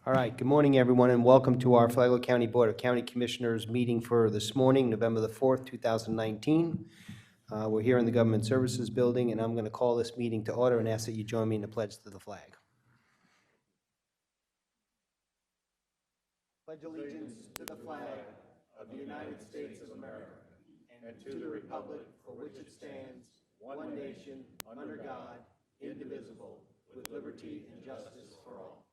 All right, good morning, everyone, and welcome to our Flagler County Board of County Commissioners meeting for this morning, November the 4th, 2019. We're here in the Government Services Building, and I'm going to call this meeting to order and ask that you join me in the pledge to the flag. Pledge allegiance to the flag of the United States of America and to the republic for which it stands, one nation, under God, indivisible, with liberty and justice for all.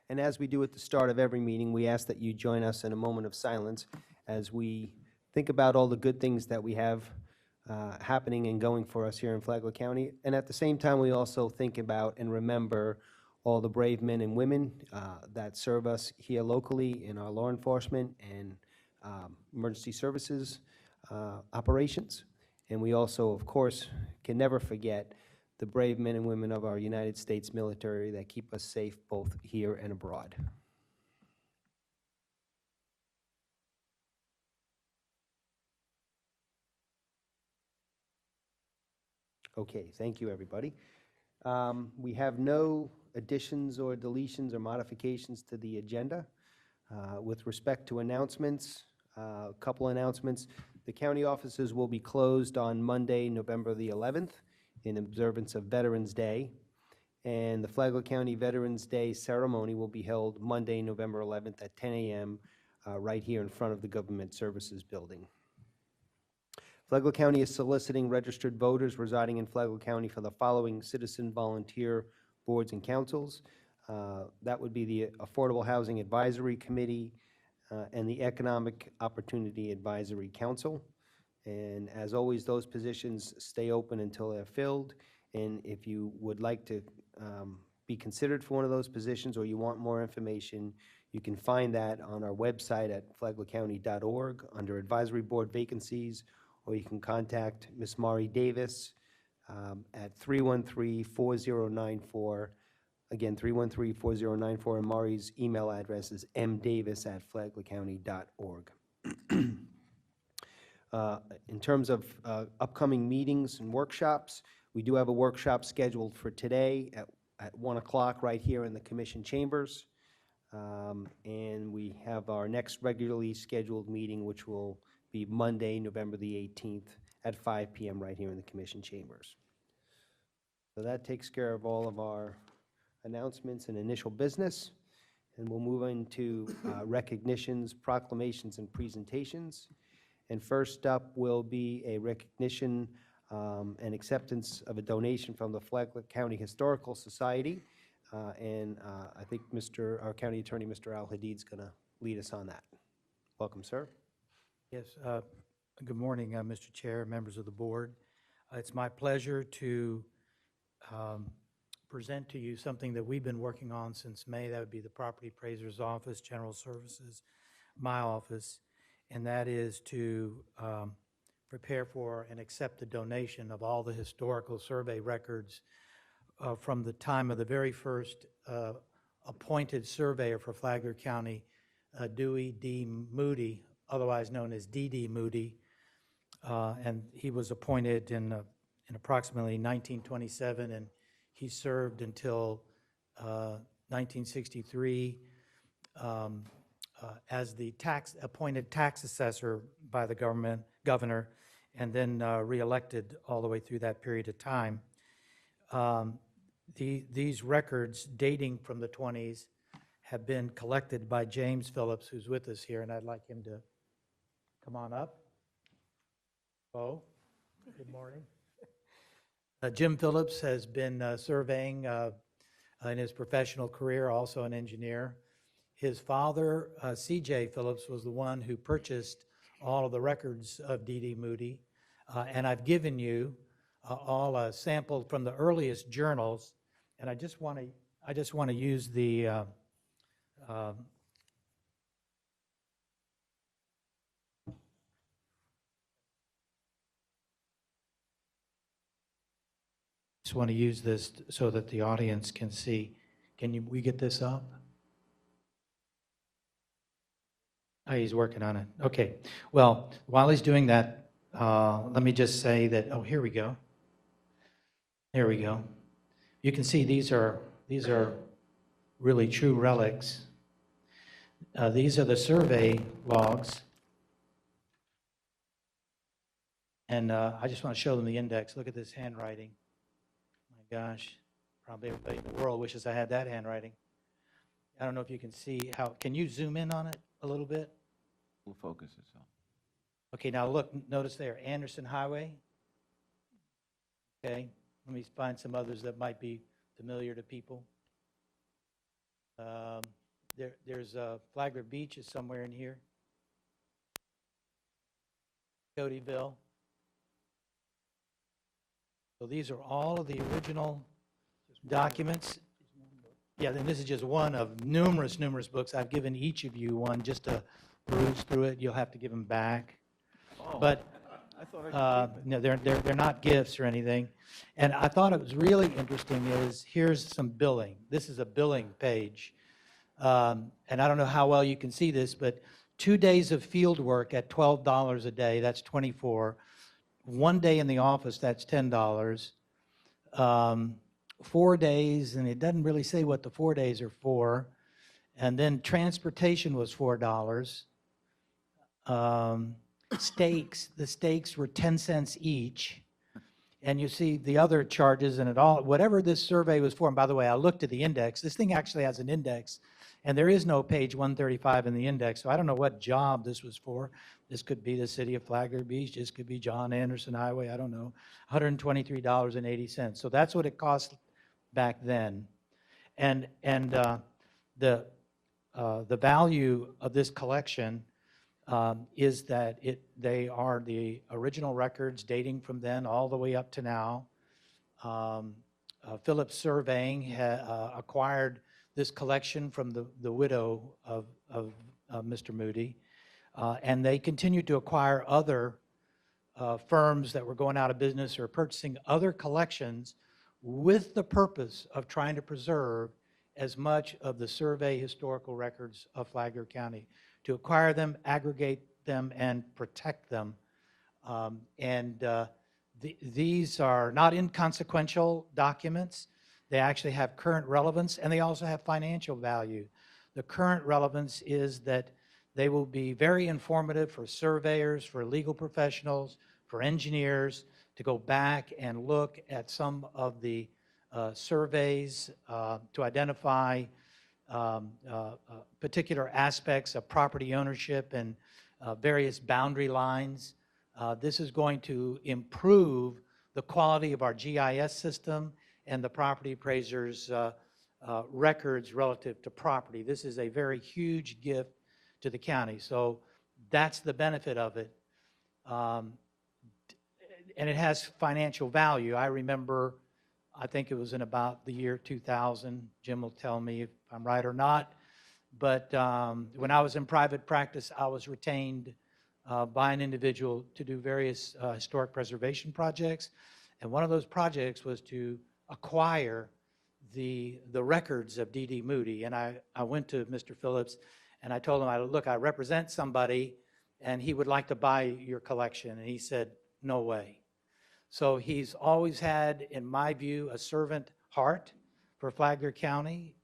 And as we do at the start of every meeting, we ask that you join us in a moment of silence as we think about all the good things that we have happening and going for us here in Flagler County. And at the same time, we also think about and remember all the brave men and women that serve us here locally in our law enforcement and emergency services operations. And we also, of course, can never forget the brave men and women of our United States military that keep us safe both here and abroad. Okay, thank you, everybody. We have no additions or deletions or modifications to the agenda. With respect to announcements, a couple announcements. The county offices will be closed on Monday, November the 11th, in observance of Veterans Day. And the Flagler County Veterans Day ceremony will be held Monday, November 11th at 10 a.m. Right here in front of the Government Services Building. Flagler County is soliciting registered voters residing in Flagler County for the following citizen volunteer boards and councils. That would be the Affordable Housing Advisory Committee and the Economic Opportunity Advisory Council. And as always, those positions stay open until they're filled. And if you would like to be considered for one of those positions or you want more information, you can find that on our website at flaglercounty.org under Advisory Board Vacancies, or you can contact Ms. Mari Davis at 313-4094. Again, 313-4094, and Mari's email address is mdavis@flaglercounty.org. In terms of upcoming meetings and workshops, we do have a workshop scheduled for today at 1 o'clock right here in the Commission chambers. And we have our next regularly scheduled meeting, which will be Monday, November the 18th at 5 p.m. right here in the Commission chambers. So that takes care of all of our announcements and initial business. And we'll move into recognitions, proclamations, and presentations. And first up will be a recognition and acceptance of a donation from the Flagler County Historical Society. I think our County Attorney, Mr. Al Hadid, is going to lead us on that. Welcome, sir. Yes, good morning, Mr. Chair, members of the board. It's my pleasure to present to you something that we've been working on since May. That would be the Property Appraiser's Office, General Services, my office, and that is to prepare for and accept the donation of all the historical survey records from the time of the very first appointed surveyor for Flagler County, Dewey D. Moody, otherwise known as D.D. Moody, and he was appointed in approximately 1927, and he served until 1963 as the appointed tax assessor by the governor, and then reelected all the way through that period of time. These records dating from the 20s have been collected by James Phillips, who's with us here, and I'd like him to come on up. Oh, good morning. Jim Phillips has been surveying in his professional career, also an engineer. His father, C.J. Phillips, was the one who purchased all of the records of D.D. Moody, and I've given you all a sample from the earliest journals, and I just want to use the just want to use this so that the audience can see. We get this up? Oh, he's working on it. Okay. Well, while he's doing that, let me just say that, oh, here we go. There we go. You can see these are really true relics. These are the survey logs. And I just want to show them the index. Look at this handwriting. My gosh, probably everybody in the world wishes I had that handwriting. I don't know if you can see how, can you zoom in on it a little bit? Will focus itself. Okay, now look, notice there, Anderson Highway. Okay, let me find some others that might be familiar to people. There's Flagler Beach is somewhere in here. Codyville. So these are all of the original documents. Yeah, then this is just one of numerous books. I've given each of you one just to peruse through it. You'll have to give them back. Oh, But I thought I could keep it. no, they're not gifts or anything. And I thought it was really interesting is here's some billing. This is a billing page. And I don't know how well you can see this, but 2 days of field work at $12 a day, that's 24. 1 day in the office, that's $10. 4 days, and it doesn't really say what the 4 days are for. And then transportation was $4. Steaks, the steaks were 10 cents each. And you see the other charges and it all, whatever this survey was for, and by the way, I looked at the index. This thing actually has an index, and there is no page 135 in the index, so I don't know what job this was for. This could be the city of Flagler Beach, this could be John Anderson Highway, I don't know, $123.80. So that's what it cost back then. And the value of this collection is that they are the original records dating from then all the way up to now. Phillips Surveying acquired this collection from the widow of Mr. Moody, and they continued to acquire other firms that were going out of business or purchasing other collections with the purpose of trying to preserve as much of the survey historical records of Flagler County, to acquire them, aggregate them, and protect them. These are not inconsequential documents. They actually have current relevance, and they also have financial value. The current relevance is that they will be very informative for surveyors, for legal professionals, for engineers, to go back and look at some of the surveys to identify particular aspects of property ownership and various boundary lines. This is going to improve the quality of our GIS system and the property appraisers' records relative to property. This is a very huge gift to the county. So that's the benefit of it. And it has financial value. I remember, I think it was in about the year 2000. Jim will tell me if I'm right or not. But when I was in private practice, I was retained by an individual to do various historic preservation projects. And one of those projects was to acquire the records of D.D. Moody. And I went to Mr. Phillips and I told him, look, I represent somebody and he would like to buy your collection. And he said, no way. So he's always had, in my view, a servant heart for Flagler County.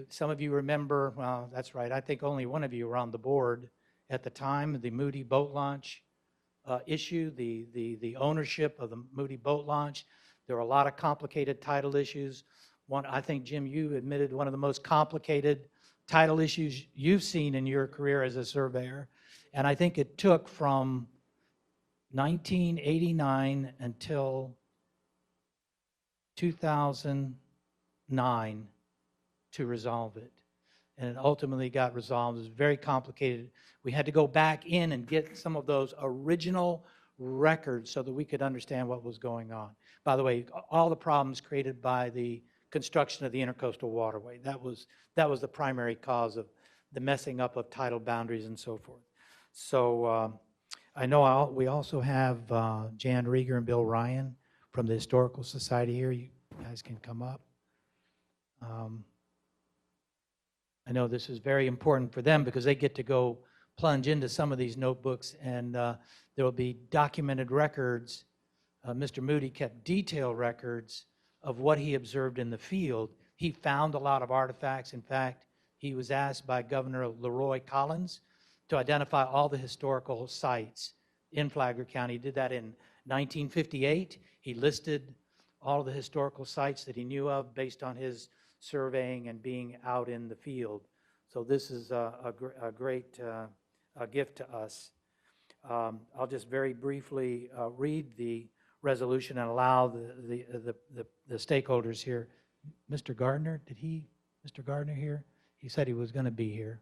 Some of you remember, well, that's right, I think only one of you were on the board at the time of the Moody boat launch issue, the ownership of the Moody boat launch. There were a lot of complicated title issues. One, I think, Jim, you admitted one of the most complicated title issues you've seen in your career as a surveyor. And I think it took from 1989 until 2009 to resolve it. And it ultimately got resolved. It was very complicated. We had to go back in and get some of those original records so that we could understand what was going on. By the way, all the problems created by the construction of the Intercoastal Waterway, that was the primary cause of the messing up of title boundaries and so forth. So I know we also have Jan Rieger and Bill Ryan from the Historical Society here. You guys can come up. I know this is very important for them because they get to go plunge into some of these notebooks, and there will be documented records. Mr. Moody kept detailed records of what he observed in the field. He found a lot of artifacts. In fact, he was asked by Governor Leroy Collins to identify all the historical sites in Flagler County. He did that in 1958. He listed all of the historical sites that he knew of based on his surveying and being out in the field. So this is a great gift to us. I'll just very briefly read the resolution and allow the stakeholders here. Mr. Gardner, Mr. Gardner here? He said he was going to be here.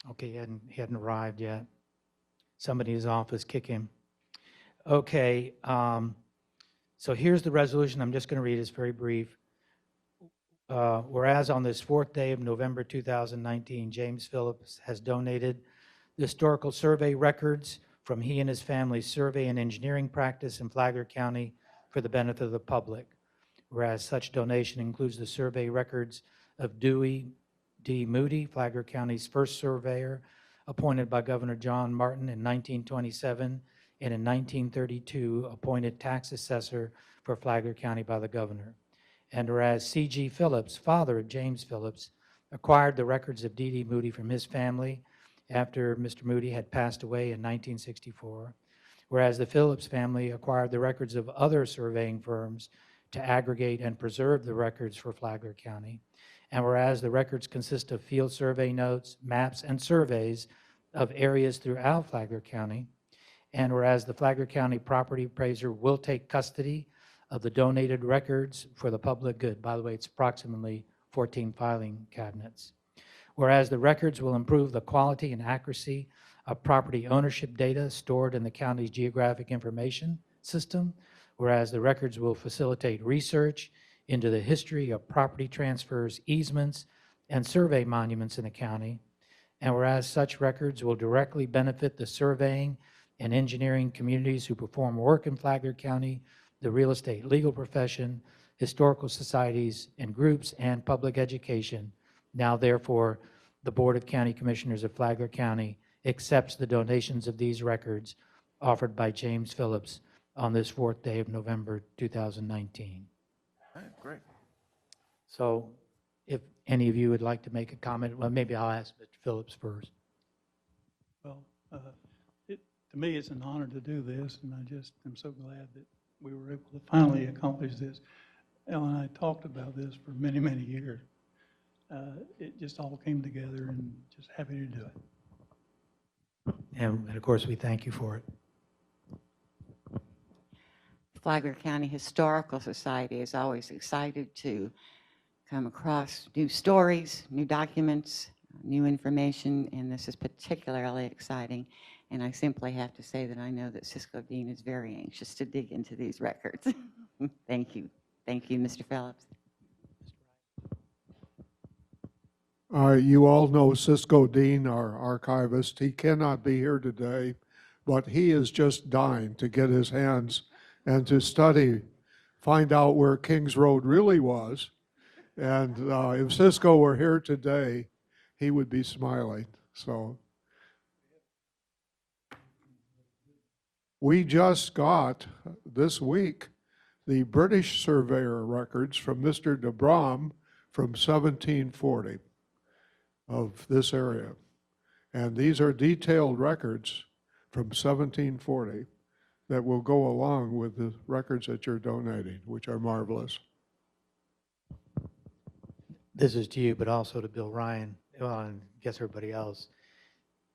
Okay, he hadn't arrived yet. Somebody in his office kick him. Okay, so here's the resolution. I'm just going to read it. It's very brief. Whereas on this 4th day of November 2019, James Phillips has donated the historical survey records from he and his family's survey and engineering practice in Flagler County for the benefit of the public. Whereas such donation includes the survey records of Dewey D. Moody, Flagler County's first surveyor, appointed by Governor John Martin in 1927, and in 1932 appointed tax assessor for Flagler County by the governor. And whereas C.G. Phillips, father of James Phillips, acquired the records of D.D. Moody from his family after Mr. Moody had passed away in 1964, whereas the Phillips family acquired the records of other surveying firms to aggregate and preserve the records for Flagler County, and whereas the records consist of field survey notes, maps, and surveys of areas throughout Flagler County, and whereas the Flagler County property appraiser will take custody of the donated records for the public good. By the way, it's approximately 14 filing cabinets. Whereas the records will improve the quality and accuracy of property ownership data stored in the county's geographic information system, whereas the records will facilitate research into the history of property transfers, easements, and survey monuments in the county, and whereas such records will directly benefit the surveying and engineering communities who perform work in Flagler County, the real estate legal profession, historical societies and groups, and public education. Now, therefore, the Board of County Commissioners of Flagler County accepts the donations of these records offered by James Phillips on this 4th day of November 2019. All right, great. So if any of you would like to make a comment, well, maybe I'll ask Mr. Phillips first. Well, to me, it's an honor to do this, and I just am so glad that we were able to finally accomplish this. Ellen and I talked about this for many, many years. It just all came together, and just happy to do it. And of course, we thank you for it. Flagler County Historical Society is always excited to come across new stories, new documents, new information, and this is particularly exciting. And I simply have to say that I know that Cisco Dean is very anxious to dig into these records. Thank you. Thank you, Mr. Phillips. You all know Cisco Dean, our archivist. He cannot be here today, but he is just dying to get his hands and to study, find out where Kings Road really was. And if Cisco were here today, he would be smiling. So we just got this week the British surveyor records from Mr. de Brom from 1740 of this area. And these are detailed records from 1740 that will go along with the records that you're donating, which are marvelous. This is to you, but also to Bill Ryan, well, and I guess everybody else.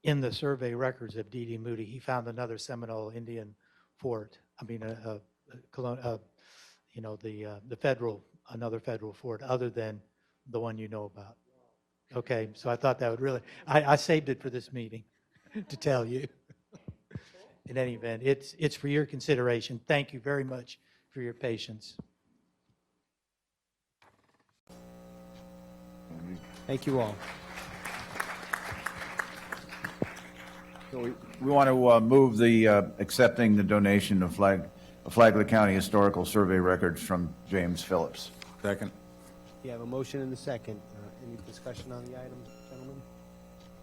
In the survey records of D.D. Moody, he found another Seminole Indian fort. I mean, another federal fort other than the one you know about. Okay, so I thought that would really, I saved it for this meeting to tell you. In any event, it's for your consideration. Thank you very much for your patience. Thank you all. So we want to move the accepting the donation of Flagler County Historical Survey records from James Phillips. Second. You have a motion and a second. Any discussion on the item, gentlemen?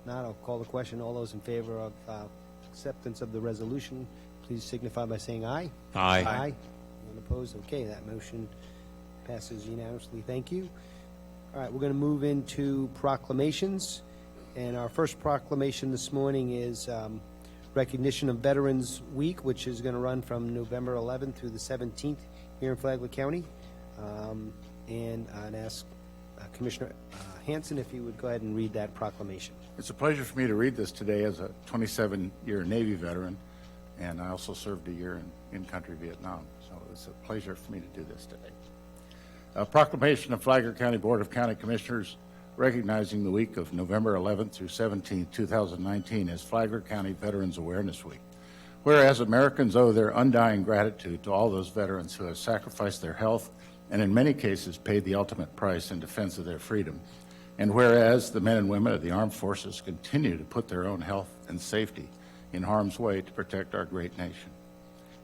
Not, I'll call the question. All those in favor of acceptance of the resolution, please signify by saying aye. Aye. Aye. None opposed? Okay, that motion passes unanimously. Thank you. All right, we're going to move into proclamations. And our first proclamation this morning is recognition of Veterans Week, which is going to run from November 11th through the 17th here in Flagler County. And I'd ask Commissioner Hanson if he would go ahead and read that proclamation. It's a pleasure for me to read this today as a 27-year Navy veteran, and I also served a year in country Vietnam, so it's a pleasure for me to do this today. A proclamation of Flagler County Board of County Commissioners recognizing the week of November 11th through 17th, 2019 as Flagler County Veterans Awareness Week. Whereas Americans owe their undying gratitude to all those veterans who have sacrificed their health and in many cases paid the ultimate price in defense of their freedom. And whereas the men and women of the armed forces continue to put their own health and safety in harm's way to protect our great nation.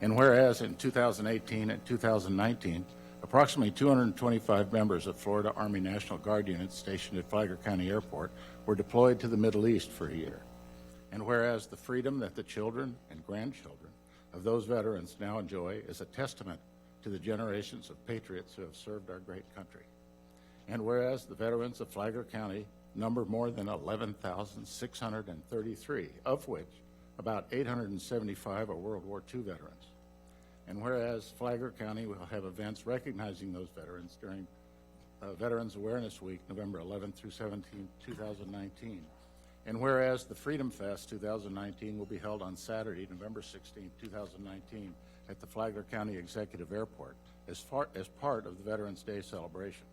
And whereas in 2018 and 2019, approximately 225 members of Florida Army National Guard units stationed at Flagler County Airport were deployed to the Middle East for a year. And whereas the freedom that the children and grandchildren of those veterans now enjoy is a testament to the generations of patriots who have served our great country. And whereas the veterans of Flagler County number more than 11,633, of which about 875 are World War II veterans. And whereas Flagler County will have events recognizing those veterans during Veterans Awareness Week, November 11th through 17th, 2019. And whereas the Freedom Fest 2019 will be held on Saturday, November 16th, 2019 at the Flagler County Executive Airport as part of the Veterans Day celebration.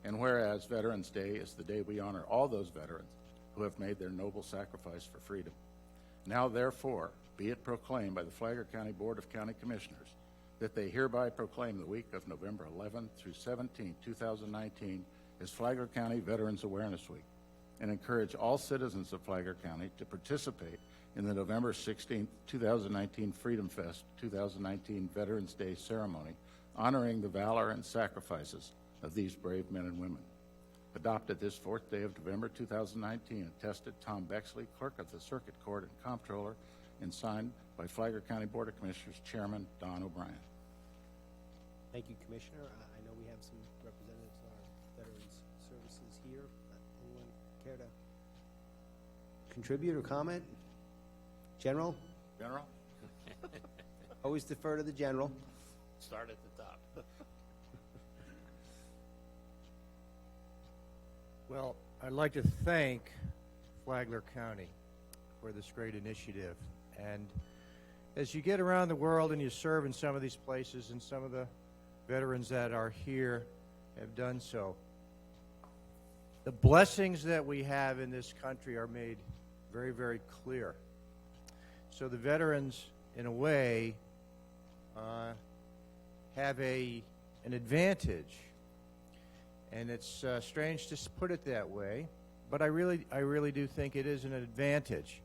And whereas Veterans Day is the day we honor all those veterans who have made their noble sacrifice for freedom. Now, therefore, be it proclaimed by the Flagler County Board of County Commissioners that they hereby proclaim the week of November 11th through 17th, 2019 as Flagler County Veterans Awareness Week, and encourage all citizens of Flagler County to participate in the November 16th, 2019 Freedom Fest 2019 Veterans Day ceremony, honoring the valor and sacrifices of these brave men and women. Adopted this 4th day of November 2019, attested Tom Bexley, Clerk of the Circuit Court and Comptroller, and signed by Flagler County Board of Commissioners Chairman Don O'Brien. Thank you, Commissioner. I know we have some representatives of our Veterans Services here. Anyone care to contribute or comment? General? General? Always defer to the general. Start at the top. Well, I'd like to thank Flagler County for this great initiative. And as you get around the world and you serve in some of these places, and some of the veterans that are here have done so, the blessings that we have in this country are made very, very clear. So the veterans, in a way, have an advantage. And it's strange to put it that way, but I really do think it is an advantage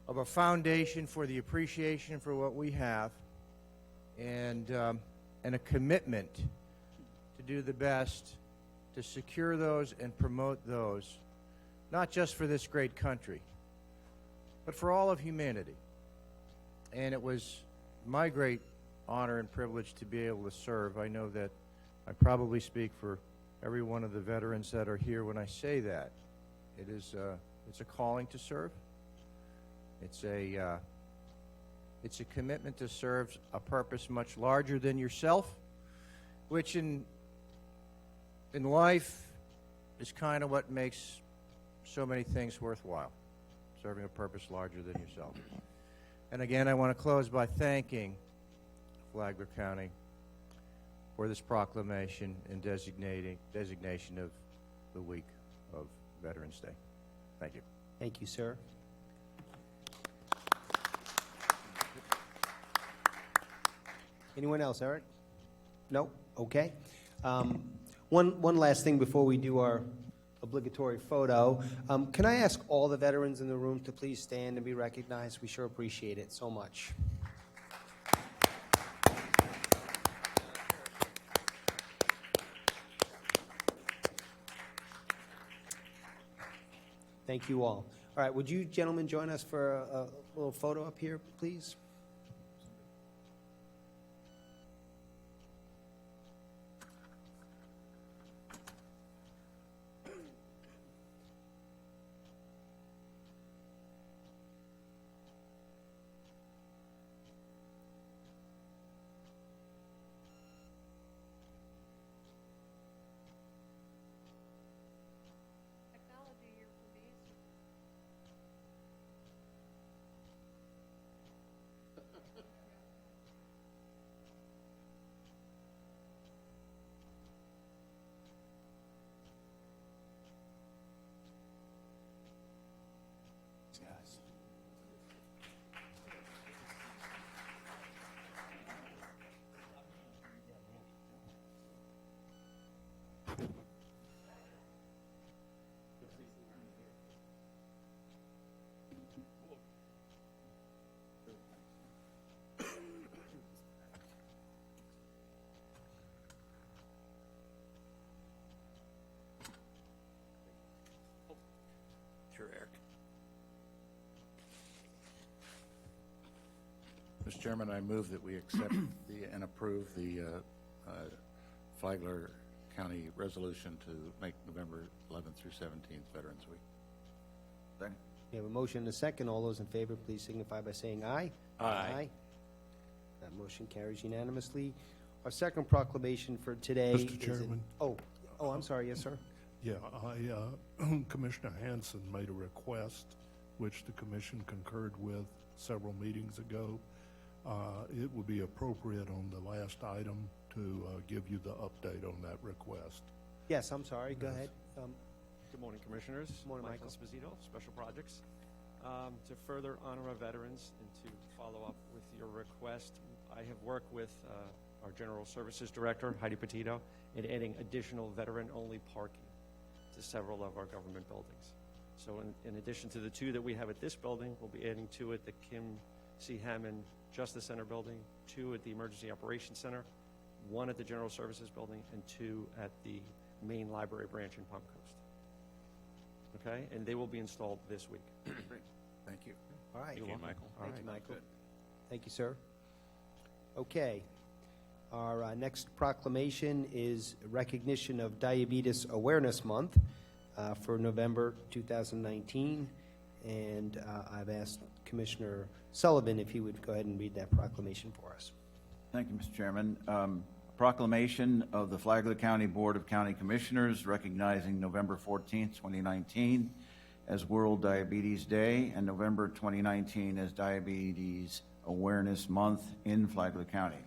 of a foundation for the appreciation for what we have, and a commitment to do the best to secure those and promote those, not just for this great country, but for all of humanity. And it was my great honor and privilege to be able to serve. I know that I probably speak for every one of the veterans that are here when I say that. It's a calling to serve. It's a commitment to serve a purpose much larger than yourself, which in life is kind of what makes so many things worthwhile, serving a purpose larger than yourself. And again, I want to close by thanking Flagler County for this proclamation and designation of the week of Veterans Day. Thank you. Thank you, sir. Anyone else, Eric? No? Okay. One last thing before we do our obligatory photo. Can I ask all the veterans in the room to please stand and be recognized? We sure appreciate it so much. Thank you all. All right, would you gentlemen join us for a little photo up here, please? Sure, Eric. Mr. Chairman, I move that we accept and approve the Flagler County resolution to make November 11th through 17th Veterans Week. Second. We have a motion and a second. All those in favor, please signify by saying aye. Aye. That motion carries unanimously. Our second proclamation for today is... Mr. Chairman. Oh, I'm sorry. Yes, sir. Yeah, Commissioner Hanson made a request, which the commission concurred with several meetings ago. It would be appropriate on the last item to give you the update on that request. Yes, I'm sorry. Go ahead. Good morning, Commissioners. Morning, Michael Esposito, Special Projects. To further honor our veterans and to follow up with your request, I have worked with our General Services Director, Heidi Petito, in adding additional veteran-only parking to several of our government buildings. So in addition to the two that we have at this building, we'll be adding two at the Kim C. Hammond Justice Center building, two at the Emergency Operations Center, one at the General Services building, and two at the main library branch in Palm Coast. Okay? And they will be installed this week. Great. Thank you. All right. You're welcome. Michael. Thank All you, right. Michael. Thank you, sir. Okay. Our next proclamation is recognition of Diabetes Awareness Month for November 2019. And I've asked Commissioner Sullivan if he would go ahead and read that proclamation for us. Thank you, Mr. Chairman. Proclamation of the Flagler County Board of County Commissioners recognizing November 14th, 2019 as World Diabetes Day and November 2019 as Diabetes Awareness Month in Flagler County.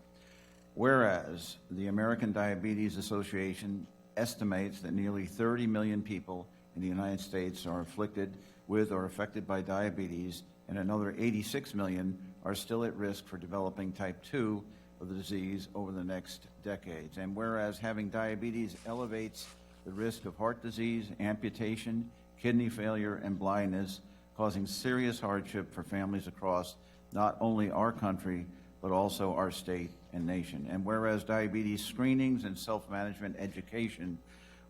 Whereas the American Diabetes Association estimates that nearly 30 million people in the United States are afflicted with or affected by diabetes, and another 86 million are still at risk for developing type 2 of the disease over the next decades. And whereas having diabetes elevates the risk of heart disease, amputation, kidney failure, and blindness, causing serious hardship for families across not only our country, but also our state and nation. And whereas diabetes screenings and self-management education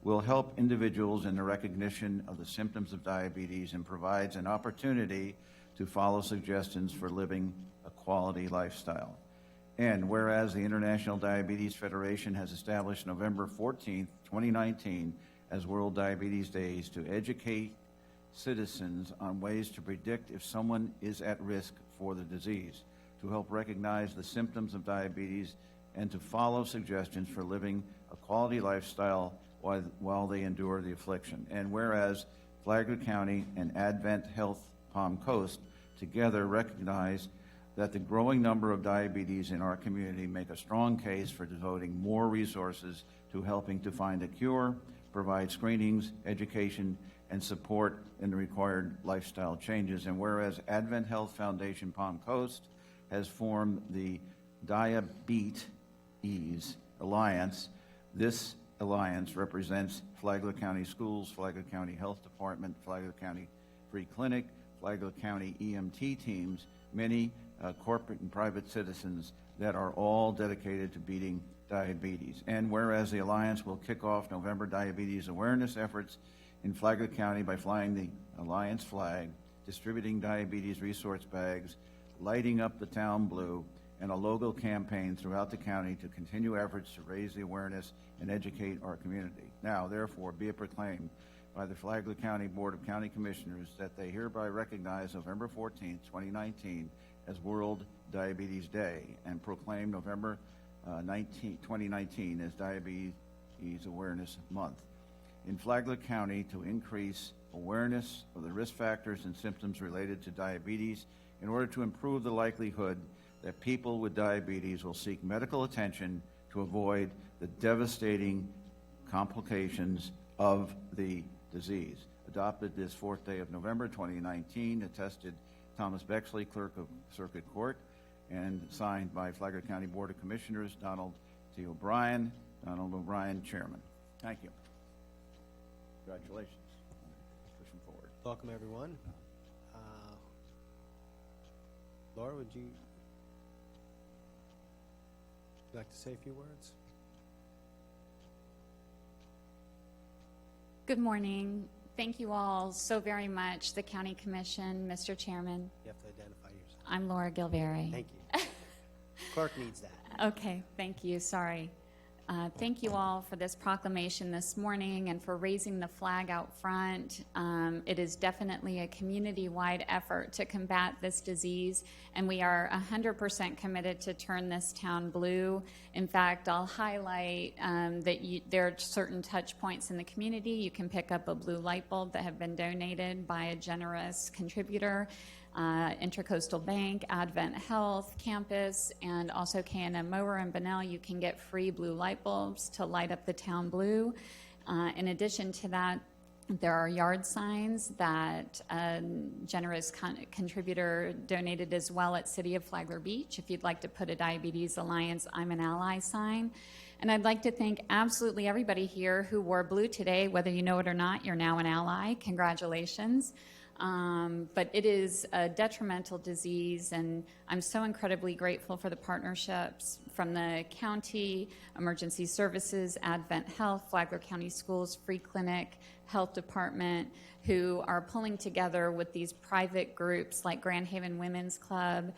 will help individuals in the recognition of the symptoms of diabetes and provides an opportunity to follow suggestions for living a quality lifestyle. And whereas the International Diabetes Federation has established November 14th, 2019 as World Diabetes Days to educate citizens on ways to predict if someone is at risk for the disease, to help recognize the symptoms of diabetes, and to follow suggestions for living a quality lifestyle while they endure the affliction. And whereas Flagler County and Advent Health Palm Coast together recognize that the growing number of diabetes in our community make a strong case for devoting more resources to helping to find a cure, provide screenings, education, and support in the required lifestyle changes. And whereas Advent Health Foundation Palm Coast has formed the Diabetes Alliance, this alliance represents Flagler County Schools, Flagler County Health Department, Flagler County Free Clinic, Flagler County EMT teams, many corporate and private citizens that are all dedicated to beating diabetes. And whereas the Alliance will kick off November diabetes awareness efforts in Flagler County by flying the Alliance flag, distributing diabetes resource bags, lighting up the town blue, and a logo campaign throughout the county to continue efforts to raise the awareness and educate our community. Now, therefore, be it proclaimed by the Flagler County Board of County Commissioners that they hereby recognize November 14th, 2019 as World Diabetes Day and proclaim November 2019 as Diabetes Awareness Month in Flagler County to increase awareness of the risk factors and symptoms related to diabetes in order to improve the likelihood that people with diabetes will seek medical attention to avoid the devastating complications of the disease. Adopted this 4th day of November 2019, attested Thomas Bexley, Clerk of Circuit Court, and signed by Flagler County Board of Commissioners, Donald T. O'Brien, Chairman. Thank you. Congratulations. Pushing forward. Welcome, everyone. Laura, would you like to say a few words? Good morning. Thank you all so very much, the County Commission, Mr. Chairman. You have to identify yourself. I'm Laura Gilveri. Thank you. Clerk needs that. Okay, thank you. Sorry. Thank you all for this proclamation this morning and for raising the flag out front. It is definitely a community-wide effort to combat this disease, and we are 100% committed to turn this town blue. In fact, I'll highlight that there are certain touch points in the community. You can pick up a blue light bulb that have been donated by a generous contributor. Intracoastal Bank, Advent Health Campus, and also K&M Mower and Bunnell. You can get free blue light bulbs to light up the town blue. In addition to that, there are yard signs that a generous contributor donated as well at City of Flagler Beach. If you'd like to put a Diabetes Alliance I'm an Ally sign. And I'd like to thank absolutely everybody here who wore blue today. Whether you know it or not, you're now an ally. Congratulations. But it is a detrimental disease, and I'm so incredibly grateful for the partnerships from the county, emergency services, Advent Health, Flagler County Schools, Free Clinic, Health Department, who are pulling together with these private groups like Grand Haven Women's Club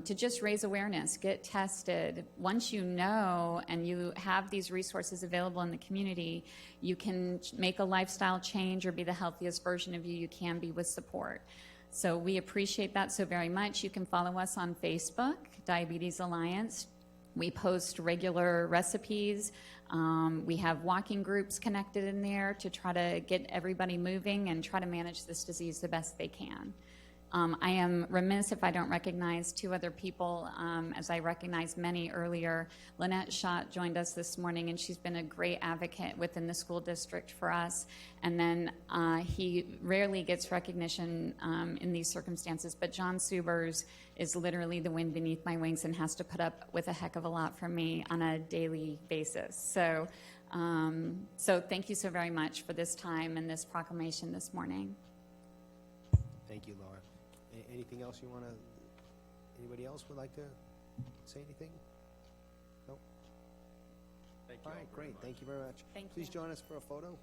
to just raise awareness, get tested. Once you know and you have these resources available in the community, you can make a lifestyle change or be the healthiest version of you can be with support. So we appreciate that so very much. You can follow us on Facebook, Diabetes Alliance. We post regular recipes. We have walking groups connected in there to try to get everybody moving and try to manage this disease the best they can. I am remiss if I don't recognize two other people, as I recognized many earlier. Lynette Schott joined us this morning, and she's been a great advocate within the school district for us. And then he rarely gets recognition in these circumstances, but John Subers is literally the wind beneath my wings and has to put up with a heck of a lot from me on a daily basis. So thank you so very much for this time and this proclamation this morning. Thank you, Laura. Anything else you want to, anybody else would like to say anything? Nope. Thank you All right, great. Thank you very much. Thank Please you. join us for a photo. All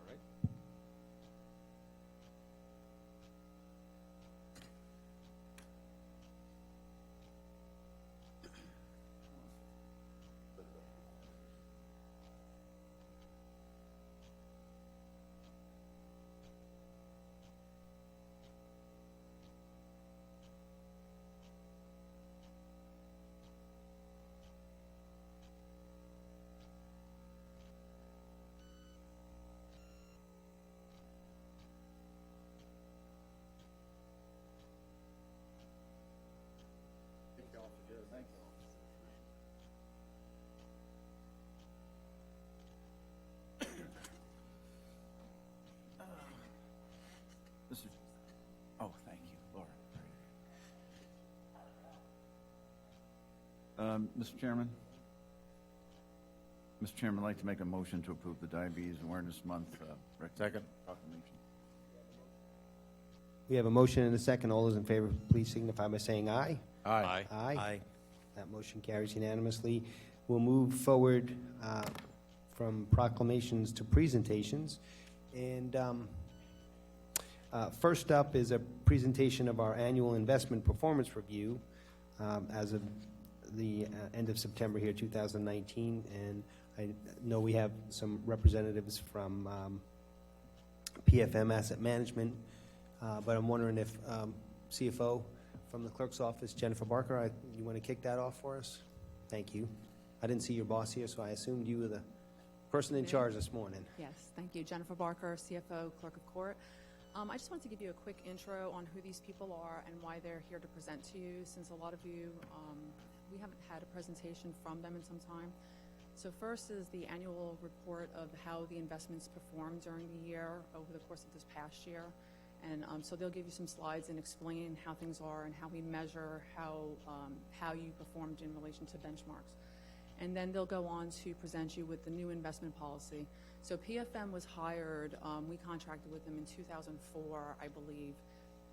right. Oh, thank you, Laura. Mr. Chairman? Mr. Chairman, I'd like to make a motion to approve the Diabetes Awareness Month Second. proclamation. We have a motion and a second. All those in favor, please signify by saying aye. Aye. Aye. That motion carries unanimously. We'll move forward from proclamations to presentations. And first up is a presentation of our annual investment performance review as of the end of September here, 2019. And I know we have some representatives from PFM Asset Management, but I'm wondering if CFO from the clerk's office, Jennifer Barker, you want to kick that off for us? Thank you. I didn't see your boss here, so I assumed you were the person in charge this morning. Yes, thank you. Jennifer Barker, CFO, Clerk of Court. I just wanted to give you a quick intro on who these people are and why they're here to present to you, since a lot of you, we haven't had a presentation from them in some time. So first is the annual report of how the investments performed during the year over the course of this past year. And so they'll give you some slides and explain how things are and how we measure how you performed in relation to benchmarks. And then they'll go on to present you with the new investment policy. So PFM was hired, we contracted with them in 2004, I believe,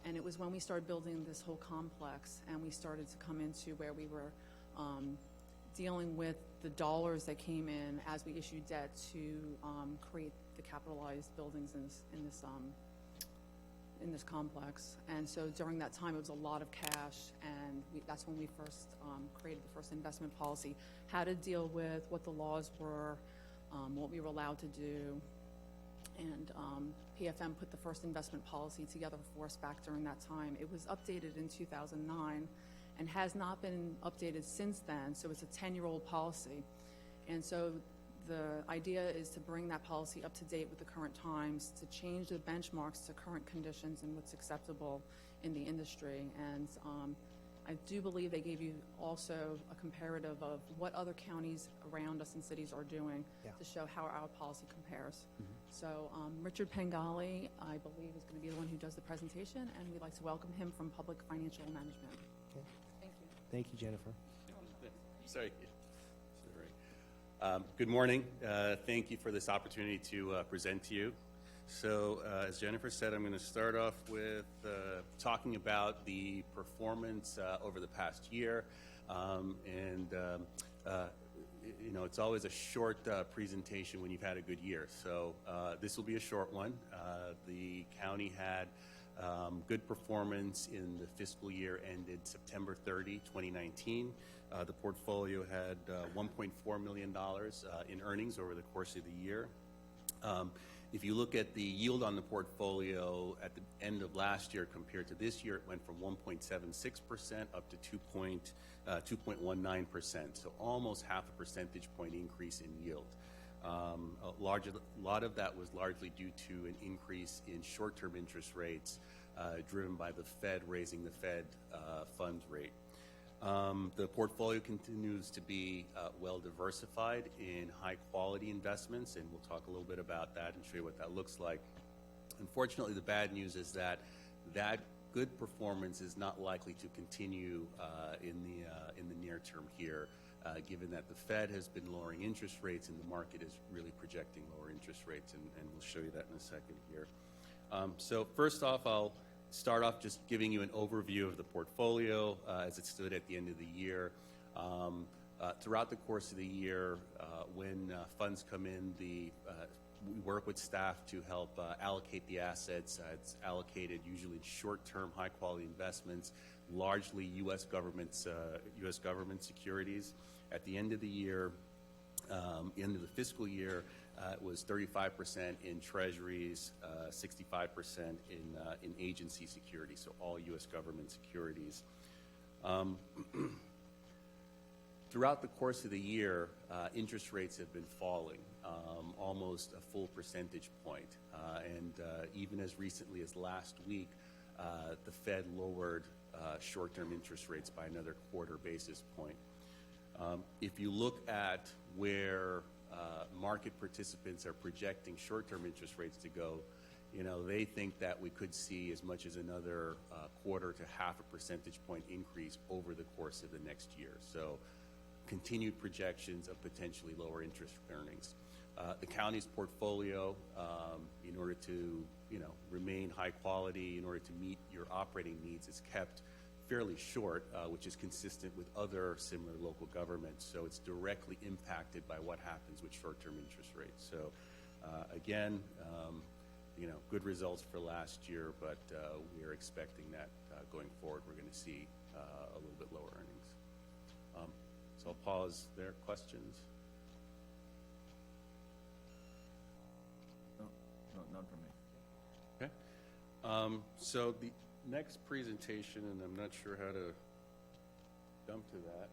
and it was when we started building this whole complex and we started to come into where we were dealing with the dollars that came in as we issued debt to create the capitalized buildings in this complex. And so during that time, it was a lot of cash, and that's when we first created the first investment policy, how to deal with what the laws were, what we were allowed to do. And PFM put the first investment policy together for us back during that time. It was updated in 2009 and has not been updated since then, so it's a 10-year-old policy. And so the idea is to bring that policy up to date with the current times, to change the benchmarks to current conditions and what's acceptable in the industry. And I do believe they gave you also a comparative of what other counties around us and cities are doing to show how our policy compares. So Richard Pengali, I believe, is going to be the one who does the presentation, and we'd like to welcome him from Public Financial Management. Okay. Thank you. Thank you, Jennifer. Sorry. Good morning. Thank you for this opportunity to present to you. So, as Jennifer said, I'm going to start off with talking about the performance over the past year. You know, it's always a short presentation when you've had a good year. So, this will be a short one. The county had good performance in the fiscal year ended September 30, 2019. The portfolio had $1.4 million in earnings over the course of the year. If you look at the yield on the portfolio at the end of last year compared to this year, it went from 1.76% up to 2.19%, so almost half a percentage point increase in yield. A lot of that was largely due to an increase in short-term interest rates driven by the Fed raising the Fed funds rate. The portfolio continues to be well diversified in high-quality investments, and we'll talk a little bit about that and show you what that looks like. Unfortunately, the bad news is that good performance is not likely to continue in the near term here, given that the Fed has been lowering interest rates and the market is really projecting lower interest rates, and we'll show you that in a second here. So first off, I'll start off just giving you an overview of the portfolio as it stood at the end of the year. Throughout the course of the year, when funds come in, we work with staff to help allocate the assets. It's allocated usually in short-term, high-quality investments, largely U.S. government securities. At the end of the year, end of the fiscal year, it was 35% in treasuries, 65% in agency securities, so all U.S. government securities. Throughout the course of the year, interest rates have been falling, almost a full percentage point. And even as recently as last week, the Fed lowered short-term interest rates by another quarter basis point. If you look at where market participants are projecting short-term interest rates to go, you know, they think that we could see as much as another quarter to half a percentage point increase over the course of the next year. So continued projections of potentially lower interest earnings. The county's portfolio, in order to, you know, remain high quality, in order to meet your operating needs, is kept fairly short, which is consistent with other similar local governments. So it's directly impacted by what happens with short-term interest rates. So again, good results for last year, but we are expecting that going forward, we're going to see a little bit lower earnings. So I'll pause there. Questions? No, none from me. Okay. So the next presentation, and I'm not sure how to jump to that.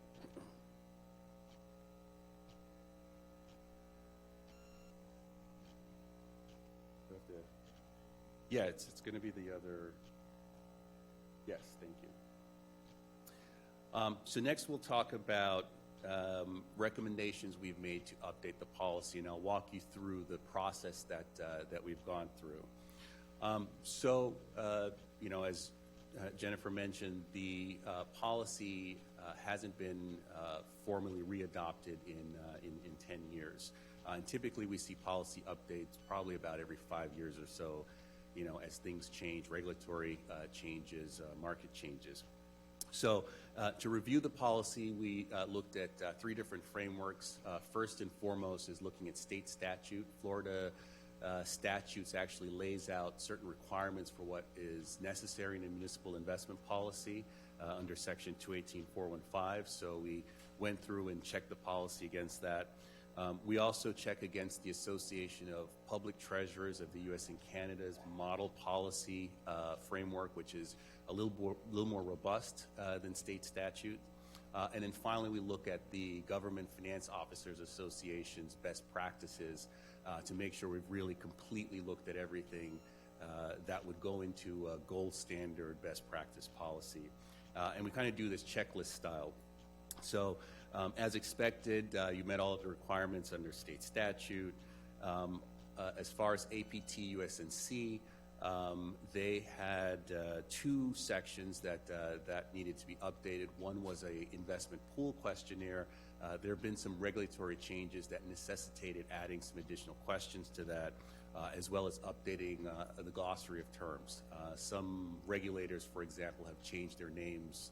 Yeah, it's going to be the other. Yes, thank you. So next we'll talk about recommendations we've made to update the policy, and I'll walk you through the process that we've gone through. As Jennifer mentioned, the policy hasn't been formally readopted in 10 years. And typically we see policy updates probably about every 5 years or so, as things change, regulatory changes, market changes. So to review the policy, we looked at 3 different frameworks. First and foremost is looking at state statute. Florida statutes actually lays out certain requirements for what is necessary in a municipal investment policy under Section 218.415. So we went through and checked the policy against that. We also check against the Association of Public Treasurers of the U.S. and Canada's model policy framework, which is a little more robust than state statute. And then finally, we look at the Government Finance Officers Association's best practices to make sure we've really completely looked at everything that would go into a gold standard best practice policy. And we kind of do this checklist style. So as expected, you met all of the requirements under state statute. As far as APT, USNC, they had 2 sections that needed to be updated. One was a investment pool questionnaire. There have been some regulatory changes that necessitated adding some additional questions to that, as well as updating the glossary of terms. Some regulators, for example, have changed their names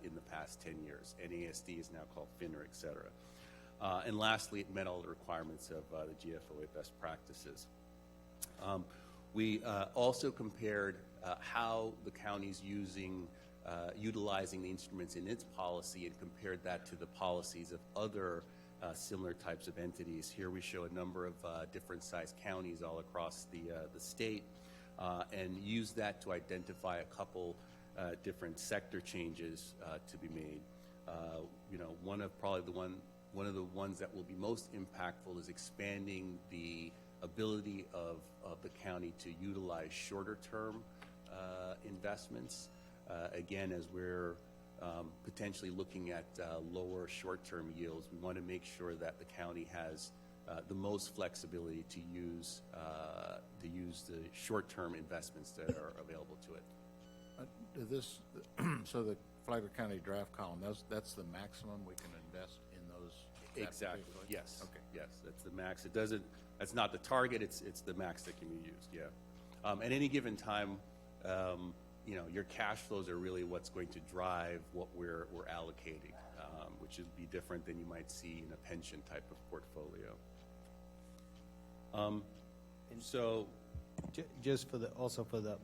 in the past 10 years. NASD is now called FINRA, et cetera. And lastly, it met all the requirements of the GFOA best practices. We also compared how the county's utilizing the instruments in its policy and compared that to the policies of other similar types of entities. Here we show a number of different sized counties all across the state and use that to identify a couple different sector changes to be made. One of the ones that will be most impactful is expanding the ability of the county to utilize shorter term investments. Again, as we're potentially looking at lower short-term yields, we want to make sure that the county has the most flexibility to use the short-term investments that are available to it. So the Flagler County draft column, that's the maximum we can invest in those? Exactly. Yes. Okay. Yes, that's the max. That's not the target. It's the max that can be used. Yeah. At any given time, your cash flows are really what's going to drive what we're allocating, which would be different than you might see in a pension type of portfolio. And so, just for the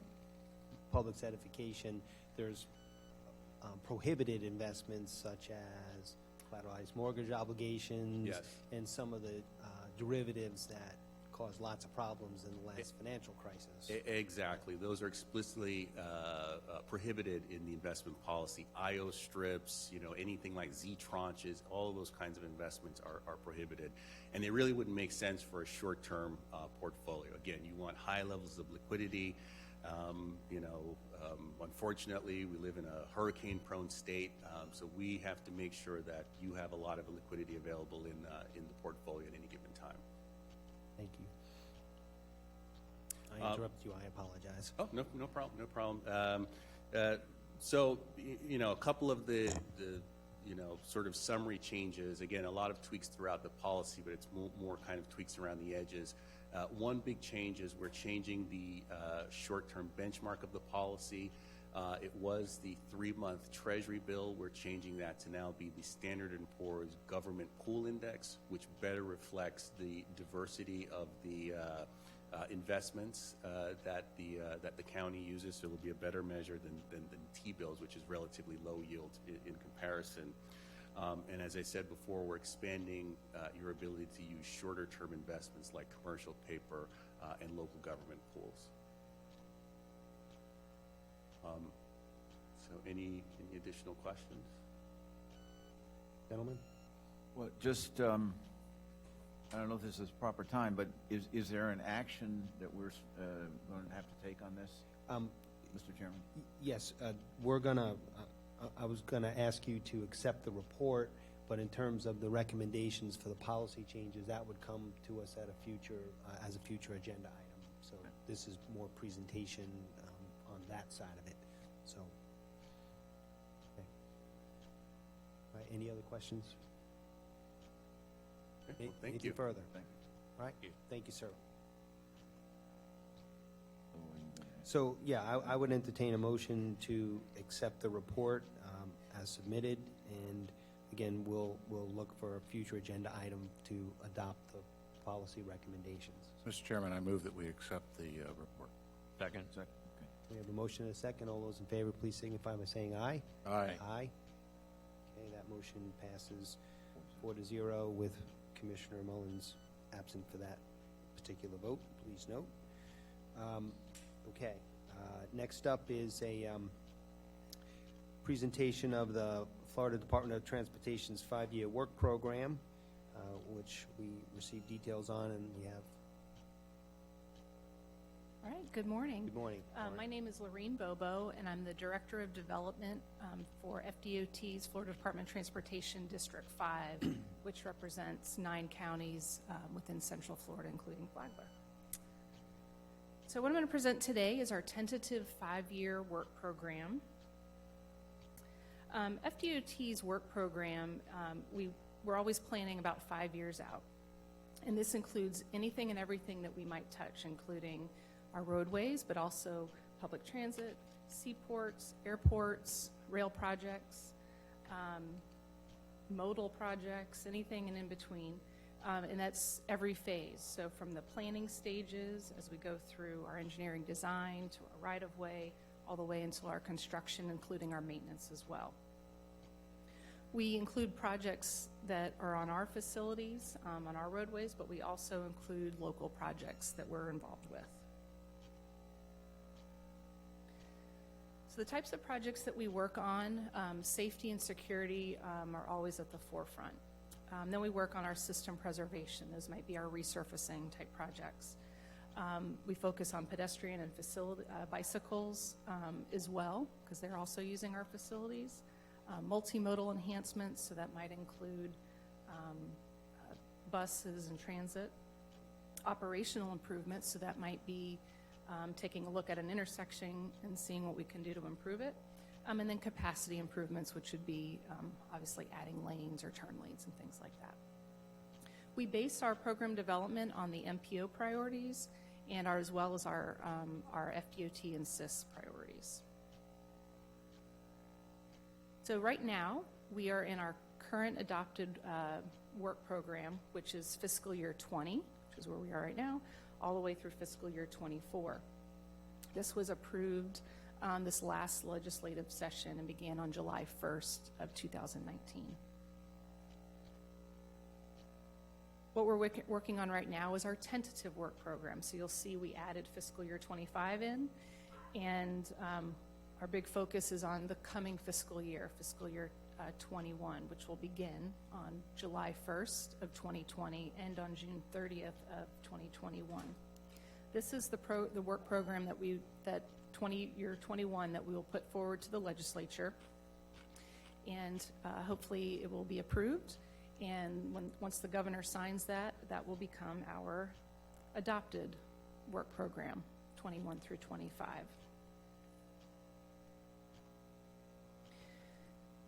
public's edification, there's prohibited investments such as collateralized mortgage obligations. Yes. And some of the derivatives that caused lots of problems in the last financial crisis. Exactly. Those are explicitly prohibited in the investment policy. IO strips, anything like Z tranches, all of those kinds of investments are prohibited. And they really wouldn't make sense for a short-term portfolio. Again, you want high levels of liquidity. Unfortunately, we live in a hurricane-prone state, so we have to make sure that you have a lot of liquidity available in the portfolio at any given time. Thank you. I interrupted you. I apologize. Oh, no problem. No problem. So, a couple of the sort of summary changes. Again, a lot of tweaks throughout the policy, but it's more kind of tweaks around the edges. One big change is we're changing the short-term benchmark of the policy. It was the 3-month Treasury bill. We're changing that to now be the Standard & Poor's Government Pool Index, which better reflects the diversity of the investments that the county uses, so it'll be a better measure than T-bills, which is relatively low yield in comparison. And as I said before, we're expanding your ability to use shorter-term investments like commercial paper and local government pools. So any additional questions? Gentlemen? Well, just, I don't know if this is proper time, but is there an action that we're going to have to take on this, Mr. Chairman? Yes, we're gonna, I was gonna ask you to accept the report, but in terms of the recommendations for the policy changes, that would come to us at a future, as a future agenda item. So this is more presentation on that side of it, so. Okay. All right, any other questions? Okay, well, thank Anything you. further? Thank All right, you. thank you, sir. So, yeah, I would entertain a motion to accept the report as submitted, and again, we'll look for a future agenda item to adopt the policy recommendations. Mr. Chairman, I move that we accept the report. Second. Okay. We have a motion and a second. All those in favor, please signify by saying aye. Aye. Aye. Okay, that motion passes 4-0 with Commissioner Mullins absent for that particular vote, please note. Okay, next up is a presentation of the Florida Department of Transportation's 5-year work program, which we received details on, and we have. All right, good morning. Good morning. My name is Lorene Bobo, and I'm the Director of Development for FDOT's Florida Department of Transportation District 5, which represents 9 counties within Central Florida, including Flagler. So what I'm going to present today is our tentative 5-year work program. FDOT's work program, we're always planning about 5 years out. And this includes anything and everything that we might touch, including our roadways, but also public transit, seaports, airports, rail projects, modal projects, anything and in between. And that's every phase. So from the planning stages, as we go through our engineering design to our right-of-way, all the way into our construction, including our maintenance as well. We include projects that are on our facilities, on our roadways, but we also include local projects that we're involved with. So the types of projects that we work on, safety and security are always at the forefront. Then we work on our system preservation. Those might be our resurfacing type projects. We focus on pedestrian and facility, bicycles as well, because they're also using our facilities. Multimodal enhancements, so that might include buses and transit. Operational improvements, so that might be taking a look at an intersection and seeing what we can do to improve it. And then capacity improvements, which would be obviously adding lanes or turn lanes and things like that. We base our program development on the MPO priorities and as well as our FDOT and SIS priorities. So right now, we are in our current adopted work program, which is fiscal year 20, which is where we are right now, all the way through fiscal year 24. This was approved this last legislative session and began on July 1st of 2019. What we're working on right now is our tentative work program. So you'll see we added fiscal year 25 in, and our big focus is on the coming fiscal year 21, which will begin on July 1st of 2020 and on June 30th of 2021. This is the work program that year 21 that we will put forward to the legislature, and hopefully it will be approved. And once the governor signs that, that will become our adopted work program, 21 through 25.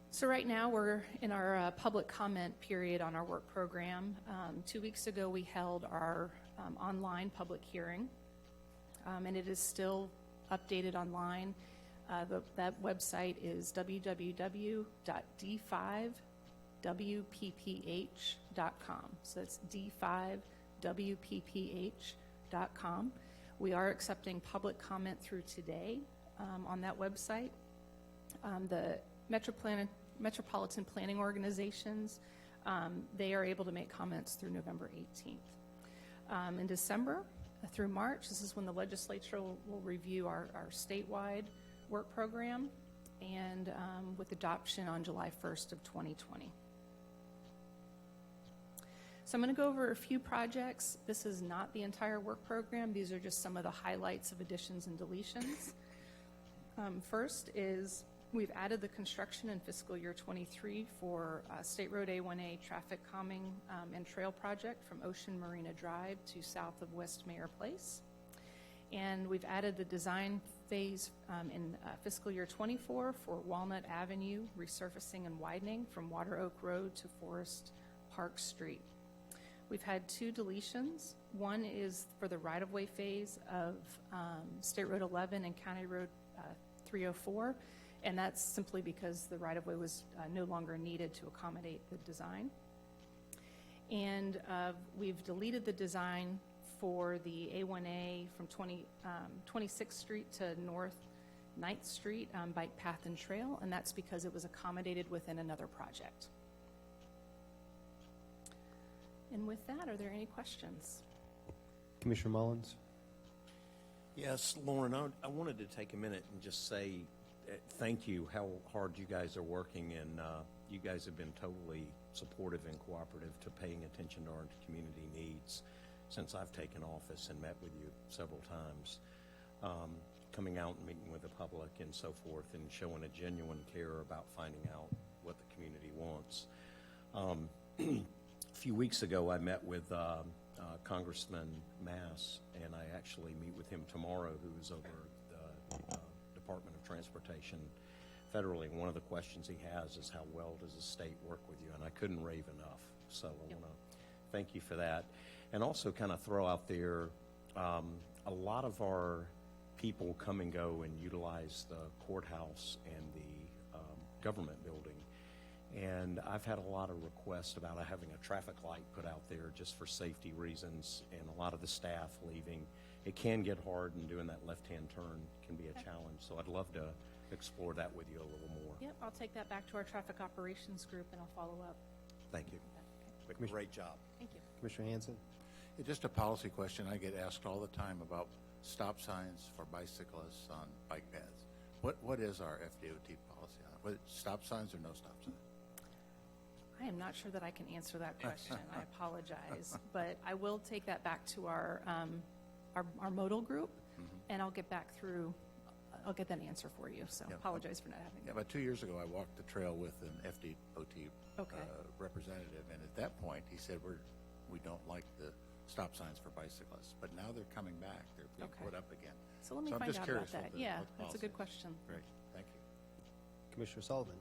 So right now we're in our public comment period on our work program. 2 weeks ago we held our online public hearing, and it is still updated online. That website is www.d5wpph.com. So that's d5wpph.com. fdot.com. We are accepting public comment through today on that website. The metropolitan planning organizations, they are able to make comments through November 18th. In December through March, this is when the legislature will review our statewide work program, and with adoption on July 1st of 2020. So I'm going to go over a few projects. This is not the entire work program. These are just some of the highlights of additions and deletions. First is we've added the construction in fiscal year 23 for State Road A1A traffic calming and trail project from Ocean Marina Drive to south of West Mayor Place. And we've added the design phase in fiscal year 24 for Walnut Avenue resurfacing and widening from Water Oak Road to Forest Park Street. We've had 2 deletions. One is for the right-of-way phase of State Road 11 and County Road 304, and that's simply because the right-of-way was no longer needed to accommodate the design. And we've deleted the design for the A1A from 26th Street to North 9th Street bike path and trail, and that's because it was accommodated within another project. And with that, are there any questions? Commissioner Mullins? Yes, Lauren, I wanted to take a minute and just say thank you, how hard you guys are working, and you guys have been totally supportive and cooperative to paying attention to our community needs since I've taken office and met with you several times, coming out and meeting with the public and so forth, and showing a genuine care about finding out what the community wants. A few weeks ago, I met with Congressman Mass, and I actually meet with him tomorrow, who is over the Department of Transportation federally. And one of the questions he has is, how well does the state work with you? And I couldn't rave enough. So I want to thank you for that. And also kind of throw out there, a lot of our people come and go and utilize the courthouse and the government building. And I've had a lot of requests about having a traffic light put out there just for safety reasons, and a lot of the staff leaving. It can get hard, and doing that left-hand turn can be a challenge. So I'd love to explore that with you a little more. Yep, I'll take that back to our traffic operations group, and I'll follow up. Thank you. Okay. Great job. Thank you. Commissioner Hanson? Just a policy question. I get asked all the time about stop signs for bicyclists on bike paths. What is our FDOT policy on it? What, stop signs or no stop signs? I am not sure that I can answer that question. I apologize, but I will take that back to our modal group, and I'll get back through. I'll get that answer for you. So apologize for not having. Yeah, about 2 years ago, I walked the trail with an FDOT representative, and at that point, he said we don't like the stop signs for bicyclists, but now they're coming back. They're being put up again. So let me I'm find just out curious about that. what Yeah, what that's a policy good is. question. Great, thank you. Commissioner Sullivan?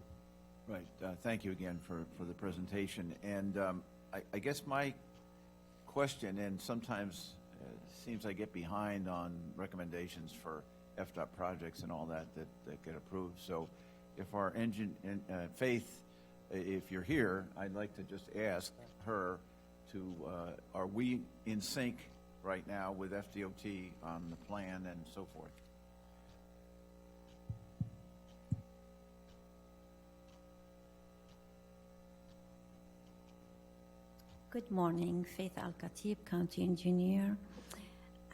Right. Thank you again for the presentation. And I guess my question, and sometimes it seems I get behind on recommendations for FDOT projects and all that get approved. So if our Faith, if you're here, I'd like to just ask her to, are we in sync right now with FDOT on the plan and so forth? Good morning, Faith Al-Khatib, County Engineer.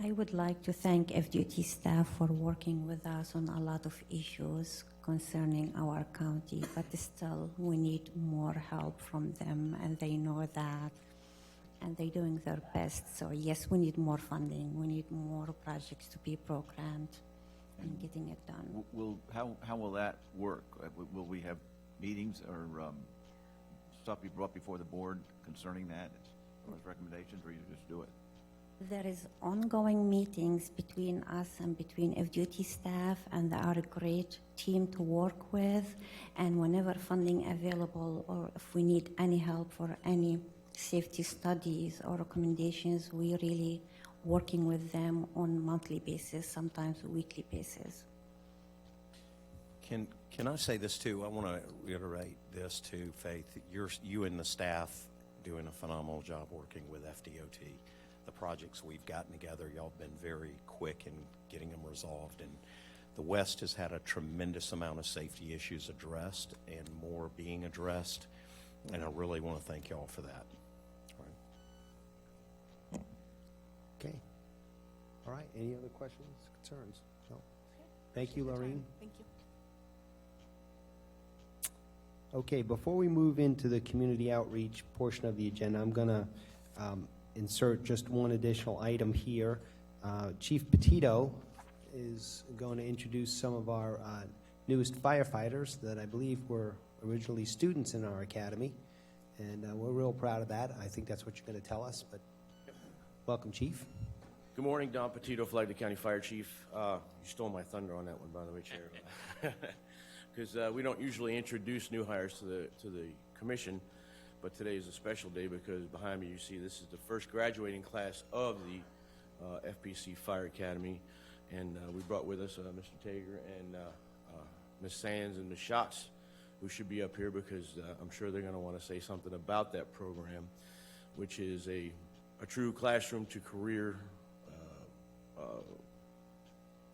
I would like to thank FDOT staff for working with us on a lot of issues concerning our county, but still we need more help from them, and they know that, and they're doing their best. So yes, we need more funding. We need more projects to be programmed and getting it done. How will that work? Will we have meetings or stuff be brought before the board concerning that, or as recommendations, or you just do it? There is ongoing meetings between us and between FDOT staff, and they are a great team to work with. And whenever funding available, or if we need any help for any safety studies or recommendations, we really working with them on monthly basis, sometimes weekly basis. Can I say this too? I want to reiterate this too, Faith. You and the staff doing a phenomenal job working with FDOT. the projects we've gotten together. Y'all have been very quick in getting them resolved, and the West has had a tremendous amount of safety issues addressed and more being addressed, and I really want to thank y'all for that. Okay. All right, any other questions, concerns? No. Thank you, Laureen. Thank you. Okay, before we move into the community outreach portion of the agenda, I'm going to insert just one additional item here. Chief Petito is going to introduce some of our newest firefighters that I believe were originally students in our academy, and we're real proud of that. I think that's what you're going to tell us, but welcome, Chief. Good morning, Don Petito, Flagler County Fire Chief. You stole my thunder on that one, by the way, Chair. Because we don't usually introduce new hires to the commission, but today is a special day because behind me you see this is the first graduating class of the FPC Fire Academy, and we brought with us Mr. Tager and Ms. Sands and Ms. Schatz, who should be up here because I'm sure they're going to want to say something about that program, which is a true classroom to career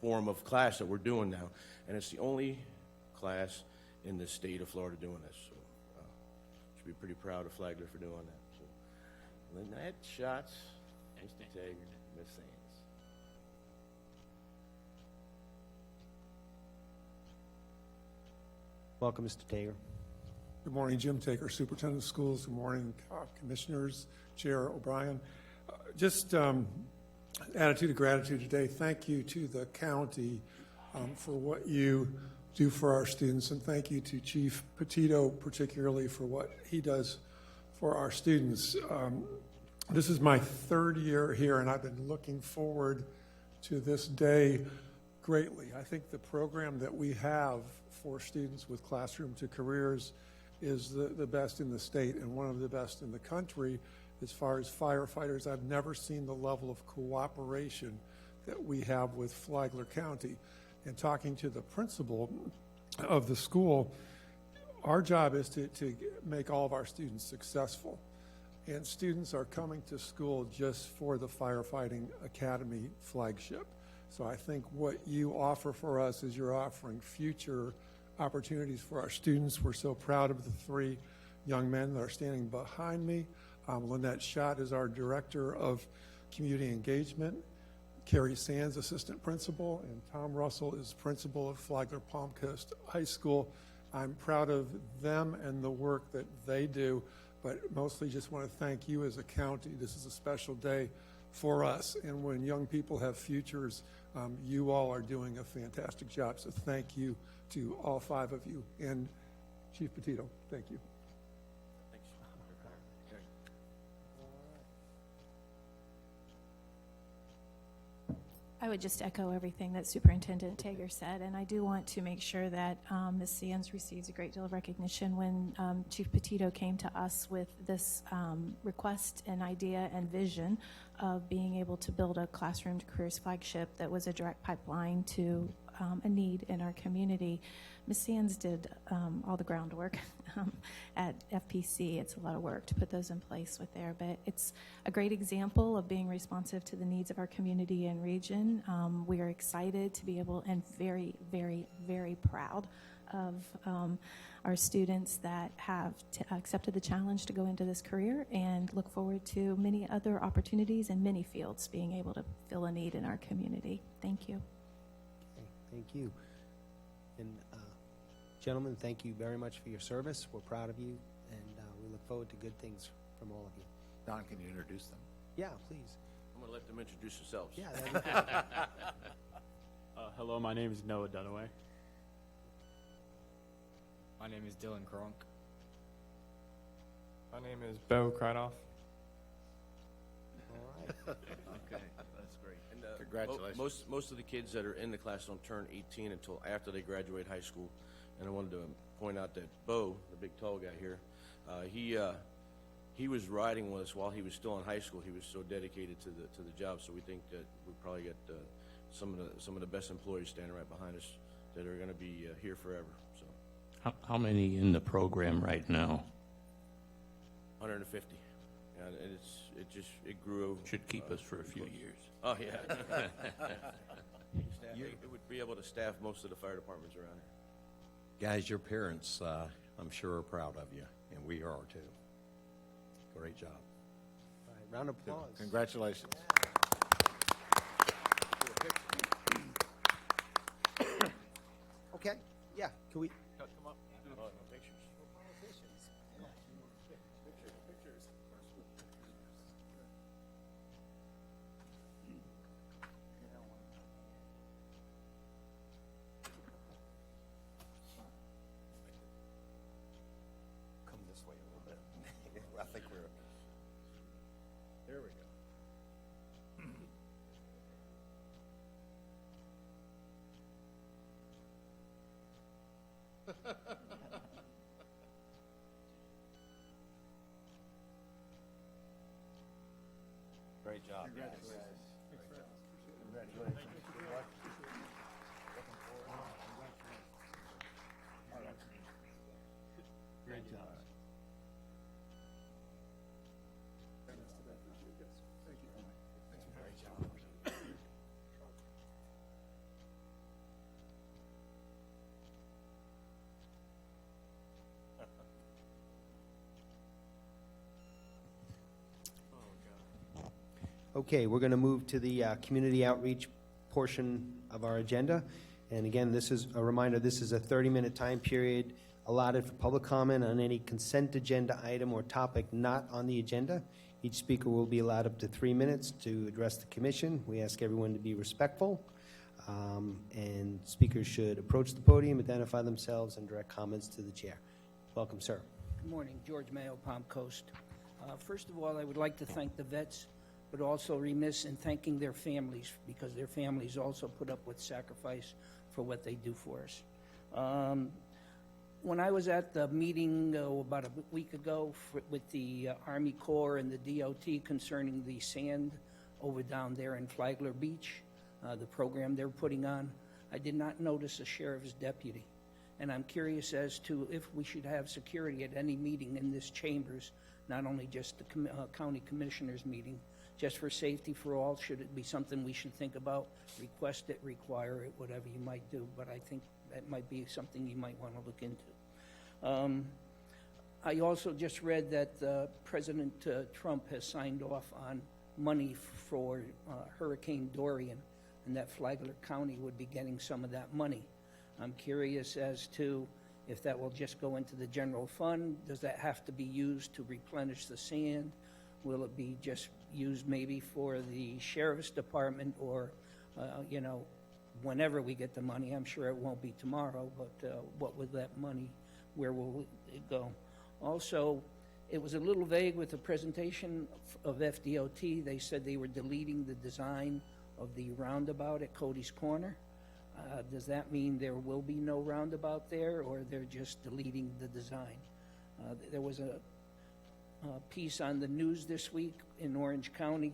form of class that we're doing now, and it's the only class in the state of Florida doing this. So should be pretty proud of Flagler for doing that. So Lynette Schatz, Mr. Tager, Ms. Sands. Welcome, Mr. Tager. Good morning, Jim Taker, Superintendent of Schools. Good morning, Commissioners, Chair O'Brien. Just attitude of gratitude today. Thank you to the county for what you do for our students, and thank you to Chief Petito particularly for what he does for our students. This is my third year here, and I've been looking forward to this day greatly. I think the program that we have for students with Classroom to Careers is the best in the state and one of the best in the country. As far as firefighters, I've never seen the level of cooperation that we have with Flagler County. And talking to the principal of the school, our job is to make all of our students successful. And students are coming to school just for the Firefighting Academy flagship. So I think what you offer for us is you're offering future opportunities for our students. We're so proud of the three young men that are standing behind me. Lynette Schott is our Director of Community Engagement. Carrie Sands, Assistant Principal, and Tom Russell is Principal of Flagler Palm Coast High School. I'm proud of them and the work that they do, but mostly just want to thank you as a county. This is a special day for us, and when young people have futures, you all are doing a fantastic job, so thank you to all five of you. And Chief Petito, thank you. I would just echo everything that Superintendent Tager said, and I do want to make sure that Ms. Sands receives a great deal of recognition. When Chief Petito came to us with this request and idea and vision of being able to build a Classroom to Careers flagship that was a direct pipeline to a need in our community, Ms. Sands did all the groundwork at FPC. It's a lot of work to put those in place with there, but it's a great example of being responsive to the needs of our community and region. We are excited to be able and very, very, very proud of our students that have accepted the challenge to go into this career and look forward to many other opportunities in many fields being able to fill a need in our community. Thank you. Okay, thank you. And gentlemen, thank you very much for your service. We're proud of you, and we look forward to good things from all of you. Don, can you introduce them? Yeah, please. I'm going to let them introduce themselves. Yeah, that'd be good. Hello, my name is Noah Dunaway. My name is Dylan Kronk. My name is Bo Krydoff. All right. Okay, that's great. And, Congratulations. Most of the kids that are in the class don't turn 18 until after they graduate high school. And I wanted to point out that Bo, the big tall guy here, he was riding with us while he was still in high school. He was so dedicated to the job. So we think that we probably got some of the best employees standing right behind us that are going to be here forever. So How many in the program right now? 150. Yeah. And it grew. Should keep us for a few years. Oh, yeah. It would be able to staff most of the fire departments around here. Guys, your parents, I'm sure, are proud of you, and we are too. Great job. All right, round of applause. Congratulations. Okay, yeah, can we? Come up. Oh, no pictures. Come this way a little bit. I think we're. There we go. Great job. Great job. Okay, we're going to move to the community outreach portion of our agenda. And again, this is a reminder, this is a 30-minute time period allotted for public comment on any consent agenda item or topic not on the agenda. Each speaker will be allowed up to 3 minutes to address the commission. We ask everyone to be respectful, and speakers should approach the podium, identify themselves, and direct comments to the chair. Welcome, sir. Good morning, George Mayo, Palm Coast. First of all, I would like to thank the vets, but also remiss in thanking their families, because their families also put up with sacrifice for what they do for us. When I was at the meeting about a week ago with the Army Corps and the DOT concerning the sand over down there in Flagler Beach, the program they're putting on, I did not notice a sheriff's deputy. And I'm curious as to if we should have security at any meeting in this chambers, not only just the county commissioners meeting, just for safety for all. Should it be something we should think about? Request it, require it, whatever you might do, but I think that might be something you might want to look into. I also just read that President Trump has signed off on money for Hurricane Dorian, and that Flagler County would be getting some of that money. I'm curious as to if that will just go into the general fund. Does that have to be used to replenish the sand? Will it be just used maybe for the sheriff's department, or, whenever we get the money? I'm sure it won't be tomorrow, but what with that money, where will it go? Also, it was a little vague with the presentation of FDOT. They said they were deleting the design of the roundabout at Cody's Corner. Does that mean there will be no roundabout there, or they're just deleting the design? There was a piece on the news this week in Orange County.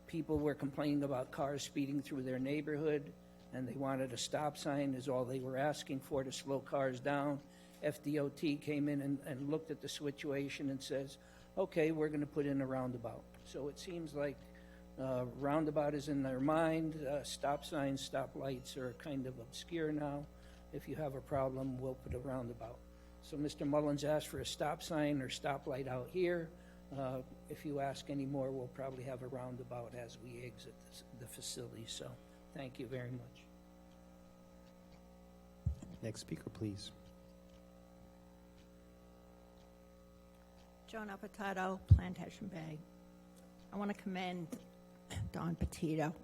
People were complaining about cars speeding through their neighborhood, and they wanted a stop sign is all they were asking for to slow cars down. FDOT came in and looked at the situation and says, okay, we're going to put in a roundabout. So it seems like roundabout is in their mind. Stop signs, stop lights are kind of obscure now. If you have a problem, we'll put a roundabout. So Mr. Mullins asked for a stop sign or stoplight out here. If you ask any more, we'll probably have a roundabout as we exit the facility. So thank you very much. Next speaker, please. Joan Apatow, Plantation Bay. I want to commend Don Petito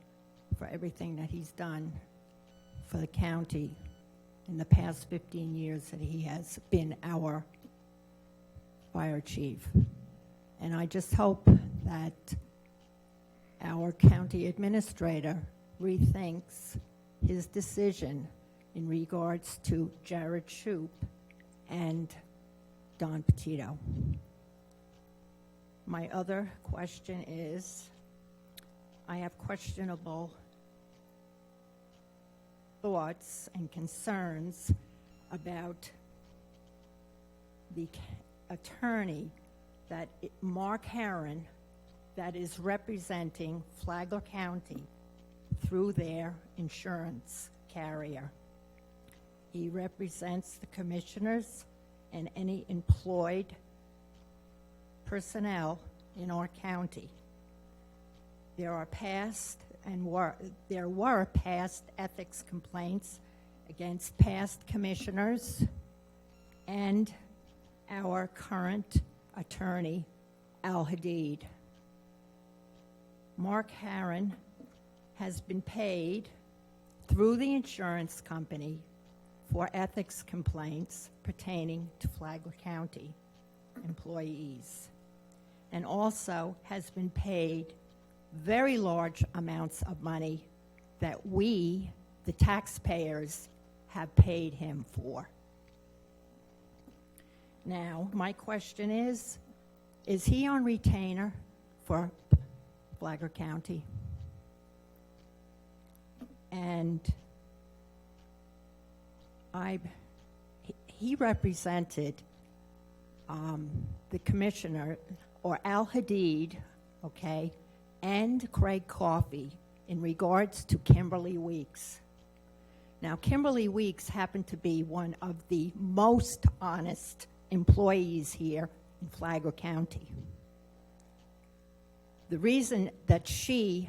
for everything that he's done for the county in the past 15 years that he has been our fire chief. And I just hope that our county administrator rethinks his decision in regards to Jared Shoup and Don Petito. My other question is, I have questionable thoughts and concerns about the attorney that Mark Herron that is representing Flagler County through their insurance carrier. He represents the commissioners and any employed personnel in our county. There were past ethics complaints against past commissioners and our current attorney, Al Hadid. Mark Harron has been paid through the insurance company for ethics complaints pertaining to Flagler County employees, and also has been paid very large amounts of money that we, the taxpayers, have paid him for. Now, my question is he on retainer for Flagler County? And he represented the commissioner, or Al Hadid, okay, and Craig Coffey in regards to Kimberly Weeks. Now, Kimberly Weeks happened to be one of the most honest employees here in Flagler County. The reason that she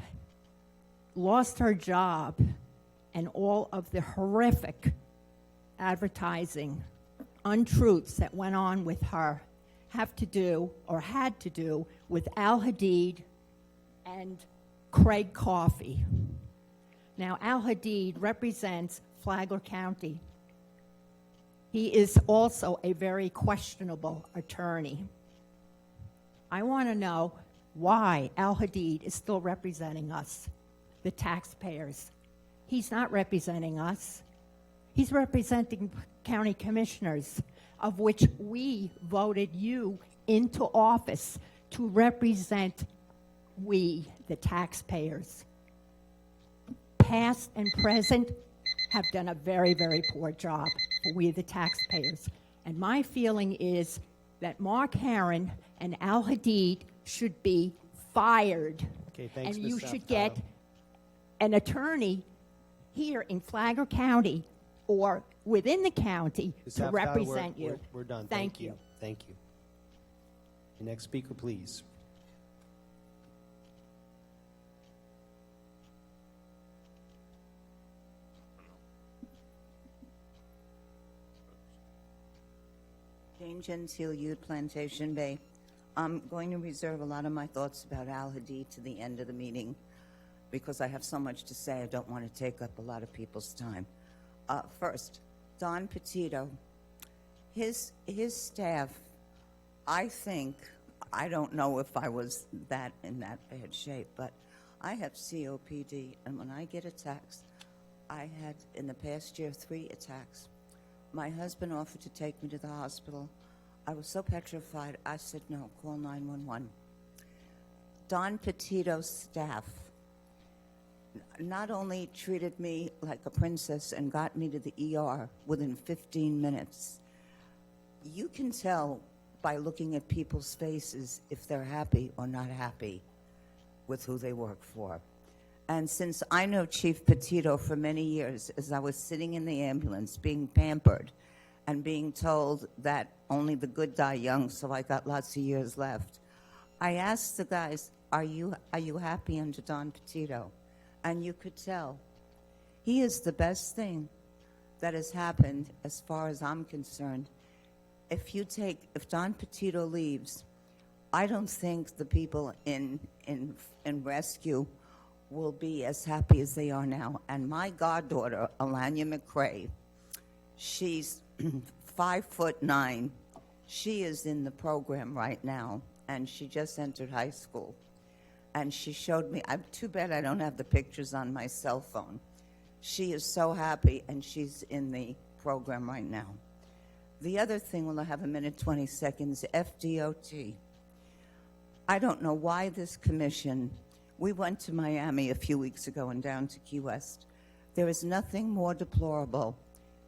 lost her job and all of the horrific advertising untruths that went on with her had to do with Al Hadid and Craig Coffey. Now, Al Hadid represents Flagler County. He is also a very questionable attorney. I want to know why Al Hadid is still representing us, the taxpayers. He's not representing us. He's representing county commissioners, of which we voted you into office to represent we, the taxpayers. Past and present have done a very, very poor job for we, the taxpayers. And my feeling is that Mark Harron and Al Hadid should be fired. Okay, thanks, And Ms. you should Safdalo. get an attorney here in Flagler County or within the county Ms. to Safdalo, represent you. We're done. Thank you. Thank you. The next speaker, please. Jane Gentile, Youth Plantation Bay. I'm going to reserve a lot of my thoughts about Al Hadid to the end of the meeting because I have so much to say. I don't want to take up a lot of people's time. First, Don Petito, his staff, I think, I don't know if I was in that bad shape, but I have COPD, and when I get attacks, I had in the past year 3 attacks. My husband offered to take me to the hospital. I was so petrified, I said, no, call 911. Don Petito's staff not only treated me like a princess and got me to the ER within 15 minutes, you can tell by looking at people's faces if they're happy or not happy with who they work for. And since I know Chief Petito for many years, as I was sitting in the ambulance being pampered and being told that only the good die young, so I got lots of years left, I asked the guys, are you happy under Don Petito? And you could tell. He is the best thing that has happened as far as I'm concerned. If Don Petito leaves, I don't think the people in rescue will be as happy as they are now. And my goddaughter, Alanya McCrae, she's 5'9". She is in the program right now, and she just entered high school. And she showed me, I'm too bad I don't have the pictures on my cell phone. She is so happy, and she's in the program right now. The other thing, well, I have a minute, 20 seconds, FDOT. I don't know why this commission, we went to Miami a few weeks ago and down to Key West. There is nothing more deplorable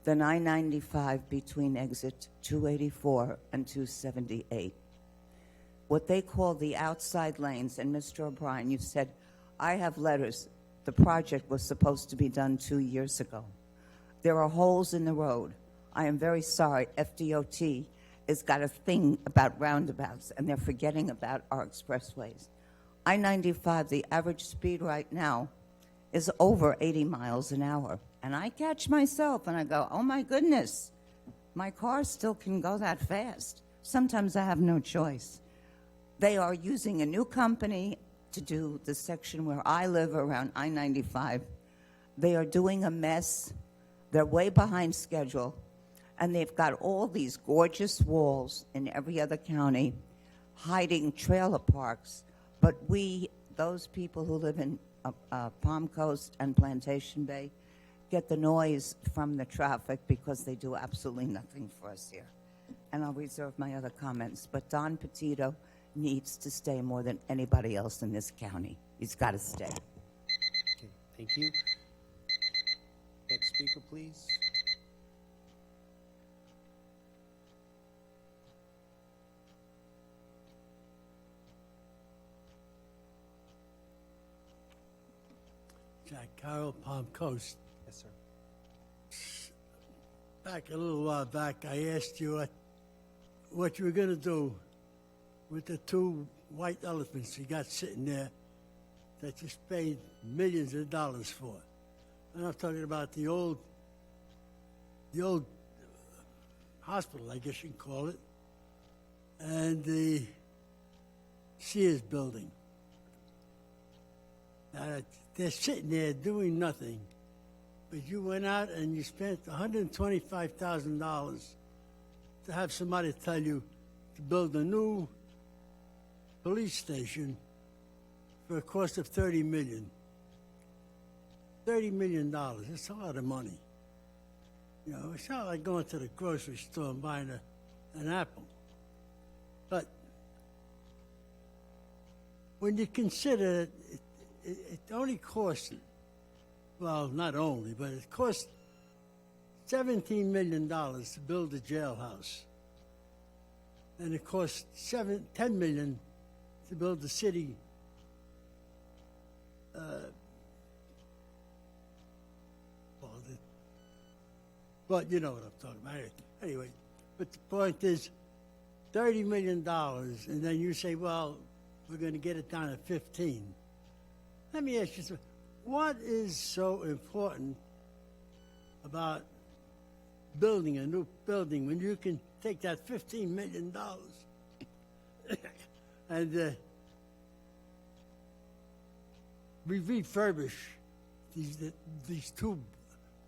than I-95 between exit 284 and 278. what they call the outside lanes. And Mr. O'Brien, you said, I have letters. The project was supposed to be done 2 years ago. There are holes in the road. I am very sorry. FDOT has got a thing about roundabouts, and they're forgetting about our expressways. I-95, the average speed right now is over 80 miles an hour. And I catch myself and I go, oh my goodness, my car still can go that fast. Sometimes I have no choice. They are using a new company to do the section where I live around I-95. They are doing a mess. They're way behind schedule. And they've got all these gorgeous walls in every other county hiding trailer parks. But we, those people who live in Palm Coast and Plantation Bay, get the noise from the traffic because they do absolutely nothing for us here. And I'll reserve my other comments. But Don Petito needs to stay more than anybody else in this county. He's got to stay. Okay, thank you. Next speaker, please. Jack Carroll, Palm Coast. Yes, sir. Back a little while back, I asked you what you were going to do with the 2 white elephants you got sitting there that you paid millions of dollars for. And I'm talking about the old hospital, I guess you can call it, and the Sears building. They're sitting there doing nothing, but you went out and you spent $125,000 to have somebody tell you to build a new police station for a cost of $30 million. $30 million, that's a lot of money. You know, it's not like going to the grocery store and buying an apple. But when you consider it only costs, well, not only, but it cost $17 million to build a jailhouse. And it cost $10 million to build the city but you know what I'm talking about. Anyway, but the point is, $30 million, and then you say, well, we're going to get it down to 15. Let me ask you something. What is so important about building a new building when you can take that $15 million and refurbish these 2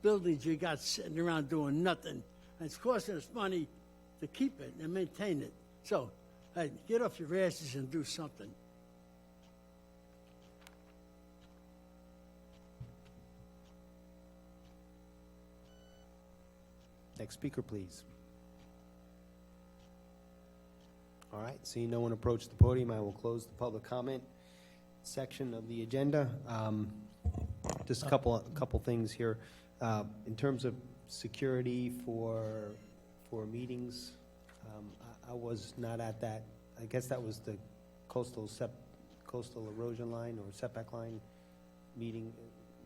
buildings you got sitting around doing nothing? And it's costing us money to keep it and maintain it. So, hey, get off your asses and do something. Next speaker, please. All right, seeing no one approach the podium, I will close the public comment section of the agenda. Just a couple things here. In terms of security for meetings, I was not at that. I guess that was the coastal erosion line or setback line meeting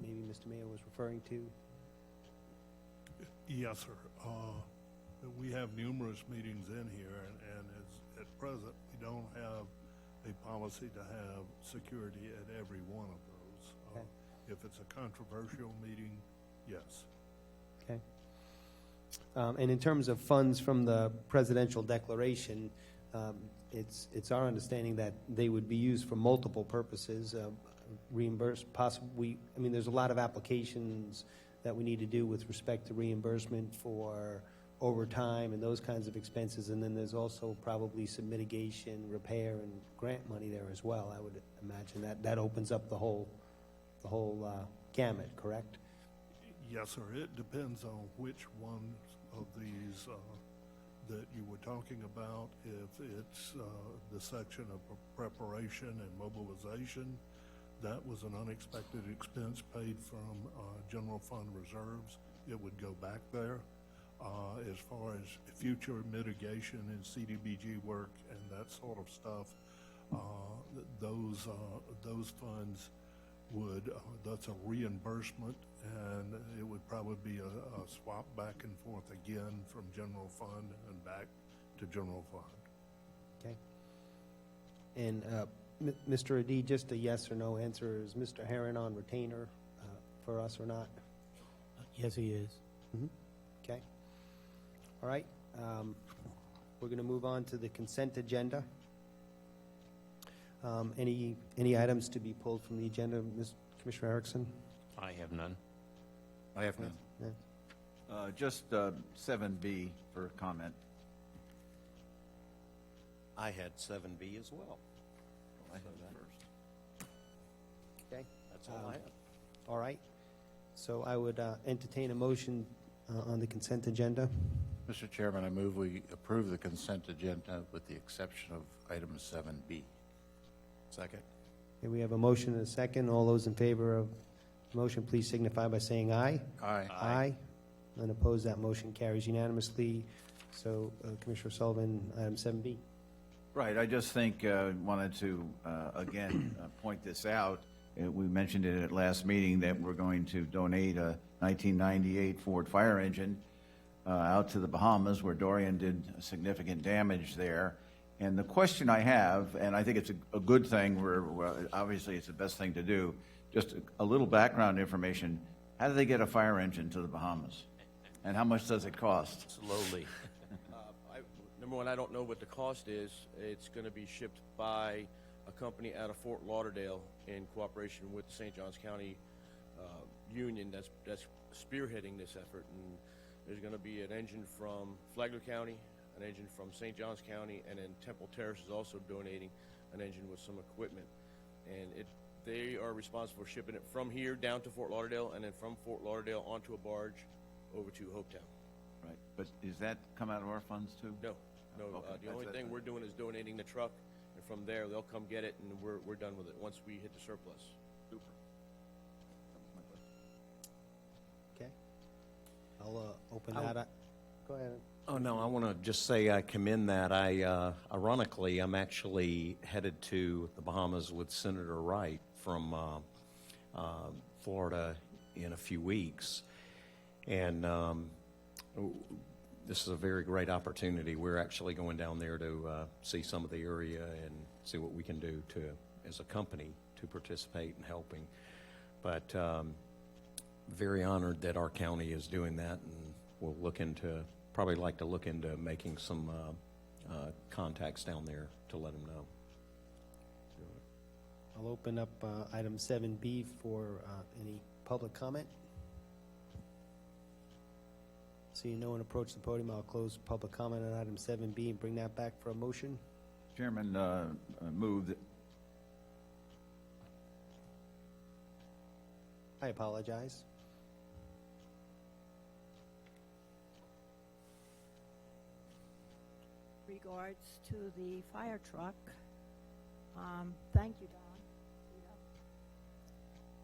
maybe Mr. Mayor was referring to. Yes, sir. We have numerous meetings in here, and at present, we don't have a policy to have security at every one of those. Okay. If it's a controversial meeting, yes. Okay. And in terms of funds from the presidential declaration, it's our understanding that they would be used for multiple purposes, reimbursed, possibly. I mean, there's a lot of applications that we need to do with respect to reimbursement for overtime and those kinds of expenses, and then there's also probably some mitigation, repair, and grant money there as well. I would imagine that opens up the whole gamut, correct? Yes, sir. It depends on which ones of these that you were talking about. If it's the section of preparation and mobilization, that was an unexpected expense paid from general fund reserves. It would go back there. as far as future mitigation and CDBG work and that sort of stuff. Those funds would, that's a reimbursement, and it would probably be a swap back and forth again from general fund and back to general fund. Okay. And Mr. Adi, just a yes or no answer. Is Mr. Herron on retainer for us or not? Yes, he is. Okay. All right. We're going to move on to the consent agenda. Any items to be pulled from the agenda, Commissioner Erickson? I have none. I have none. Just 7B for comment. I had 7B as well. I had that first. Okay. That's all I have. All right. So I would entertain a motion on the consent agenda. Mr. Chairman, I move we approve the consent agenda with the exception of item 7B. Second. Okay, we have a motion and a second. All those in favor of the motion, please signify by saying aye. Aye. Aye. None opposed. That motion carries unanimously. So, Commissioner Sullivan, item 7B. Right, I just think, wanted to, again, point this out. We mentioned it at last meeting that we're going to donate a 1998 Ford fire engine out to the Bahamas, where Dorian did significant damage there. And the question I have, and I think it's a good thing, obviously it's the best thing to do, just a little background information. How do they get a fire engine to the Bahamas? And how much does it cost? Slowly. Number one, I don't know what the cost is. It's going to be shipped by a company out of Fort Lauderdale in cooperation with the St. Johns County Union that's spearheading this effort. And there's going to be an engine from Flagler County, an engine from St. Johns County, and then Temple Terrace is also donating an engine with some equipment. And they are responsible for shipping it from here down to Fort Lauderdale, and then from Fort Lauderdale onto a barge over to Hopetown. Right, but does that come out of our funds too? No. Okay, The only thing we're doing is donating the truck, and from there, they'll come get it, and we're done with it once we hit the surplus. Super. That was my question. Okay. I'll open that up. Go ahead. Oh, no, I want to just say I commend that. Ironically, I'm actually headed to the Bahamas with Senator Wright from Florida in a few weeks. And this is a very great opportunity. We're actually going down there to see some of the area and see what we can do as a company to participate in helping. But very honored that our county is doing that, and we'll probably like to look into making some contacts down there to let them know. I'll open up item 7B for any public comment. Seeing no one approach the podium, I'll close public comment on item 7B and bring that back for a motion. Chairman, move that. I apologize. Regards to the fire truck, thank you, Don.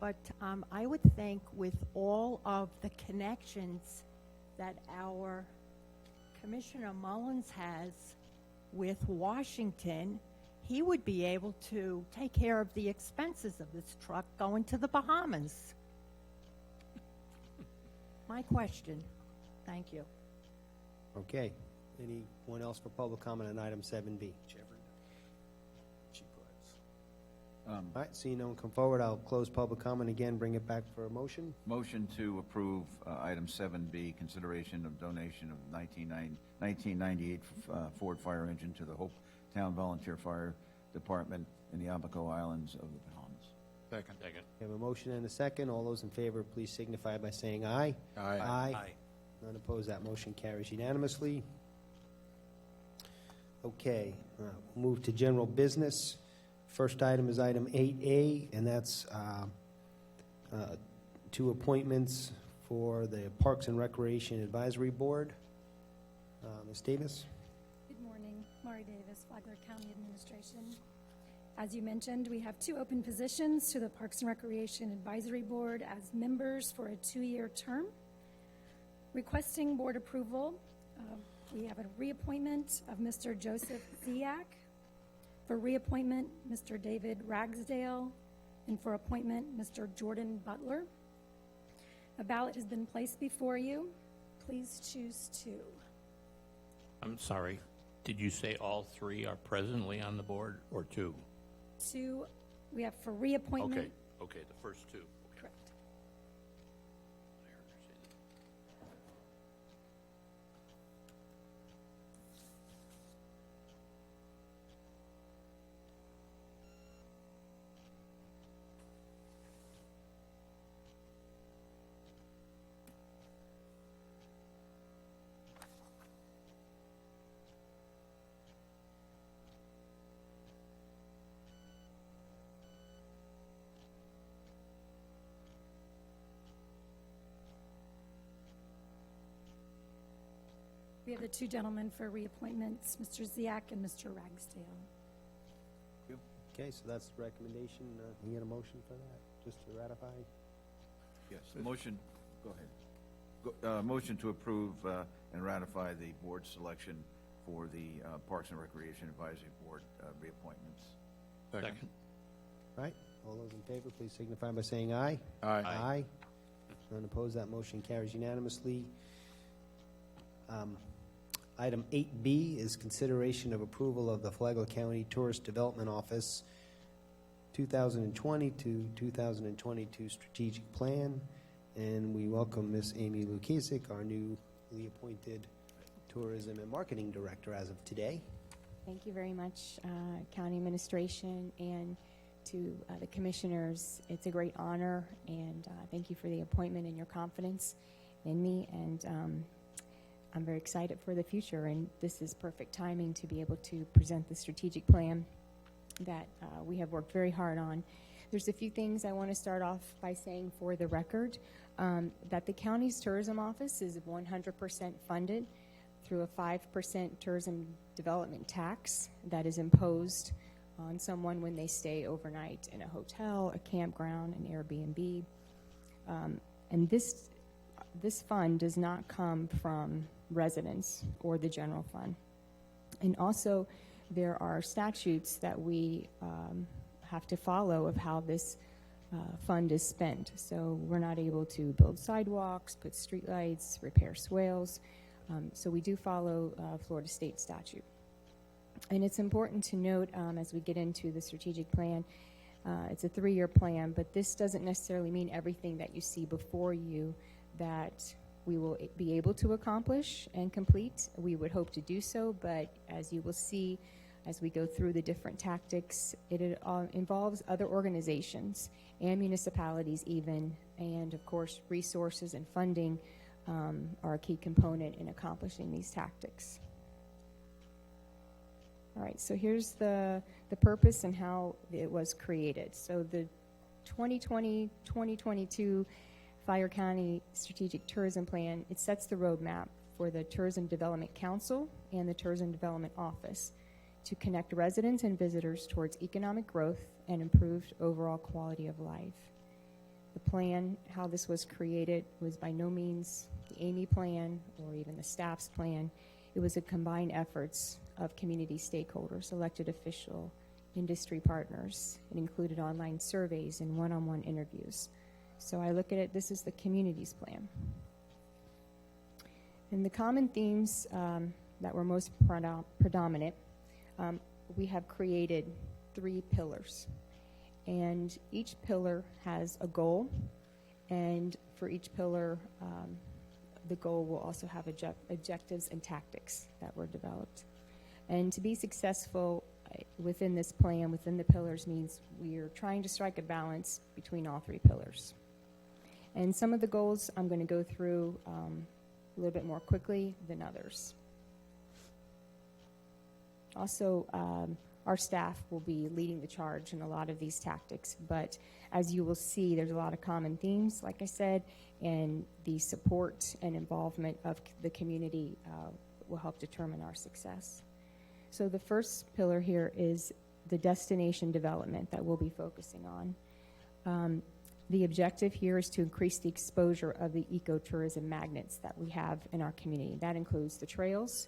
But I would think with all of the connections that our Commissioner Mullins has with Washington, he would be able to take care of the expenses of this truck going to the Bahamas. My question. Thank you. Okay. Anyone else for public comment on item 7B? All right, seeing no one come forward, I'll close public comment again, bring it back for a motion. Motion to approve item 7B, consideration of donation of 1998 Ford fire engine to the Hopetown Volunteer Fire Department in the Abaco Islands of the Bahamas. Second. We have a motion and a second. All those in favor, please signify by saying aye. Aye. Aye. None opposed. That motion carries unanimously. Okay, we'll move to general business. First item is item 8A, and that's two appointments for the Parks and Recreation Advisory Board. Ms. Davis? Good morning. Mari Davis, Flagler County Administration. As you mentioned, we have two open positions to the Parks and Recreation Advisory Board as members for a 2-year term. Requesting board approval, we have a reappointment of Mr. Joseph Ziak. For reappointment, Mr. David Ragsdale, and for appointment, Mr. Jordan Butler. A ballot has been placed before you. Please choose two. I'm sorry, did you say all three are presently on the board, or two? Two, we have for reappointment. Okay, the first two. Correct. We have the two gentlemen for reappointments, Mr. Ziak and Mr. Ragsdale. Okay, so that's the recommendation. Can you get a motion for that, just to ratify? Yes, motion, go ahead. Motion to approve and ratify the board selection for the Parks and Recreation Advisory Board reappointments. Second. All right, all those in favor, please signify by saying aye. Aye. Aye. None opposed, that motion carries unanimously. Item 8B is consideration of approval of the Flagler County Tourist Development Office 2020 to 2022 strategic plan. And we welcome Ms. Amy Lukasik, our newly appointed Tourism and Marketing Director as of today. Thank you very much, County Administration, and to the Commissioners. It's a great honor, and thank you for the appointment and your confidence in me. And I'm very excited for the future, and this is perfect timing to be able to present the strategic plan that we have worked very hard on. There's a few things I want to start off by saying for the record, that the county's tourism office is 100% funded through a 5% tourism development tax that is imposed on someone when they stay overnight in a hotel, a campground, an Airbnb. And this fund does not come from residents or the general fund. And also, there are statutes that we have to follow of how this fund is spent. So we're not able to build sidewalks, put streetlights, repair swales. So we do follow Florida state statute. And it's important to note as we get into the strategic plan, it's a 3-year plan, but this doesn't necessarily mean everything that you see before you that we will be able to accomplish and complete. We would hope to do so, but as you will see as we go through the different tactics, it involves other organizations and municipalities even, and of course resources and funding are a key component in accomplishing these tactics. All right, so here's the purpose and how it was created. So the 2020-2022 Flagler County Strategic Tourism Plan, it sets the roadmap for the Tourism Development Council and the Tourism Development Office to connect residents and visitors towards economic growth and improved overall quality of life. The plan, how this was created, was by no means the Amy plan or even the staff's plan. It was a combined efforts of community stakeholders, elected official, industry partners. It included online surveys and one-on-one interviews. So I look at it, this is the community's plan. And the common themes that were most predominant, we have created 3 pillars. And each pillar has a goal, and for each pillar, the goal will also have objectives and tactics that were developed. And to be successful within this plan, within the pillars, means we are trying to strike a balance between all 3 pillars. And some of the goals I'm going to go through a little bit more quickly than others. Also, our staff will be leading the charge in a lot of these tactics, but as you will see, there's a lot of common themes, like I said, and the support and involvement of the community will help determine our success. So the first pillar here is the destination development that we'll be focusing on. The objective here is to increase the exposure of the ecotourism magnets that we have in our community. That includes the trails,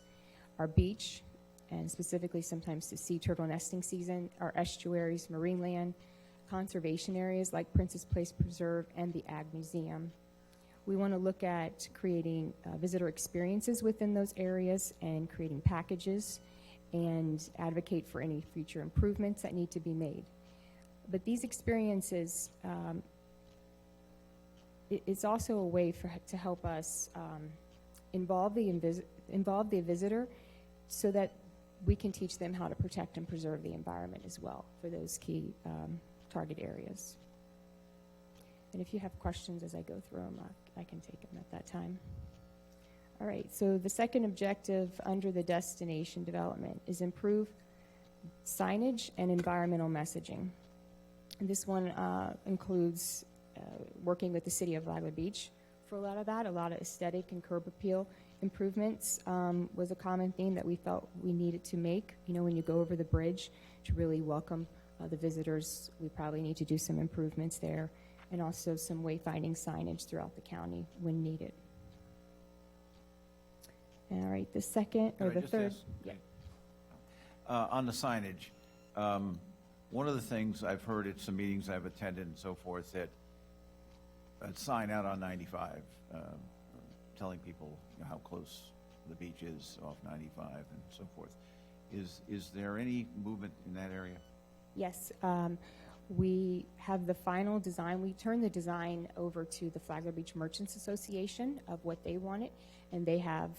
our beach, and specifically sometimes the sea turtle nesting season, our estuaries, marine land, conservation areas like Princess Place Preserve and the Ag Museum. We want to look at creating visitor experiences within those areas and creating packages and advocate for any future improvements that need to be made. But these experiences, it's also a way to help us involve the visitor so that we can teach them how to protect and preserve the environment as well for those key target areas. And if you have questions as I go through them, I can take them at that time. All right, so the second objective under the destination development is improve signage and environmental messaging. And this one includes working with the city of Flagler Beach for a lot of that. A lot of aesthetic and curb appeal improvements was a common theme that we felt we needed to make. You know, when you go over the bridge to really welcome the visitors, we probably need to do some improvements there, and also some wayfinding signage throughout the county when needed. All right, the second or Could I the just third. ask? Yeah. On the signage, one of the things I've heard at some meetings I've attended and so forth, that a sign out on 95 telling people how close the beach is off 95 and so forth. Is there any movement in that area? Yes, we have the final design. We turned the design over to the Flagler Beach Merchants Association of what they wanted, and they have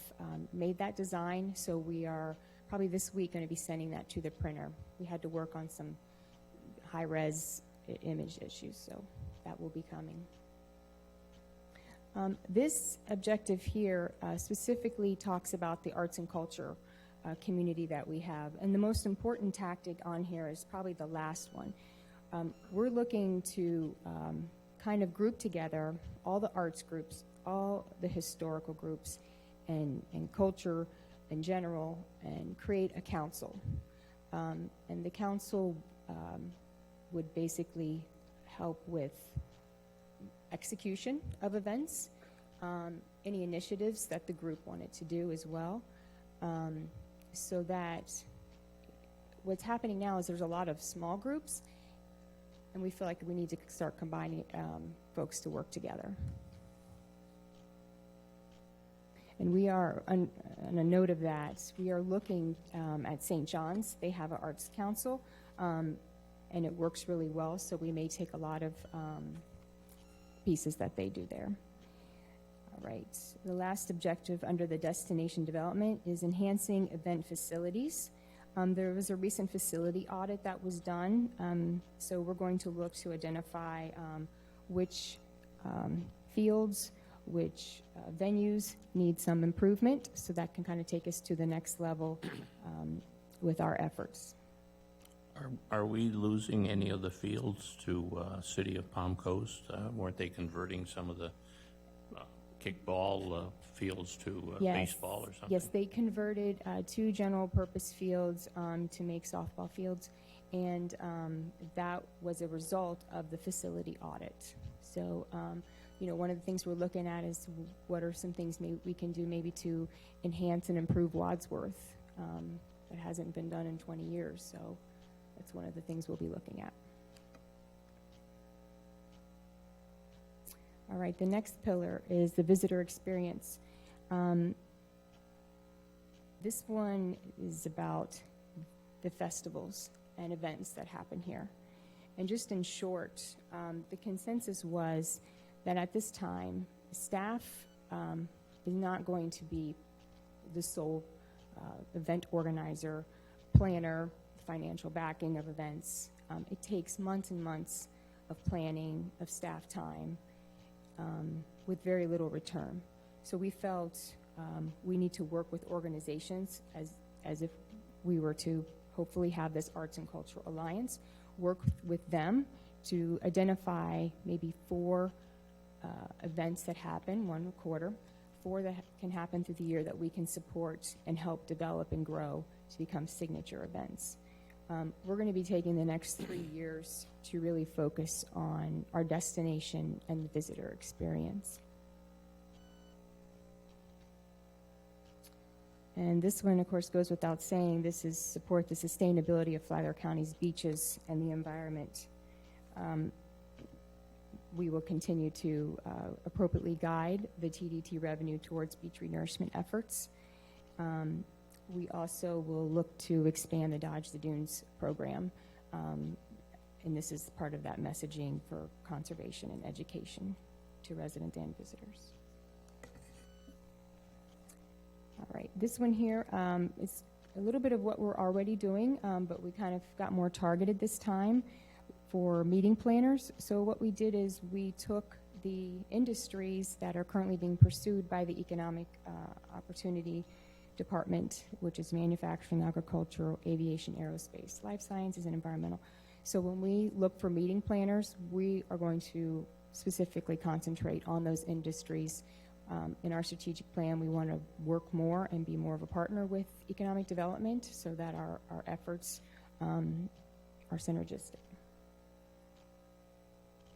made that design. So we are probably this week going to be sending that to the printer. We had to work on some high-res image issues, so that will be coming. This objective here specifically talks about the arts and culture community that we have. And the most important tactic on here is probably the last one. We're looking to kind of group together all the arts groups, all the historical groups, and culture in general, and create a council. And the council would basically help with execution of events, any initiatives that the group wanted to do as well. So that what's happening now is there's a lot of small groups, and we feel like we need to start combining folks to work together. And we are, on a note of that, we are looking at St. John's. They have an arts council, and it works really well, so we may take a lot of pieces that they do there. All right, the last objective under the destination development is enhancing event facilities. There was a recent facility audit that was done, so we're going to look to identify which fields, which venues need some improvement, so that can kind of take us to the next level with our efforts. Are we losing any of the fields to City of Palm Coast? Weren't they converting some of the kickball fields to baseball or something? Yes, they converted 2 general purpose fields to make softball fields, and that was a result of the facility audit. So, you know, one of the things we're looking at is what are some things we can do maybe to enhance and improve Wadsworth. That hasn't been done in 20 years, so that's one of the things we'll be looking at. All right, the next pillar is the visitor experience. This one is about the festivals and events that happen here. And just in short, the consensus was that at this time, staff is not going to be the sole event organizer, planner, financial backing of events. It takes months and months of planning, of staff time, with very little return. So we felt we need to work with organizations as if we were to hopefully have this Arts and Cultural Alliance, work with them to identify maybe 4 events that happen, 1 a quarter, 4 that can happen through the year that we can support and help develop and grow to become signature events. We're going to be taking the next 3 years to really focus on our destination and the visitor experience. And this one, of course, goes without saying. This is support the sustainability of Flagler County's beaches and the environment. We will continue to appropriately guide the TDT revenue towards beach renourishment efforts. We also will look to expand the Dodge the Dunes program, and this is part of that messaging for conservation and education to residents and visitors. All right, this one here is a little bit of what we're already doing, but we kind of got more targeted this time for meeting planners. So what we did is we took the industries that are currently being pursued by the Economic Opportunity Department, which is manufacturing, agricultural, aviation, aerospace, life sciences, and environmental. So when we look for meeting planners, we are going to specifically concentrate on those industries. In our strategic plan, we want to work more and be more of a partner with economic development so that our efforts are synergistic.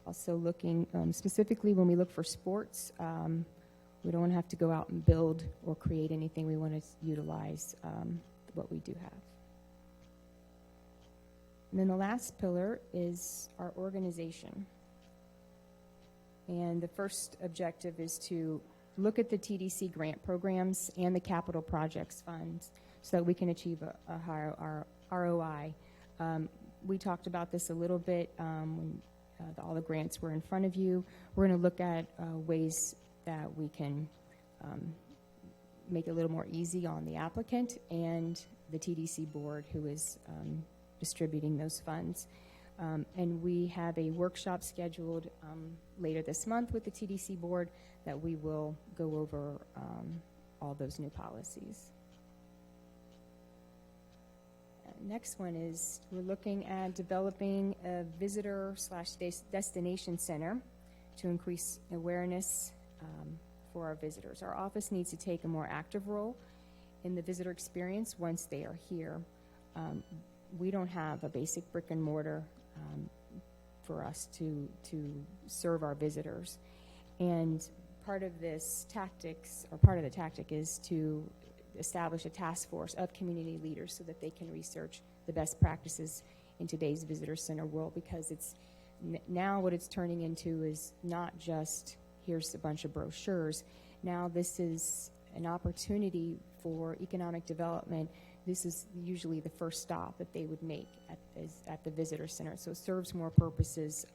Also looking specifically when we look for sports, we don't want to have to go out and build or create anything. We want to utilize what we do have. And then the last pillar is our organization. And the first objective is to look at the TDC grant programs and the capital projects funds so that we can achieve a higher ROI. We talked about this a little bit when all the grants were in front of you. We're going to look at ways that we can make it a little more easy on the applicant and the TDC board who is distributing those funds. And we have a workshop scheduled later this month with the TDC board that we will go over all those new policies. Next one is we're looking at developing a visitor/destination center to increase awareness for our visitors. Our office needs to take a more active role in the visitor experience once they are here. We don't have a basic brick and mortar for us to serve our visitors. And part of this tactics, or part of the tactic, is to establish a task force of community leaders so that they can research the best practices in today's visitor center world, because it's now what it's turning into is not just here's a bunch of brochures. Now this is an opportunity for economic development. This is usually the first stop that they would make at the visitor center. So it serves more purposes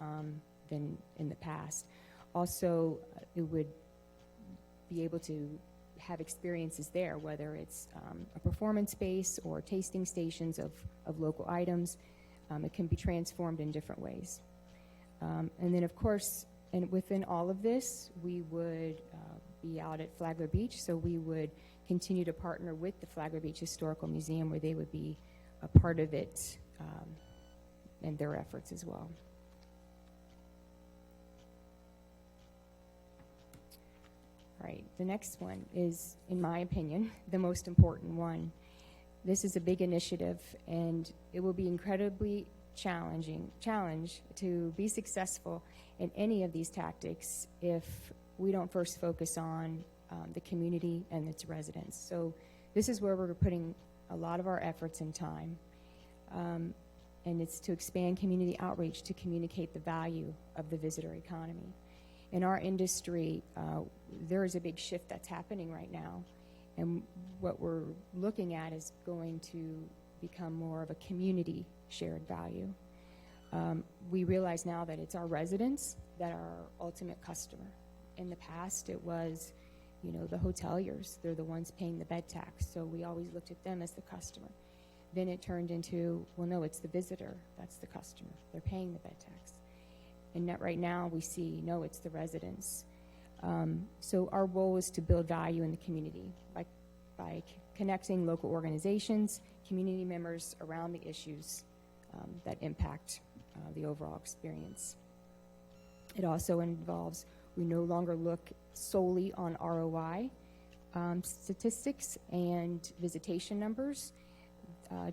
than in the past. Also, it would be able to have experiences there, whether it's a performance space or tasting stations of local items. It can be transformed in different ways. And then, of course, and within all of this, we would be out at Flagler Beach, so we would continue to partner with the Flagler Beach Historical Museum, where they would be a part of it and their efforts as well. All right, the next one is, in my opinion, the most important one. This is a big initiative, and it will be incredibly challenge to be successful in any of these tactics if we don't first focus on the community and its residents. So this is where we're putting a lot of our efforts and time. And it's to expand community outreach to communicate the value of the visitor economy. In our industry, there is a big shift that's happening right now. And what we're looking at is going to become more of a community shared value. We realize now that it's our residents that are our ultimate customer. In the past, it was, the hoteliers. They're the ones paying the bed tax. So we always looked at them as the customer. Then it turned into, well, no, it's the visitor. That's the customer. They're paying the bed tax. And right now we see, no, it's the residents. So our role is to build value in the community by connecting local organizations, community members around the issues that impact the overall experience. It also involves, we no longer look solely on ROI statistics and visitation numbers.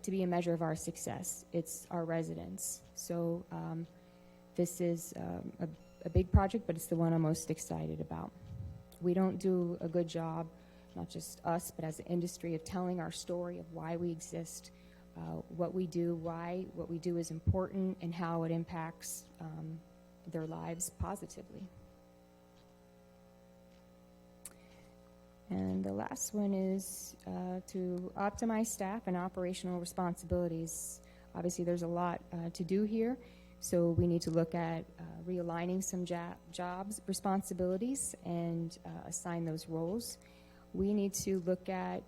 to be a measure of our success. It's our residents. So this is a big project, but it's the one I'm most excited about. We don't do a good job, not just us, but as an industry, of telling our story of why we exist, what we do, why what we do is important, and how it impacts their lives positively. And the last one is to optimize staff and operational responsibilities. Obviously, there's a lot to do here, so we need to look at realigning some jobs, responsibilities, and assign those roles. We need to look at,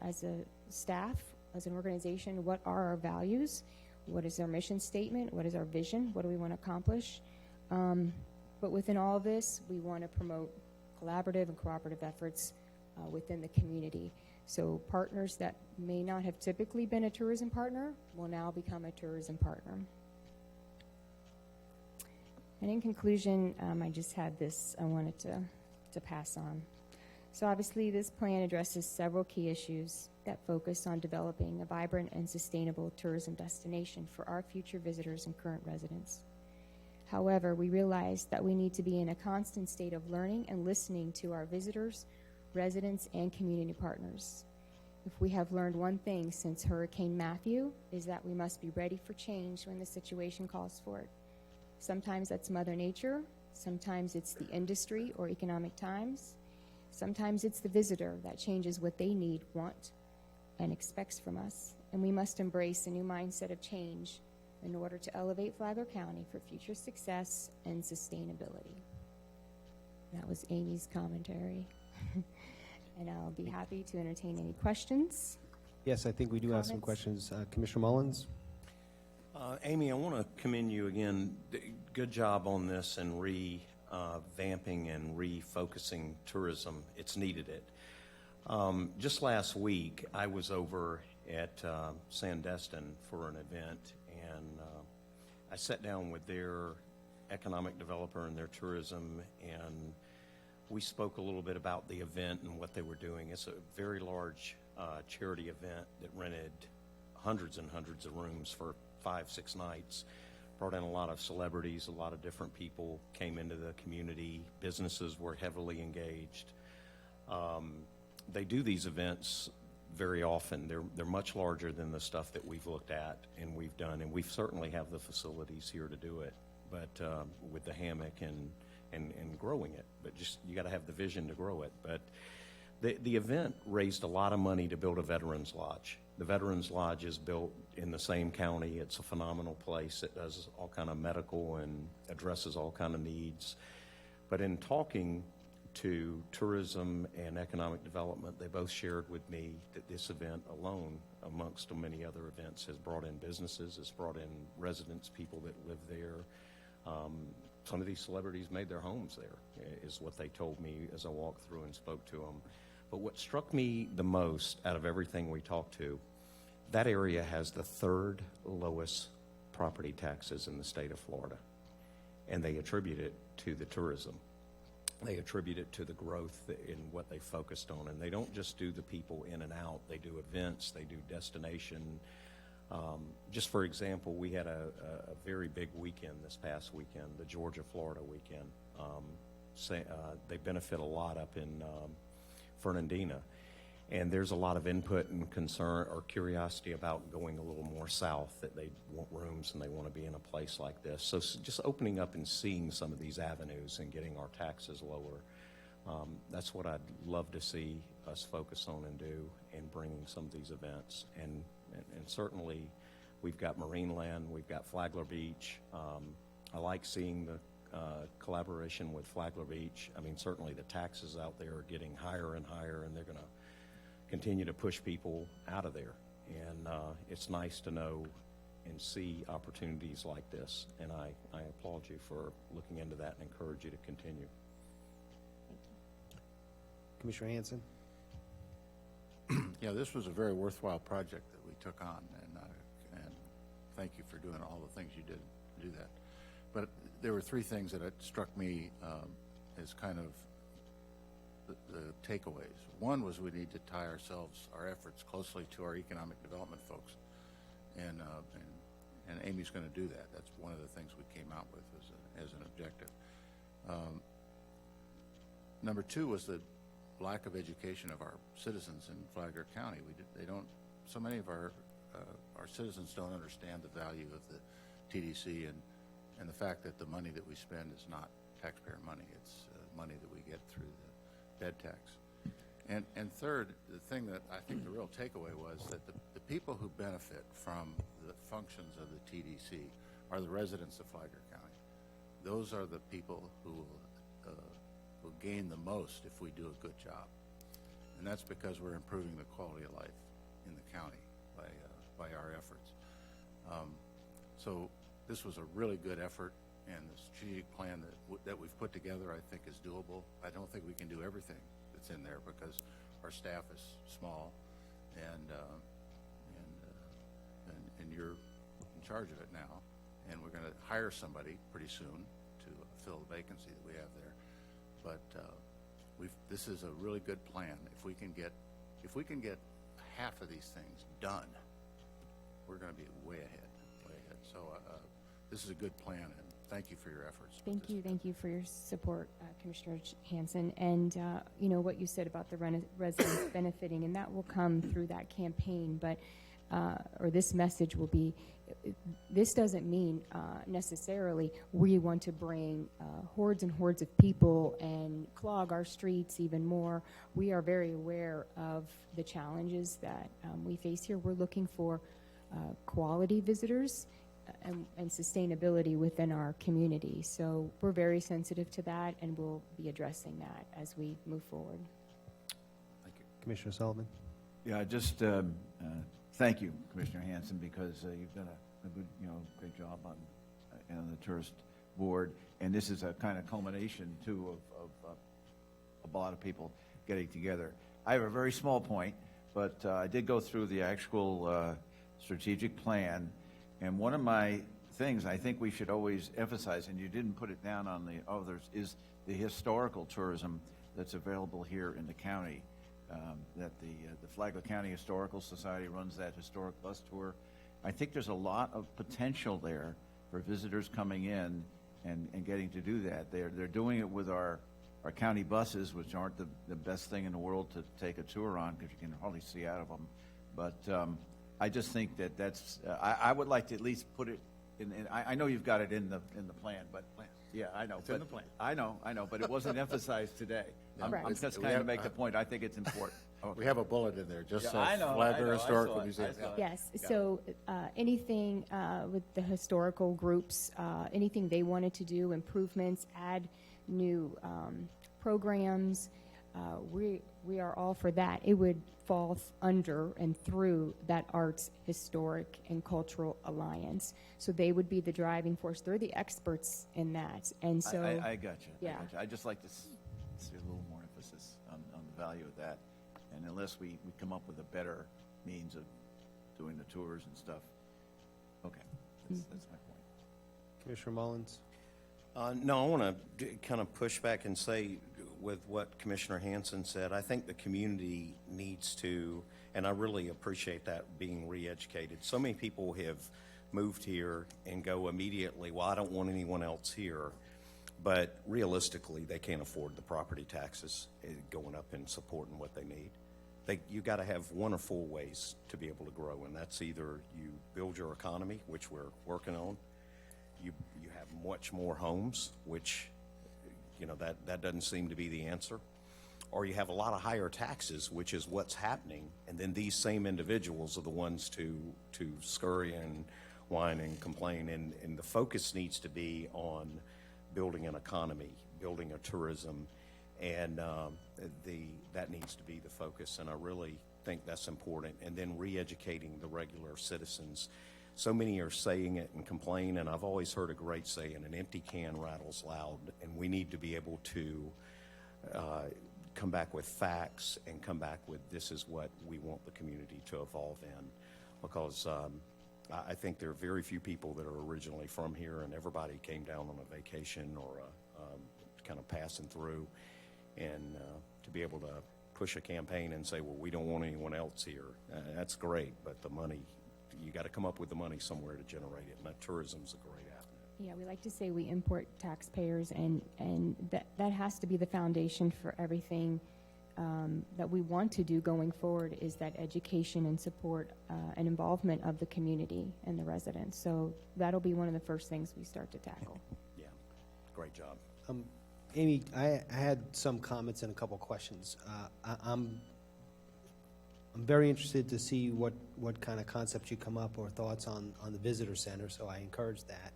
as a staff, as an organization, what are our values? What is our mission statement? What is our vision? What do we want to accomplish? But within all of this, we want to promote collaborative and cooperative efforts within the community. So partners that may not have typically been a tourism partner will now become a tourism partner. And in conclusion, I just had this I wanted to pass on. So obviously this plan addresses several key issues that focus on developing a vibrant and sustainable tourism destination for our future visitors and current residents. However, we realize that we need to be in a constant state of learning and listening to our visitors, residents, and community partners. If we have learned one thing since Hurricane Matthew, is that we must be ready for change when the situation calls for it. Sometimes that's Mother Nature, sometimes it's the industry or economic times, sometimes it's the visitor that changes what they need, want, and expects from us. And we must embrace a new mindset of change in order to elevate Flagler County for future success and sustainability. That was Amy's commentary. And I'll be happy to entertain any questions. Yes, I think we do have some questions. Commissioner Mullins? Amy, I want to commend you again. Good job on this and revamping and refocusing tourism. It's needed it. Just last week, I was over at Sandestin for an event, and I sat down with their economic developer and their tourism, and we spoke a little bit about the event and what they were doing. It's a very large charity event that rented hundreds and hundreds of rooms for 5-6 nights. Brought in a lot of celebrities, a lot of different people came into the community. Businesses were heavily engaged. They do these events very often. They're much larger than the stuff that we've looked at and we've done, and we certainly have the facilities here to do it. But with the hammock and growing it, but just you got to have the vision to grow it. But the event raised a lot of money to build a Veterans Lodge. The Veterans Lodge is built in the same county. It's a phenomenal place. It does all kind of medical and addresses all kind of needs. But in talking to tourism and economic development, they both shared with me that this event alone, amongst many other events, has brought in businesses, has brought in residents, people that live there. Some of these celebrities made their homes there, is what they told me as I walked through and spoke to them. But what struck me the most out of everything we talked to, that area has the third lowest property taxes in the state of Florida. And they attribute it to the tourism. They attribute it to the growth in what they focused on. And they don't just do the people in and out. They do events, they do destination. Just for example, we had a very big weekend this past weekend, the Georgia-Florida weekend. They benefit a lot up in Fernandina. And there's a lot of input and concern or curiosity about going a little more south, that they want rooms and they want to be in a place like this. So just opening up and seeing some of these avenues and getting our taxes lower, that's what I'd love to see us focus on and do in bringing some of these events. And certainly we've got Marineland, we've got Flagler Beach. I like seeing the collaboration with Flagler Beach. I mean, certainly the taxes out there are getting higher and higher, and they're going to continue to push people out of there. And it's nice to know and see opportunities like this. And I applaud you for looking into that and encourage you to continue. Commissioner Hanson? Yeah, this was a very worthwhile project that we took on, and thank you for doing all the things you did to do that. But there were three things that struck me as kind of the takeaways. One was we need to tie our efforts closely to our economic development folks, and Amy's going to do that. That's one of the things we came out with as an objective. Number two was the lack of education of our citizens in Flagler County. So many of our citizens don't understand the value of the TDC and the fact that the money that we spend is not taxpayer money. It's money that we get through the bed tax. And third, the thing that I think the real takeaway was that the people who benefit from the functions of the TDC are the residents of Flagler County. Those are the people who will gain the most if we do a good job. And that's because we're improving the quality of life in the county by our efforts. So this was a really good effort, and the strategic plan that we've put together I think is doable. I don't think we can do everything that's in there because our staff is small, and you're in charge of it now, and we're going to hire somebody pretty soon to fill the vacancy that we have there. But this is a really good plan. If we can get half of these things done, we're going to be way ahead. So this is a good plan, and thank you for your efforts. Thank you for your support, Commissioner Hanson. And you know what you said about the residents benefiting, and that will come through that campaign. But or this message will be: this doesn't mean necessarily we want to bring hordes and hordes of people and clog our streets even more. We are very aware of the challenges that we face here. We're looking for quality visitors and sustainability within our community. So we're very sensitive to that, and we'll be addressing that as we move forward. Thank you. Commissioner Sullivan? Yeah, just thank you, Commissioner Hanson, because you've done a good, great job on the tourist board, and this is a kind of culmination too of a lot of people getting together. I have a very small point, but I did go through the actual strategic plan, and one of my things I think we should always emphasize, and you didn't put it down on the others, is the historical tourism that's available here in the county. That the Flagler County Historical Society runs that historic bus tour. I think there's a lot of potential there for visitors coming in and getting to do that. They're doing it with our county buses, which aren't the best thing in the world to take a tour on because you can hardly see out of them. But I just think that's I would like to at least put it in. I know you've got it in the plan, but yeah, I know. It's in the plan. I know, but it wasn't emphasized today. I'm just kind of make the point. I think it's important. Okay. We have a bullet in there, just Yeah, says Flagler Historical Museum. Yes, so anything with the historical groups, anything they wanted to do, improvements, add new programs, we are all for that. It would fall under and through that Arts, Historic, and Cultural Alliance. So they would be the driving force. They're the experts in that. And so I got you. Yeah. I just like to see a little more emphasis on the value of that. And unless we come up with a better means of doing the tours and stuff, okay, that's my point. Commissioner Mullins? No, I want to kind of push back and say with what Commissioner Hanson said, I think the community needs to, and I really appreciate that, being re-educated. So many people have moved here and go immediately, well, I don't want anyone else here. But realistically, they can't afford the property taxes going up and supporting what they need. You got to have one or four ways to be able to grow, and that's either you build your economy, which we're working on. You have much more homes, which that doesn't seem to be the answer. Or you have a lot of higher taxes, which is what's happening, and then these same individuals are the ones to scurry and whine and complain, and the focus needs to be on building an economy, building a tourism, and that needs to be the focus, and I really think that's important. And then re-educating the regular citizens. So many are saying it and complain, and I've always heard a great saying, an empty can rattles loud, and we need to be able to come back with facts and come back with this is what we want the community to evolve in, because I think there are very few people that are originally from here, and everybody came down on a vacation or kind of passing through. And to be able to push a campaign and say, well, we don't want anyone else here. That's great, but the money, you got to come up with the money somewhere to generate it, and that tourism's a great avenue. Yeah, we like to say we import taxpayers, and that has to be the foundation for everything that we want to do going forward, is that education and support and involvement of the community and the residents. So that'll be one of the first things we start to tackle. Yeah, great job. Amy, I had some comments and a couple questions. I'm very interested to see what kind of concepts you come up or thoughts on the visitor center, so I encourage that.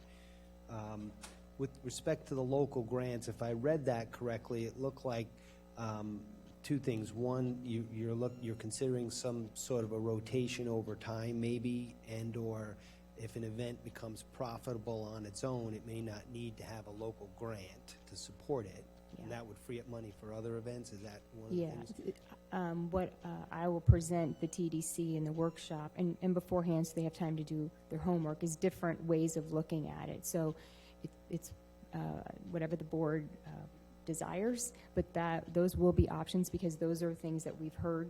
With respect to the local grants, if I read that correctly, it looked like two things. One, you're considering some sort of a rotation over time, maybe, and/or if an event becomes profitable on its own, it may not need to have a local grant to support it. Yeah. And that would free up money for other events. Is that one of the things? What I will present the TDC in the workshop, and beforehand, so they have time to do their homework, is different ways of looking at it. So it's whatever the board desires, but those will be options, because those are things that we've heard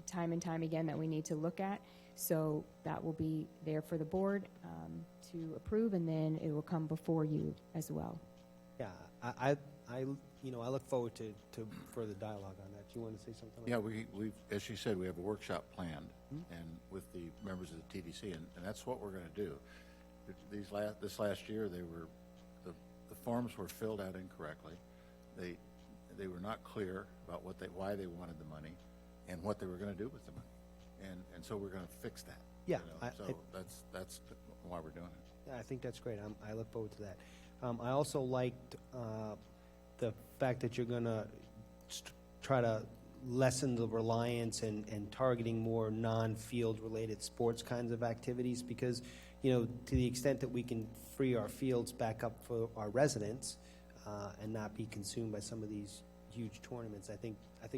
time and time again that we need to look at. So that will be there for the board to approve, and then it will come before you as well. Yeah, I look forward to further dialogue on that. Do you want to say something? Yeah, we as she said, we have a workshop planned, and with the members of the TDC, and that's what we're going to do. This last year, the forms were filled out incorrectly. They were not clear about why they wanted the money, and what they were going to do with the money, and so we're going to fix that. Yeah, so that's why we're doing it. Yeah, I think that's great. I look forward to that. I also liked the fact that you're going to try to lessen the reliance and targeting more non-field related sports kinds of activities, because, to the extent that we can free our fields back up for our residents and not be consumed by some of these huge tournaments, I think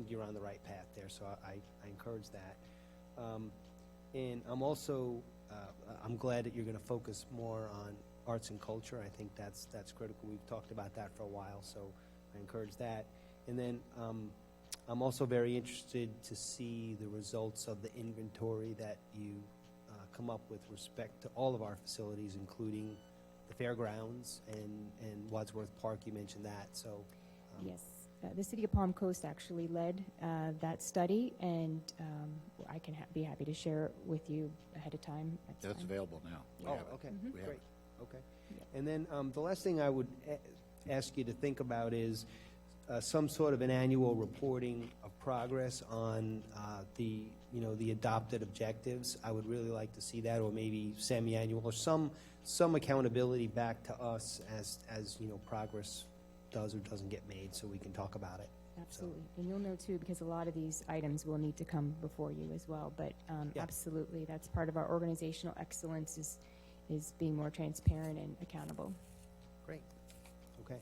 you're on the right path there. So I encourage that. And I'm also I'm glad that you're going to focus more on arts and culture. I think that's critical. We've talked about that for a while, so I encourage that. And then I'm also very interested to see the results of the inventory that you come up with respect to all of our facilities, including the fairgrounds and Wadsworth Park. You mentioned that. So Yes. The City of Palm Coast actually led that study, and I can be happy to share it with you ahead of time. That's available now. We have it. Okay, We have great. it. Okay. And then the last thing I would ask you to think about is some sort of an annual reporting of progress on the adopted objectives. I would really like to see that, or maybe semi-annual, or some accountability back to us as progress does or doesn't get made, so we can talk about it. Absolutely. And you'll know, too, because a lot of these items will need to come before you as well. But absolutely, that's part of our organizational excellence, is being more transparent and accountable. Great. Okay.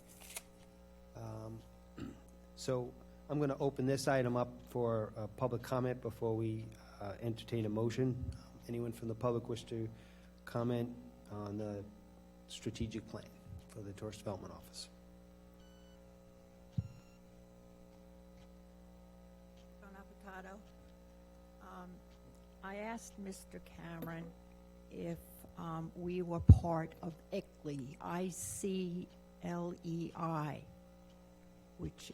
So I'm going to open this item up for public comment before we entertain a motion. Anyone from the public wish to comment on the strategic plan for the Tourist Development Office? I asked Mr. Cameron if we were part of ICLEI, I-C-L-E-I, which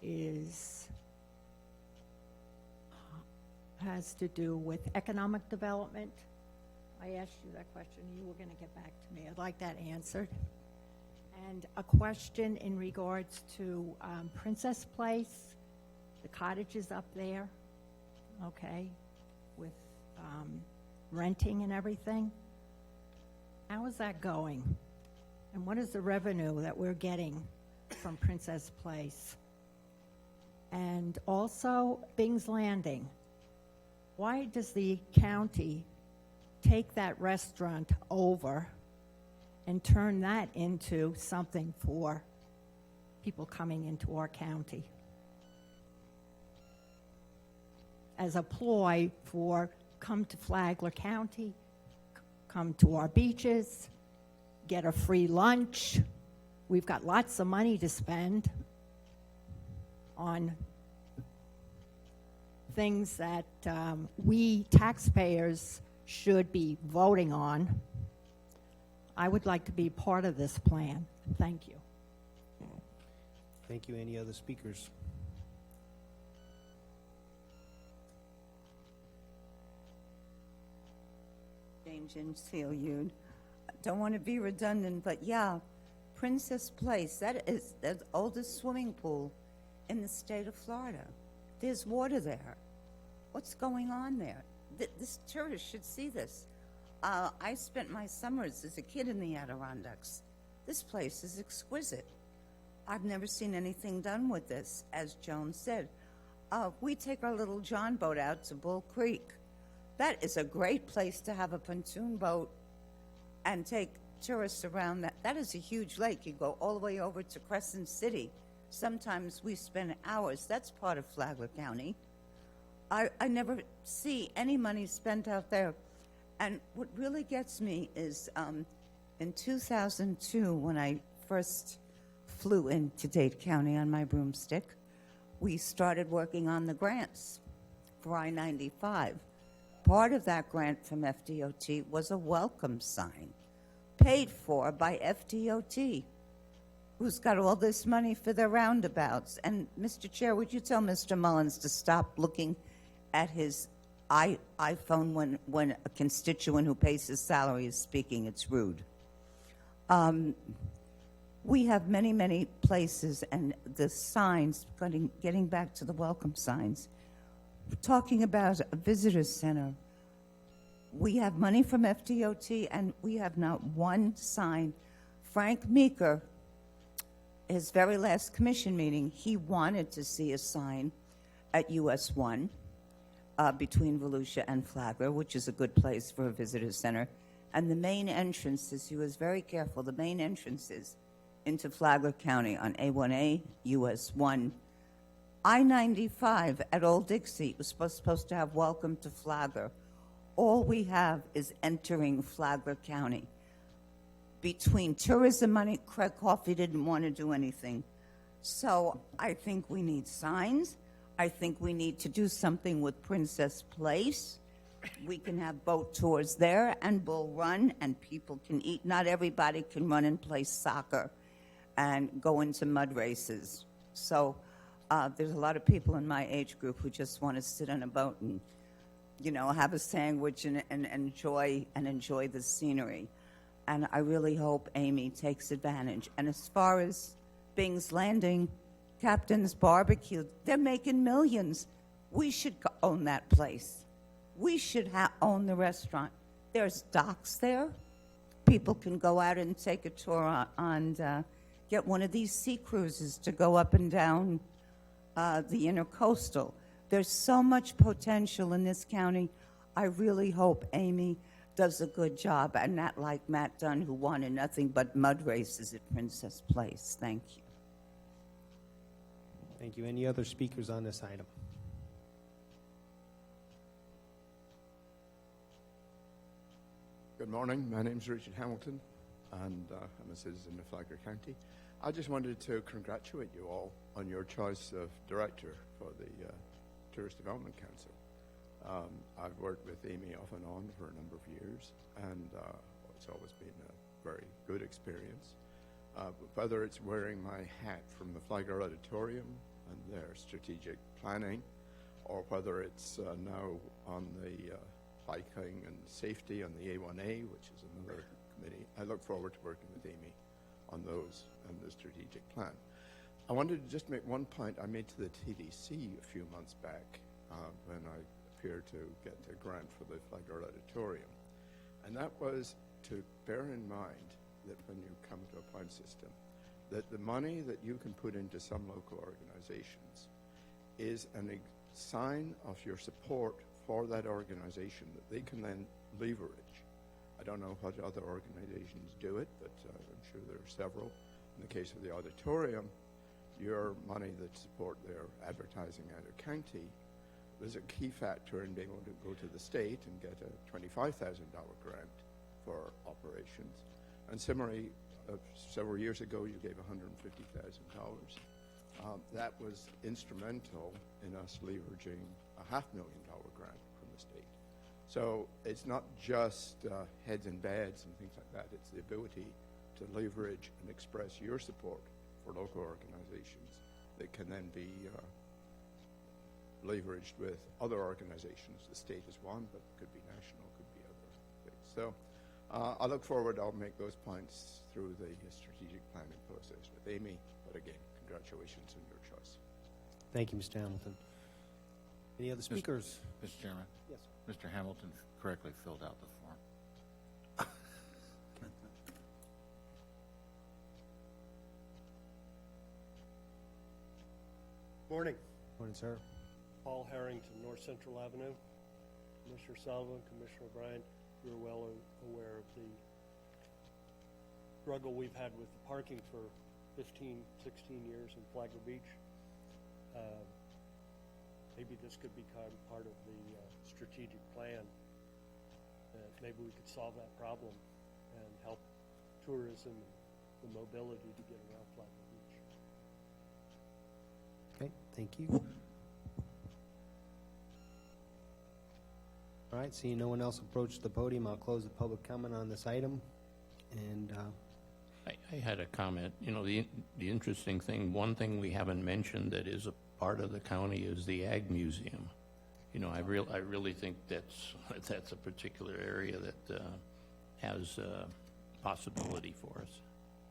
has to do with economic development. I asked you that question. You were going to get back to me. I'd like that answered. And a question in regards to Princess Place, the cottages up there, okay, with renting and everything. How is that going? And what is the revenue that we're getting from Princess Place? And also Bing's Landing. Why does the county take that restaurant over and turn that into something for people coming into our county as a ploy for come to Flagler County, come to our beaches, get a free lunch? We've got lots of money to spend on things that we taxpayers should be voting on. I would like to be part of this plan. Thank you. Thank you. Any other speakers? James Hilliard. Don't want to be redundant, but yeah, Princess Place, that is the oldest swimming pool in the state of Florida. There's water there. What's going on there? This tourist should see this. I spent my summers as a kid in the Adirondacks. This place is exquisite. I've never seen anything done with this, as Joan said. We take our little John boat out to Bull Creek. That is a great place to have a pontoon boat and take tourists around. That is a huge lake. You go all the way over to Crescent City. Sometimes we spend hours. That's part of Flagler County. I never see any money spent out there. And what really gets me is in 2002, when I first flew into Dade County on my broomstick, we started working on the grants for I-95. Part of that grant from FDOT was a welcome sign paid for by FDOT, who's got all this money for their roundabouts. And Mr. Chair, would you tell Mr. Mullins to stop looking at his iPhone when a constituent who pays his salary is speaking? It's rude. We have many, many places, and the signs, getting back to the welcome signs, we're talking about a visitor center. We have money from FDOT, and we have not one sign. Frank Meeker, his very last commission meeting, he wanted to see a sign at US 1 between Volusia and Flagler, which is a good place for a visitor center. And the main entrances, he was very careful, the main entrances into Flagler County on A1A, US 1, I-95 at Old Dixie was supposed to have welcome to Flagler. All we have is entering Flagler County. Between tourism money, Craig Coffey didn't want to do anything. So I think we need signs. I think we need to do something with Princess Place. We can have boat tours there and Bull Run, and people can eat. Not everybody can run and play soccer and go into mud races. So there's a lot of people in my age group who just want to sit on a boat and, you know, have a sandwich and enjoy the scenery. And I really hope Amy takes advantage. And as far as Bing's Landing, Captain's Barbecue, they're making millions. We should own that place. We should own the restaurant. There's docks there. People can go out and take a tour and get one of these sea cruises to go up and down the intercoastal. There's so much potential in this county. I really hope Amy does a good job, and not like Matt Dunn, who wanted nothing but mud races at Princess Place. Thank you. Thank you. Any other speakers on this item? Good morning. My name is Richard Hamilton, and I'm a citizen of Flagler County. I just wanted to congratulate you all on your choice of director for the Tourist Development Council. I've worked with Amy off and on for a number of years, and it's always been a very good experience. Whether it's wearing my hat from the Flagler Auditorium and their strategic planning, or whether it's now on the hiking and safety on the A1A, which is another committee, I look forward to working with Amy on those and the strategic plan. I wanted to just make one point I made to the TDC a few months back when I appeared to get a grant for the Flagler Auditorium. And that was to bear in mind that when you come to a point system, that the money that you can put into some local organizations is a sign of your support for that organization that they can then leverage. I don't know what other organizations do it, but I'm sure there are several. In the case of the auditorium, your money that support their advertising out of county is a key factor in being able to go to the state and get a $25,000 grant for operations. And similarly, several years ago, you gave $150,000. That was instrumental in us leveraging a $500,000 grant from the state. So it's not just heads and beds and things like that. It's the ability to leverage and express your support for local organizations that can then be leveraged with other organizations. The state is one, but it could be national, could be other things. So I look forward, I'll make those points through the strategic planning process with Amy, but again, congratulations on your choice. Thank you, Mr. Hamilton. Any other speakers? Mr. Chairman? Yes. Mr. Hamilton correctly filled out the form. Morning. Morning, sir. Paul Harrington, North Central Avenue. Commissioner Sullivan, Commissioner O'Brien, you're well aware of the struggle we've had with the parking for 15, 16 years in Flagler Beach. Maybe this could become part of the strategic plan. Maybe we could solve that problem and help tourism, the mobility to get around Flagler Beach. Okay, thank you. All right, seeing no one else approach the podium, I'll close the public comment on this item. And I had a comment. You know, the interesting thing, one thing we haven't mentioned that is a part of the county is the Ag Museum. You know, I really think that's a particular area that has possibility for us.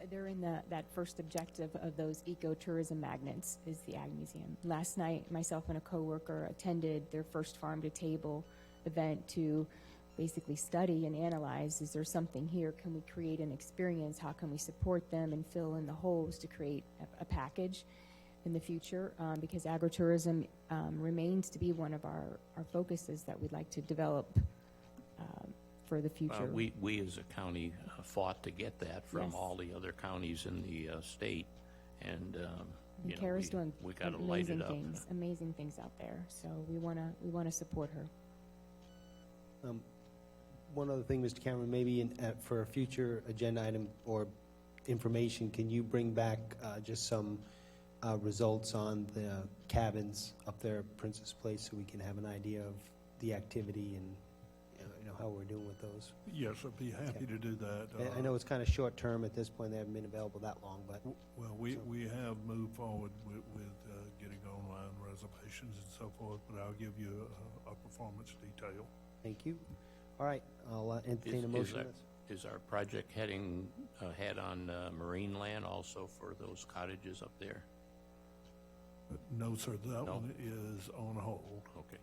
They're in that first objective of those ecotourism magnets is the Ag Museum. Last night, myself and a coworker attended their first farm to table event to basically study and analyze, is there something here? Can we create an experience? How can we support them and fill in the holes to create a package in the future? Because agritourism remains to be one of our focuses that we'd like to develop for the future. We as a county fought to get that from Yes. all the other counties in the state, and you know, Kara's doing we got to light it up. amazing things out there. So we wanna support her. one other thing, Mr. Cameron, maybe for a future agenda item or information, can you bring back just some results on the cabins up there at Princess Place so we can have an idea of the activity and how we're doing with those? Yes, I'd be happy to do that. I know it's kind of short term at this point. They haven't been available that long, but. Well, we have moved forward with getting online reservations and so forth, but I'll give you a performance detail. Thank you. All right, I'll entertain a motion. Is our project heading ahead on marine land also for those cottages up there? No, sir, that one is on hold. Okay.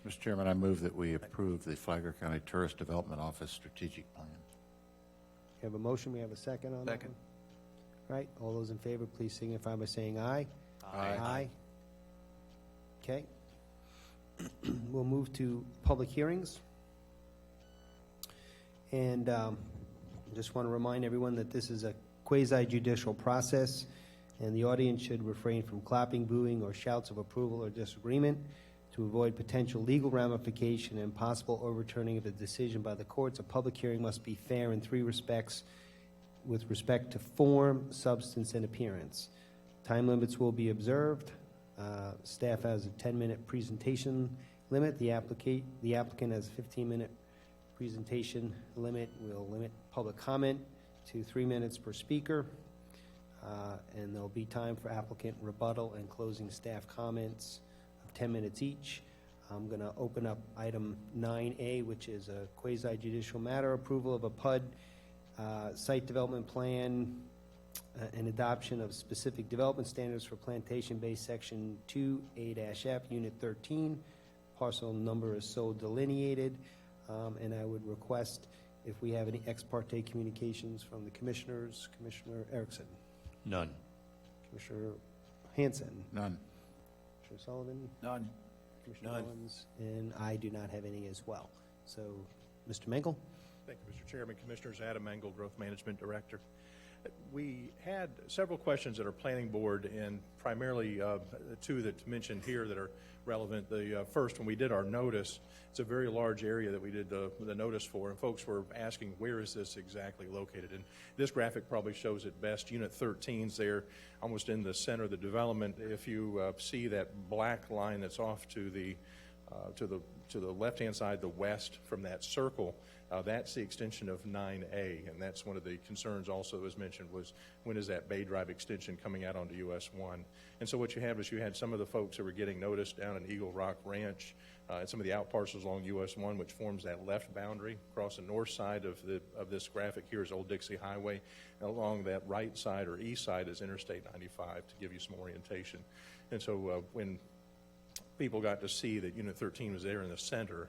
Mr. Chairman, I move that we approve the Flagler County Tourist Development Office strategic plan. We have a motion, we have a second on that Second. one? Right, all those in favor, please signify by saying aye. Aye. Aye. Okay. We'll move to public hearings. And just want to remind everyone that this is a quasi-judicial process, and the audience should refrain from clapping, booing, or shouts of approval or disagreement. To avoid potential legal ramification and possible overturning of a decision by the courts, a public hearing must be fair in three respects with respect to form, substance, and appearance. Time limits will be observed. Staff has a 10-minute presentation limit. The applicant has a 15-minute presentation limit. We'll limit public comment to 3 minutes per speaker. And there'll be time for applicant rebuttal and closing staff comments of 10 minutes each. I'm going to open up item 9A, which is a quasi-judicial matter, approval of a PUD site development plan and adoption of specific development standards for plantation-based section 2A-F, unit 13. Parcel number is so delineated, and I would request if we have any ex parte communications from the commissioners. Commissioner Erickson. None. Commissioner Hanson. None. Commissioner Sullivan. None. Commissioner None. Owens. And I do not have any as well. So, Mr. Mengel. Thank you, Mr. Chairman. Commissioners, Adam Engel, Growth Management Director. We had several questions at our planning board, and primarily two that mentioned here that are relevant. The first, when we did our notice, it's a very large area that we did the notice for, and folks were asking, where is this exactly located? And this graphic probably shows it best. Unit 13's there, almost in the center of the development. If you see that black line that's off to the left-hand side, the west from that circle, that's the extension of 9A, and that's one of the concerns also, as mentioned, was when is that Bay Drive extension coming out onto US 1? And so what you had was you had some of the folks that were getting notice down in Eagle Rock Ranch and some of the out parcels along US 1, which forms that left boundary. Across the north side of this graphic here is Old Dixie Highway, and along that right side or east side is Interstate 95, to give you some orientation. And so when people got to see that Unit 13 was there in the center,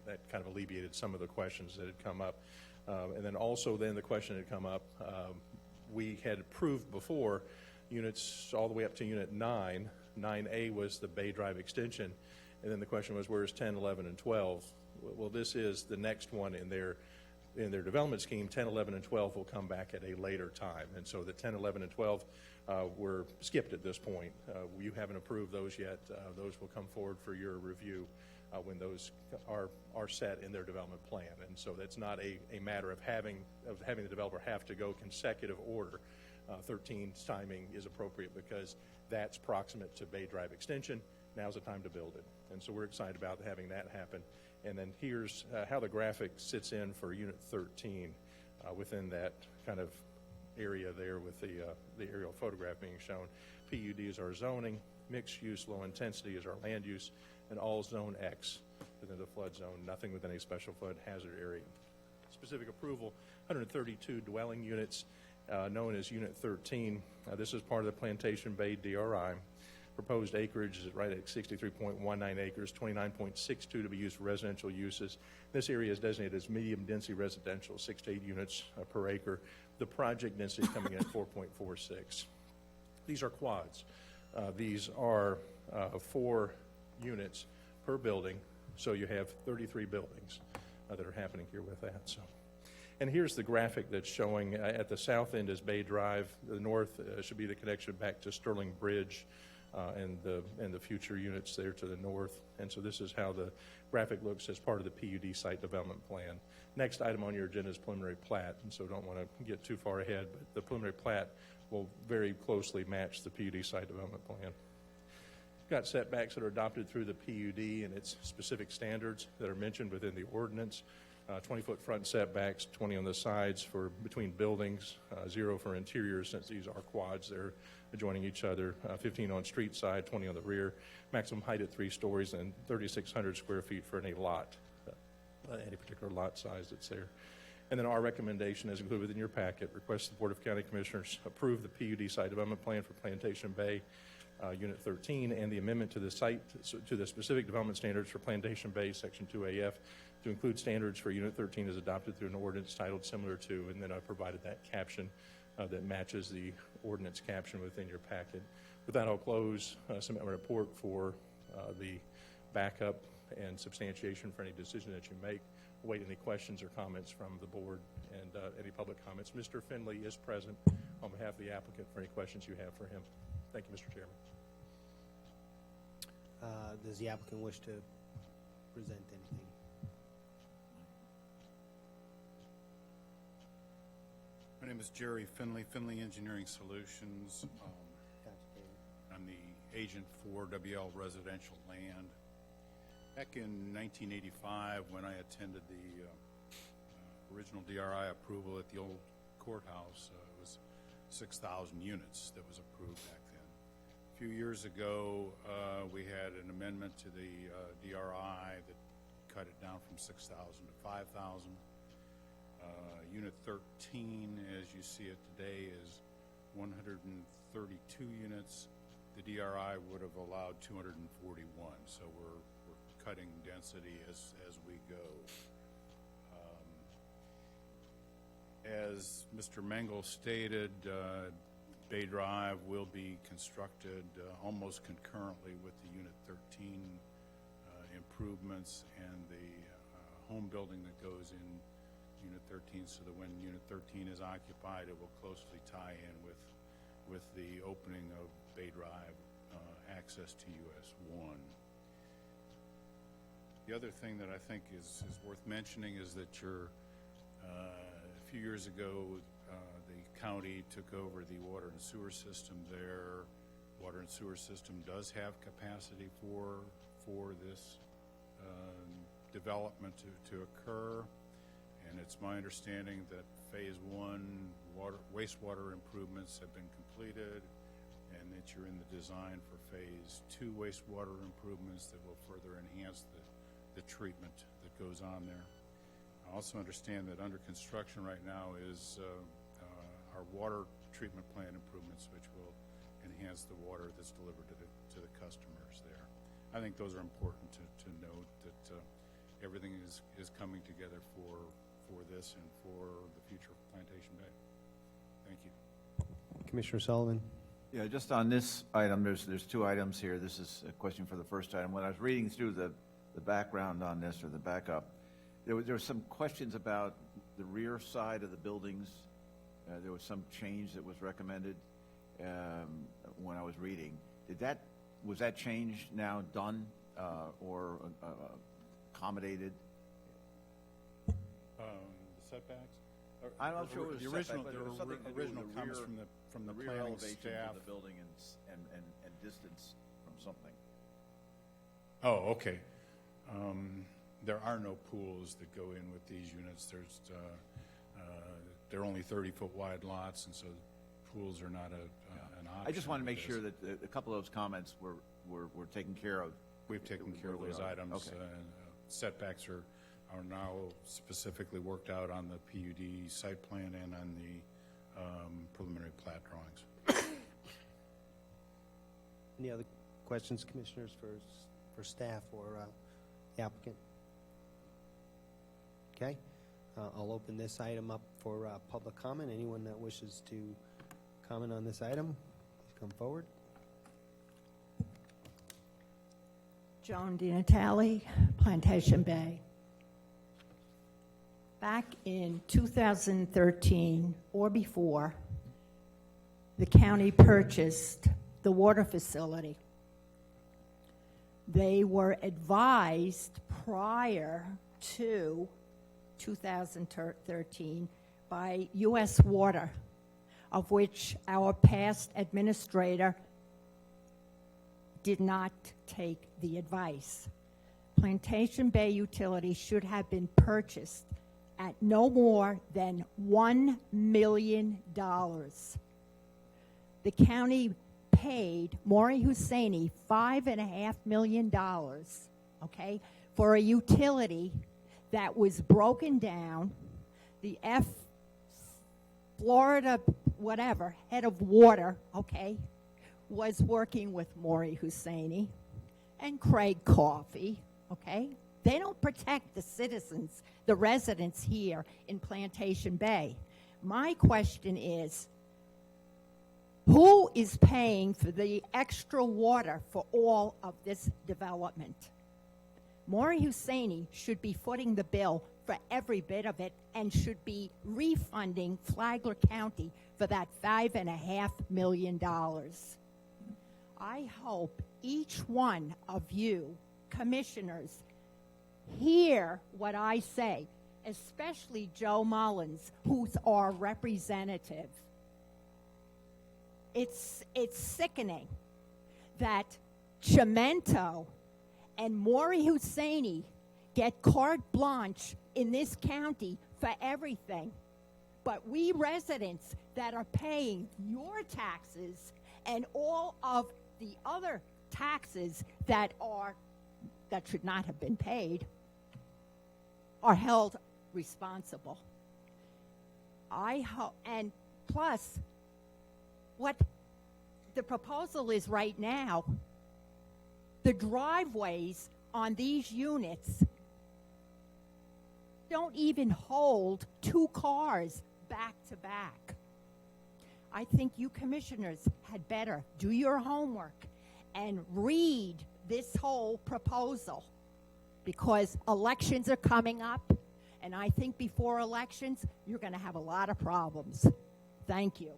that kind of alleviated some of the questions that had come up. And then also then the question had come up, we had approved before units all the way up to Unit 9. 9A was the Bay Drive extension. And then the question was, where's 10, 11, and 12? Well, this is the next one in their development scheme. 10, 11, and 12 will come back at a later time. And so the 10, 11, and 12 were skipped at this point. You haven't approved those yet. Those will come forward for your review when those are set in their development plan. And so that's not a matter of having the developer have to go consecutive order. 13's timing is appropriate because that's proximate to Bay Drive extension. Now's the time to build it. And so we're excited about having that happen. And then here's how the graphic sits in for Unit 13 within that kind of area there with the aerial photograph being shown. PUD is our zoning, mixed use, low intensity is our land use, and all Zone X within the flood zone, nothing within a special flood hazard area. Specific approval, 132 dwelling units known as Unit 13. This is part of the Plantation Bay DRI. Proposed acreage is right at 63.19 acres, 29.62 to be used for residential uses. This area is designated as medium density residential, 6 to 8 units per acre. The project density coming in at 4.46. These are quads. These are 4 units per building, so you have 33 buildings that are happening here with that. So, and here's the graphic that's showing at the south end is Bay Drive. The north should be the connection back to Sterling Bridge. And the future units there to the north. And so this is how the graphic looks as part of the PUD site development plan. Next item on your agenda is preliminary plat, and so don't want to get too far ahead, but the preliminary plat will very closely match the PUD site development plan. Got setbacks that are adopted through the PUD and its specific standards that are mentioned within the ordinance. 20-foot front setbacks, 20 on the sides for between buildings, 0 for interiors since these are quads. They're adjoining each other, 15 on street side, 20 on the rear, maximum height at 3 stories, and 3,600 square feet for any lot, any particular lot size that's there. And then our recommendation is included within your packet. Request the Board of County Commissioners approve the PUD site development plan for Plantation Bay, Unit 13, and the amendment to the site to the specific development standards for Plantation Bay, Section 2AF, to include standards for Unit 13 as adopted through an ordinance titled similar to, and then I provided that caption that matches the ordinance caption within your packet. With that, I'll close, submit my report for the backup and substantiation for any decision that you make. Await any questions or comments from the board and any public comments. Mr. Finley is present on behalf of the applicant for any questions you have for him. Thank you, Mr. Chairman. Does the applicant wish to present anything? My name is Jerry Finley, Finley Engineering Solutions. I'm the agent for WL Residential Land. Back in 1985, when I attended the original DRI approval at the old courthouse, it was 6,000 units that was approved back then. A few years ago, we had an amendment to the DRI that cut it down from 6,000 to 5,000. Unit 13, as you see it today, is 132 units. The DRI would have allowed 241, so we're cutting density as we go. As Mr. Mengel stated, Bay Drive will be constructed almost concurrently with the Unit 13 improvements and the home building that goes in Unit 13 so that when Unit 13 is occupied, it will closely tie in with the opening of Bay Drive access to US 1. The other thing that I think is worth mentioning is that a few years ago, the county took over the water and sewer system there. Water and sewer system does have capacity for this development to occur, and it's my understanding that Phase 1 wastewater improvements have been completed, and that you're in the design for Phase 2 wastewater improvements that will further enhance the treatment that goes on there. I also understand that under construction right now is our water treatment plant improvements, which will enhance the water that's delivered to the customers there. I think those are important to note that everything is coming together for this and for the future of Plantation Bay. Thank you. Commissioner Sullivan? Yeah, just on this item, there's two items here. This is a question for the first item. When I was reading through the background on this, or the backup, there were some questions about the rear side of the buildings. There was some change that was recommended when I was reading. Was that change now done or accommodated? The setbacks? I'm not sure it was the original. setback, but there was something to do with original the comments rear- from the rear planning elevation staff. of the building and distance from something. Oh, okay. There are no pools that go in with these units. They're only 30-foot wide lots, and so pools are not an option. I just want to make with sure this. that a couple of those comments were taken care of. We've taken care of those items. Okay. Setbacks are now specifically worked out on the PUD site plan and on the preliminary plat drawings. Any other questions, commissioners, for staff or the applicant? Okay. I'll open this item up for public comment. Anyone that wishes to comment on this item, please come forward. Joan DiNatale, Plantation Bay. Back in 2013 or before, the county purchased the water facility. They were advised prior to 2013 by U.S. Water, of which our past administrator did not take the advice. Plantation Bay Utilities should have been purchased at no more than $1 million. The county paid Maury Husseini $5.5 million, okay, for a utility that was broken down. The Florida, whatever, head of water, okay, was working with Maury Husseini and Craig Coffey, okay? They don't protect the citizens, the residents here in Plantation Bay. My question is, who is paying for the extra water for all of this development? Maury Husseini should be footing the bill for every bit of it and should be refunding Flagler County for that $5.5 million. I hope each one of you, commissioners, hear what I say, especially Joe Mullins, who's our representative. It's sickening that Chimento and Maury Husseini get carte blanche in this county for everything. But we residents that are paying your taxes and all of the other taxes that should not have been paid are held responsible. And plus, what the proposal is right now, the driveways on these units don't even hold 2 cars back to back. I think you commissioners had better do your homework and read this whole proposal, because elections are coming up And I think before elections, you're going to have a lot of problems. Thank you.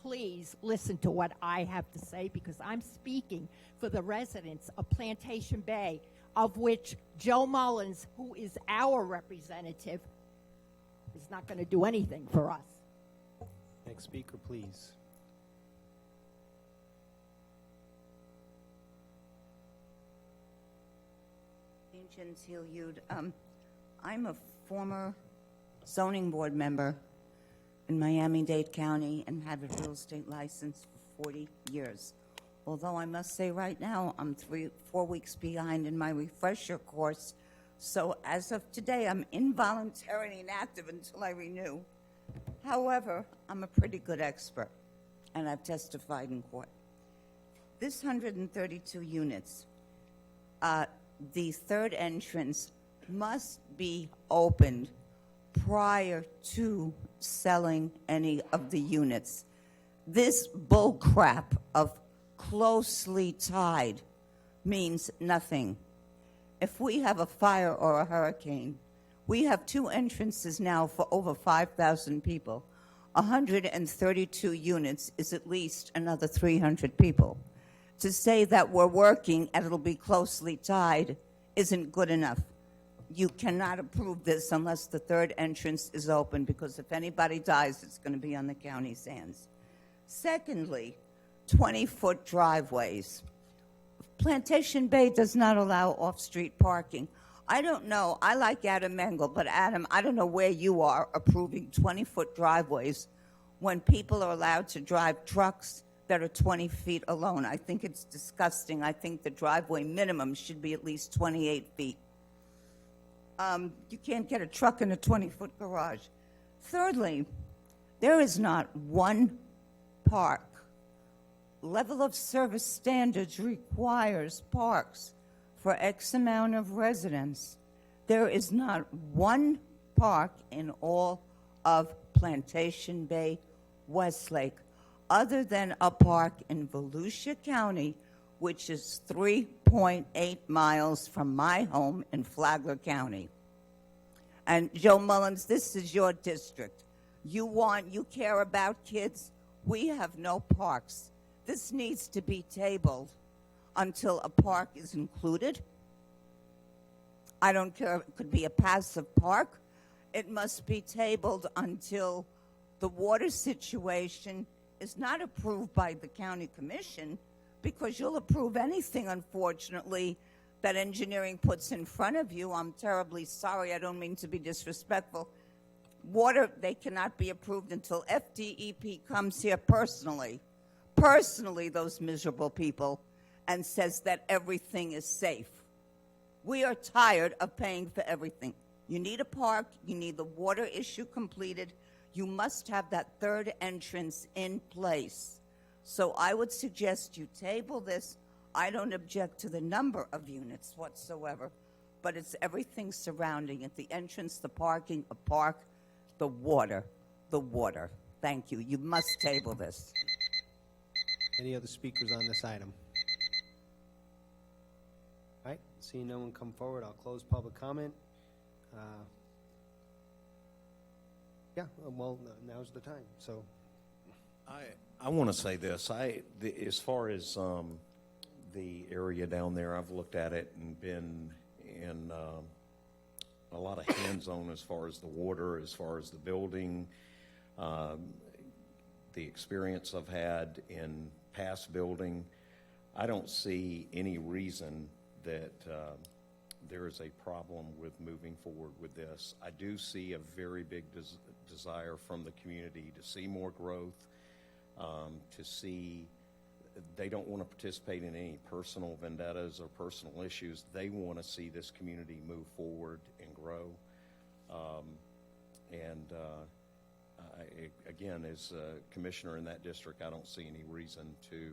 Please listen to what I have to say, because I'm speaking for the residents of Plantation Bay, of which Joe Mullins, who is our representative, is not going to do anything for us. Next speaker, please. Gentile You'd, I'm a former zoning board member in Miami-Dade County and had a real estate license for 40 years. Although I must say right now, I'm 4 weeks behind in my refresher course. So as of today, I'm involuntarily inactive until I renew. However, I'm a pretty good expert, and I've testified in court. This 132 units, the third entrance must be opened prior to selling any of the units. This bull crap of closely tied means nothing. If we have a fire or a hurricane, we have 2 entrances now for over 5,000 people. 132 units is at least another 300 people. To say that we're working and it'll be closely tied isn't good enough. You cannot approve this unless the third entrance is open, because if anybody dies, it's going to be on the county's hands. Secondly, 20-foot driveways. Plantation Bay does not allow off-street parking. I don't know. I like Adam Mengel, but Adam, I don't know where you are approving 20-foot driveways when people are allowed to drive trucks that are 20 feet alone. I think it's disgusting. I think the driveway minimum should be at least 28 feet. You can't get a truck in a 20-foot garage. Thirdly, there is not one park. Level of service standards requires parks for X amount of residents. There is not one park in all of Plantation Bay, Westlake, other than a park in Volusia County, which is 3.8 miles from my home in Flagler County. And Joe Mullins, this is your district. You care about kids. We have no parks. This needs to be tabled until a park is included. I don't care, it could be a passive park. It must be tabled until the water situation is not approved by the county commission, because you'll approve anything, unfortunately, that engineering puts in front of you. I'm terribly sorry. I don't mean to be disrespectful. Water, they cannot be approved until FDEP comes here personally, those miserable people, and says that everything is safe. We are tired of paying for everything. You need a park. You need the water issue completed. You must have that third entrance in place. So I would suggest you table this. I don't object to the number of units whatsoever, but it's everything surrounding it: the entrance, the parking, a park, the water. Thank you. You must table this. Any other speakers on this item? All right, seeing no one come forward, I'll close public comment. Now's the time, so. I want to say this. As far as the area down there, I've looked at it and been in a lot of hands-on as far as the water, as far as the building, the experience I've had in past building. I don't see any reason that there is a problem with moving forward with this. I do see a very big desire from the community to see more growth, to see they don't want to participate in any personal vendettas or personal issues. They want to see this community move forward and grow. Again, as a commissioner in that district, I don't see any reason to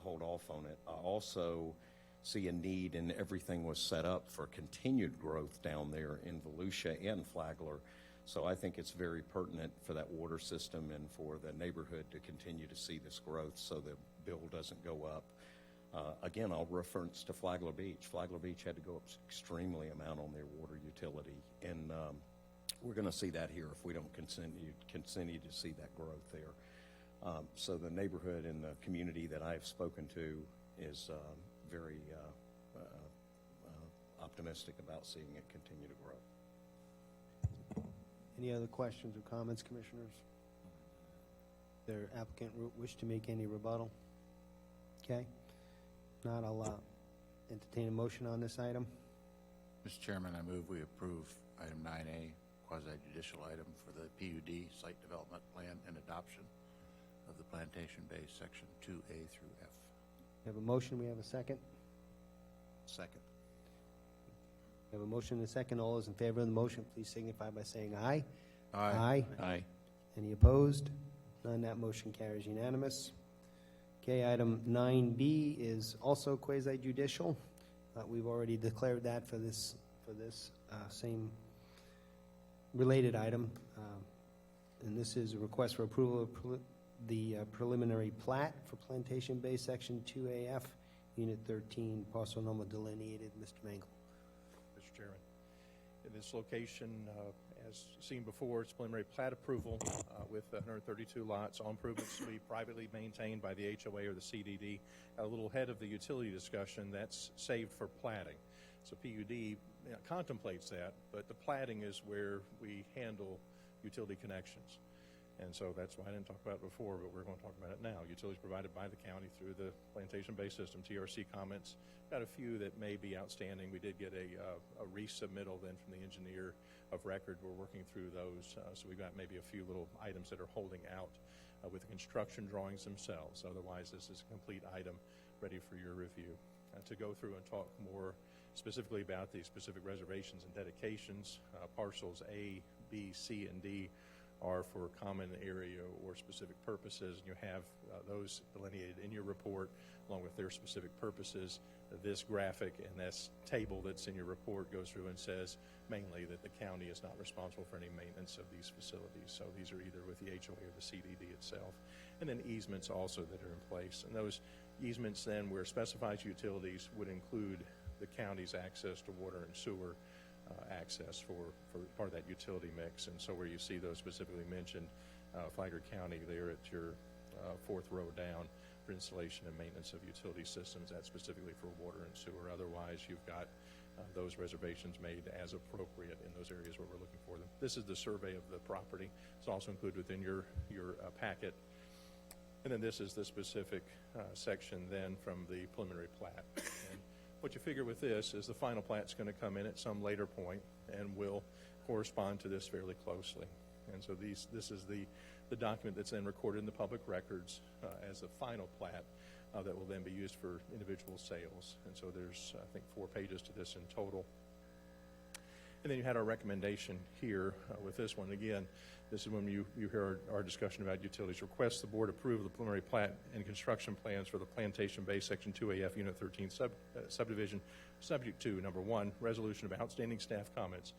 hold off on it. I also see a need, and everything was set up for continued growth down there in Volusia and Flagler. So I think it's very pertinent for that water system and for the neighborhood to continue to see this growth so the bill doesn't go up. Again, I'll reference to Flagler Beach. Flagler Beach had to go up extremely amount on their water utility, and we're going to see that here if we don't continue to see that growth there. So the neighborhood and the community that I've spoken to is very optimistic about seeing it continue to grow. Any other questions or comments, commissioners? Their applicant wish to make any rebuttal? Okay. If not, I'll entertain a motion on this item. Mr. Chairman, I move we approve item 9A, quasi-judicial item for the PUD site development plan and adoption of the Plantation Bay Section 2A through F. We have a motion, we have a second. Second. We have a motion and a second. All those in favor of the motion, please signify by saying aye. Aye. Aye. Any opposed? None. That motion carries unanimous. Okay, item 9B is also quasi-judicial. We've already declared that for this same related item. And this is a request for approval of the preliminary plat for Plantation Bay Section 2AF, Unit 13, parcel number delineated. Mr. Mangle. Mr. Chairman, in this location, as seen before, it's preliminary plat approval with 132 lots. All improvements will be privately maintained by the HOA or the CDD. A little ahead of the utility discussion, that's saved for platting. So PUD contemplates that, but the platting is where we handle utility connections. And so that's why I didn't talk about it before, but we're going to talk about it now. Utilities provided by the county through the Plantation Bay system. TRC comments, got a few that may be outstanding. We did get a resubmittal then from the engineer of record. We're working through those. So we've got maybe a few little items that are holding out with the construction drawings themselves. Otherwise, this is a complete item ready for your review. To go through and talk more specifically about the specific reservations and dedications, parcels A, B, C, and D are for common area or specific purposes, and you have those delineated in your report along with their specific purposes. This graphic and this table that's in your report goes through and says mainly that the county is not responsible for any maintenance of these facilities. So these are either with the HOA or the CDD itself. And then easements also that are in place. And those easements then where specified utilities would include the county's access to water and sewer access for part of that utility mix. And so where you see those specifically mentioned, Flagler County there at your fourth row down for installation and maintenance of utility systems, that's specifically for water and sewer. Otherwise, you've got those reservations made as appropriate in those areas where we're looking for them. This is the survey of the property. It's also included within your packet. And then this is the specific section then from the preliminary plat. And what you figure with this is the final plat's going to come in at some later point and will correspond to this fairly closely. And so this is the document that's then recorded in the public records as a final plat that will then be used for individual sales. And so there's, I think, 4 pages to this in total. And then you had our recommendation here with this one. Again, this is when you hear our discussion about utilities. Request the board approve the preliminary plat and construction plans for the Plantation Bay Section 2AF Unit 13 subdivision, subject to, number 1, resolution of outstanding staff comments.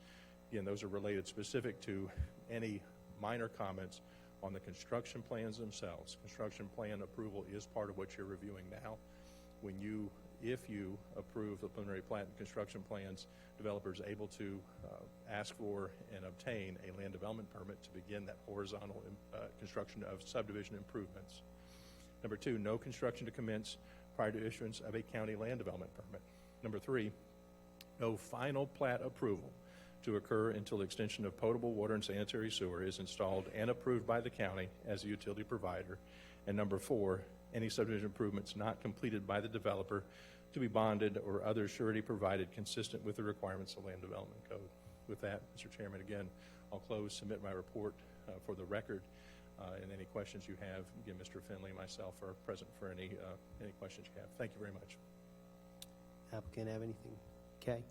Again, those are related specific to any minor comments on the construction plans themselves. Construction plan approval is part of what you're reviewing now. If you approve the preliminary plat and construction plans, developers are able to ask for and obtain a land development permit to begin that horizontal construction of subdivision improvements. Number 2, no construction to commence prior to issuance of a county land development permit. Number 3, no final plat approval to occur until the extension of potable water and sanitary sewer is installed and approved by the county as a utility provider. And number 4, any subdivision improvements not completed by the developer to be bonded or other surety provided consistent with the requirements of Land Development Code. With that, Mr. Chairman, again, I'll submit my report for the record. And any questions you have, again, Mr. Finley and myself are present for any questions you have. Thank you very much. Applicant have anything? Okay.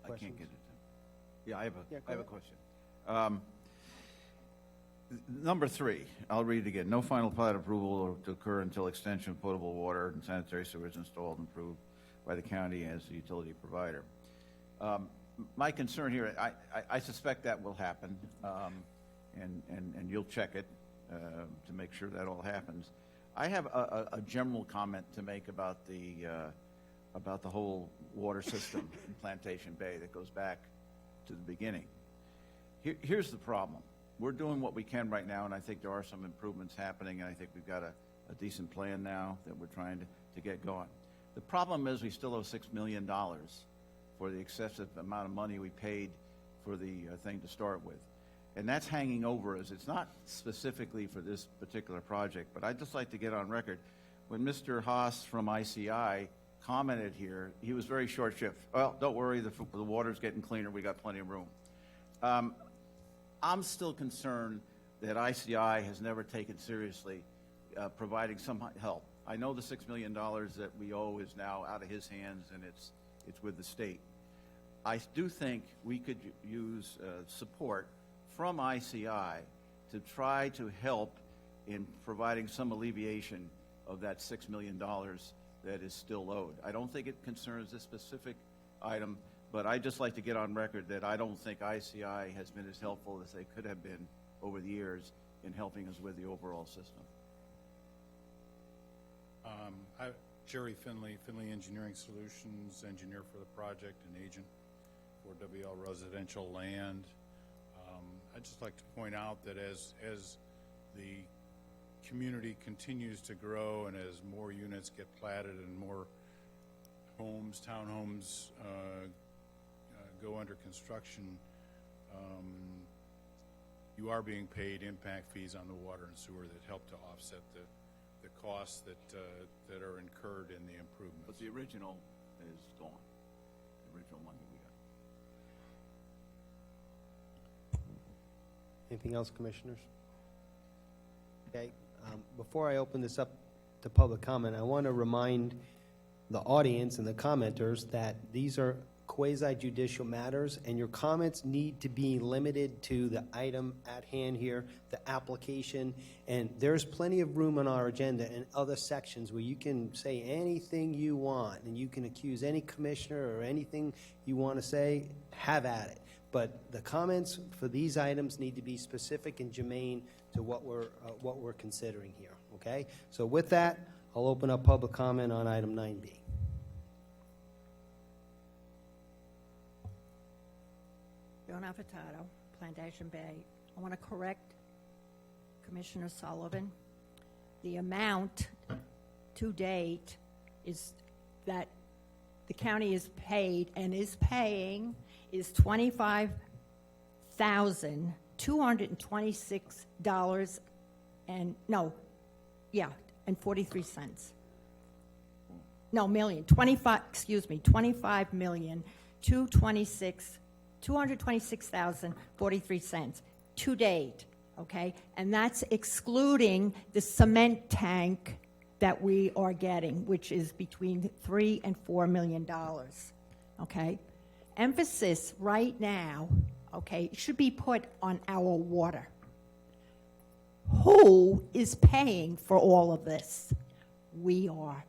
I can't get it. Yeah, I have a question. Number 3, I'll read it again. No final plat approval to occur until extension of potable water and sanitary sewers installed and approved by the county as the utility provider. My concern here, I suspect that will happen, and you'll check it to make sure that all happens. I have a general comment to make about the whole water system in Plantation Bay that goes back to the beginning. Here's the problem. We're doing what we can right now, and I think there are some improvements happening, and I think we've got a decent plan now that we're trying to get going. The problem is we still owe $6 million for the excessive amount of money we paid for the thing to start with. And that's hanging over us. It's not specifically for this particular project, but I'd just like to get on record. When Mr. Haas from ICI commented here, he was very short shift. Well, don't worry, the water's getting cleaner. We got plenty of room. I'm still concerned that ICI has never taken seriously providing some help. I know the $6 million that we owe is now out of his hands and it's with the state. I do think we could use support from ICI to try to help in providing some alleviation of that $6 million that is still owed. I don't think it concerns this specific item, but I'd just like to get on record that I don't think ICI has been as helpful as they could have been over the years in helping us with the overall system. Jerry Finley, Finley Engineering Solutions, engineer for the project and agent for WL Residential Land. I'd just like to point out that as the community continues to grow and as more units get platted and more homes, townhomes go under construction, you are being paid impact fees on the water and sewer that help to offset the costs that are incurred in the improvements. But the original is gone, the original money we got. Anything else, commissioners? Okay, before I open this up to public comment, I want to remind the audience and the commenters that these are quasi-judicial matters, and your comments need to be limited to the item at hand here, the application, and there's plenty of room on our agenda and other sections where you can say anything you want, and you can accuse any commissioner or anything you want to say, have at it. But the comments for these items need to be specific and germane to what we're considering here, okay? So with that, I'll open up public comment on item 9B. Joan Affatato, Plantation Bay. I want to correct Commissioner Sullivan. The amount to date is that the county is paid and is paying is $25,226 and 43 cents. No, million. 226,043 cents to date, okay? And that's excluding the cement tank that we are getting, which is between $3 and $4 million, okay? Emphasis right now, okay, should be put on our water. Who is paying for all of this? We are,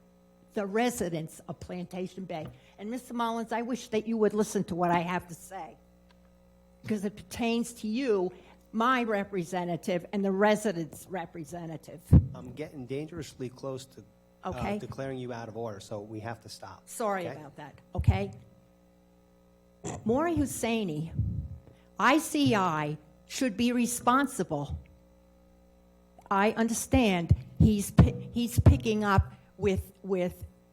the residents of Plantation Bay. And Mr. Mullins, I wish that you would listen to what I have to say, because it pertains to you, my representative, and the residents' representative. I'm getting dangerously close to Okay. declaring you out of order, so we have to stop. Sorry okay? about that, okay? Maury Husseini, ICI should be responsible. I understand he's picking up with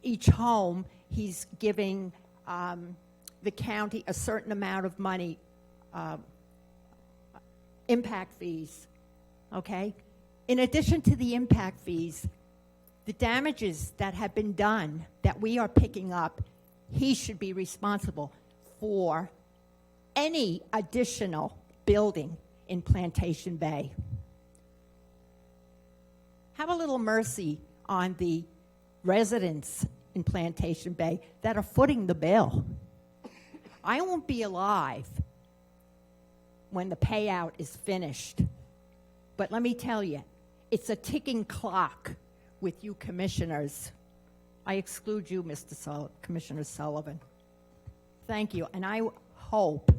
each home, he's giving the county a certain amount of money, impact fees, okay? In addition to the impact fees, the damages that have been done that we are picking up, he should be responsible for any additional building in Plantation Bay. Have a little mercy on the residents in Plantation Bay that are footing the bill. I won't be alive when the payout is finished. But let me tell you, it's a ticking clock with you commissioners. I exclude you, Commissioner Sullivan. Thank you, and I hope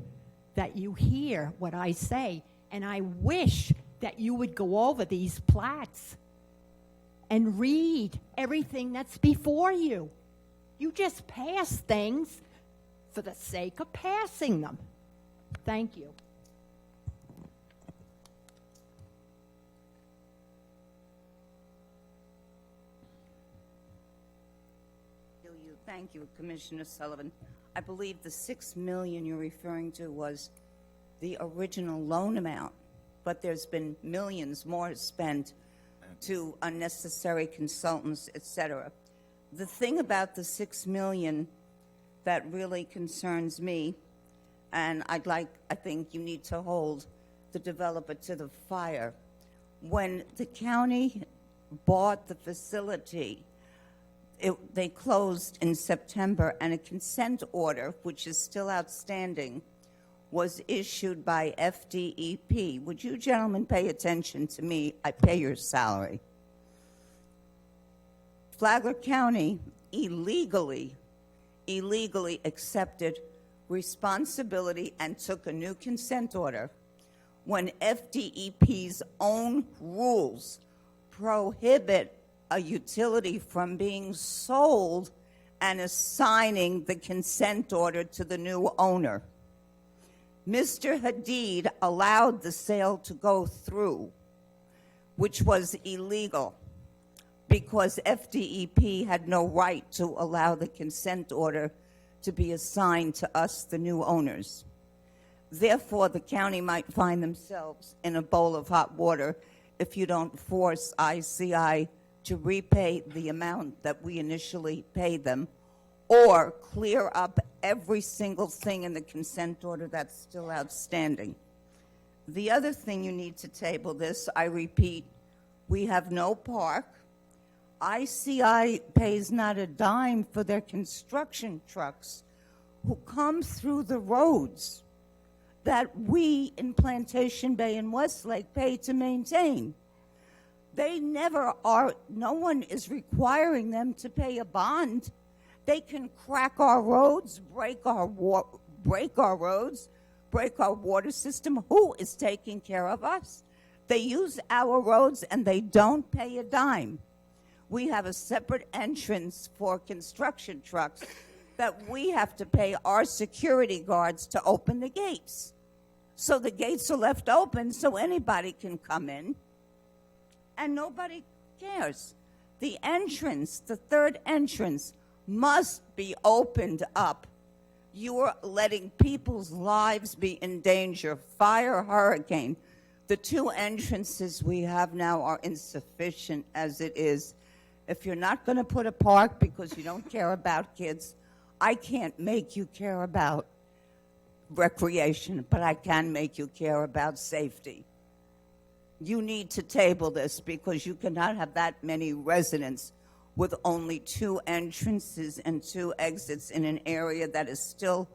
that you hear what I say, and I wish that you would go over these plats and read everything that's before you. You just pass things for the sake of passing them. Thank you. Thank you, Commissioner Sullivan. I believe the $6 million you're referring to was the original loan amount, but there's been millions more spent to unnecessary consultants, et cetera. The thing about the $6 million that really concerns me, and I think you need to hold the developer to the fire. When the county bought the facility, they closed in September, and a consent order, which is still outstanding, was issued by FDEP. Would you gentlemen pay attention to me? I pay your salary. Flagler County illegally accepted responsibility and took a new consent order when FDEP's own rules prohibit a utility from being sold and assigning the consent order to the new owner. Mr. Hadid allowed the sale to go through, which was illegal, because FDEP had no right to allow the consent order to be assigned to us, the new owners. Therefore, the county might find themselves in a bowl of hot water if you don't force ICI to repay the amount that we initially paid them, or clear up every single thing in the consent order that's still outstanding. The other thing you need to table this, I repeat, we have no park. ICI pays not a dime for their construction trucks who come through the roads that we in Plantation Bay and Westlake pay to maintain. They never are, no one is requiring them to pay a bond. They can crack our roads, break our roads, break our water system. Who is taking care of us? They use our roads and they don't pay a dime. We have a separate entrance for construction trucks that we have to pay our security guards to open the gates. So the gates are left open so anybody can come in, and nobody cares. The entrance, the third entrance, must be opened up. You are letting people's lives be in danger. Fire, hurricane. The two entrances we have now are insufficient as it is. If you're not going to put a park because you don't care about kids, I can't make you care about recreation, but I can make you care about safety. You need to table this because you cannot have that many residents with only 2 entrances and 2 exits in an area that is still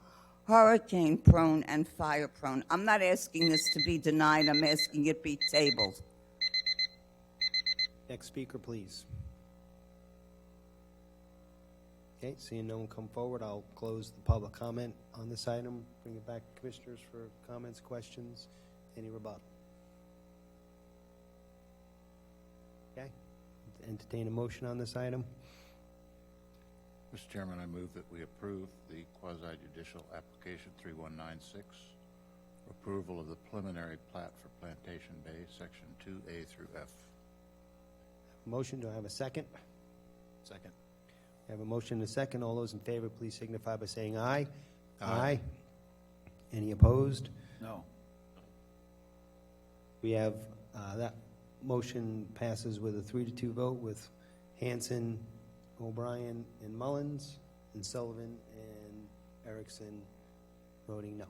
hurricane prone and fire prone. I'm not asking this to be denied, I'm asking it be tabled. Next speaker, please. Okay, seeing no one come forward, I'll close the public comment on this item. Bring it back to commissioners for comments, questions, any rebuttal. Okay, entertain a motion on this item. Mr. Chairman, I move that we approve the quasi-judicial application 3196, approval of the preliminary plat for Plantation Bay, section 2A through F. Motion, do I have a second? Second. I have a motion and a second. All those in favor, please signify by saying aye. Aye. Any opposed? No. We have, that motion passes with a 3-2 vote with Hanson, O'Brien, and Mullins, and Sullivan and Erickson voting no.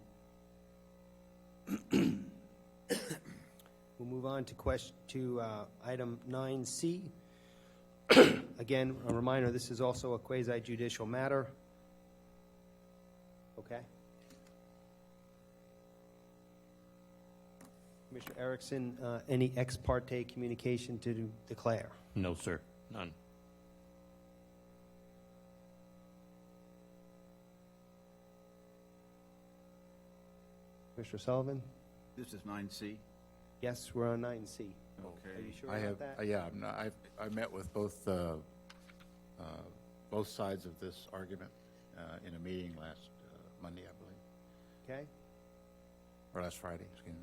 We'll move on to item 9C. Again, a reminder, this is also a quasi-judicial matter. Okay. Commissioner Erickson, any ex parte communication to declare? No, sir, none. Commissioner Sullivan? This is 9C. Yes, we're on 9C. Are you sure I about have, that? yeah, I met with both sides of this argument in a meeting last Monday, I believe, Okay. or last Friday, excuse me.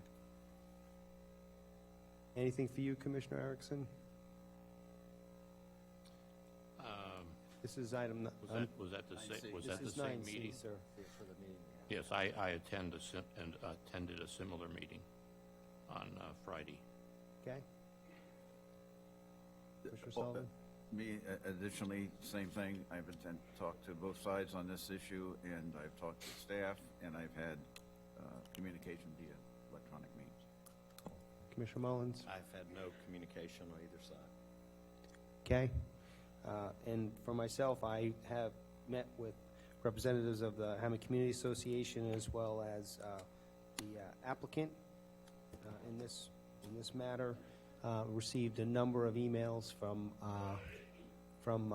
Anything for you, Commissioner Erickson? This is item. Was that the same, was that the This is same 9C, meeting? sir. Yes, I attended a similar meeting on Friday. Okay. Commissioner Well, Sullivan? Me, additionally, same thing. I've talked to both sides on this issue, and I've talked to staff, and I've had communication via electronic means. Commissioner Mullins? I've had no communication on either side. Okay. And for myself, I have met with representatives of the Hammond Community Association as well as the applicant in this matter. Received a number of emails from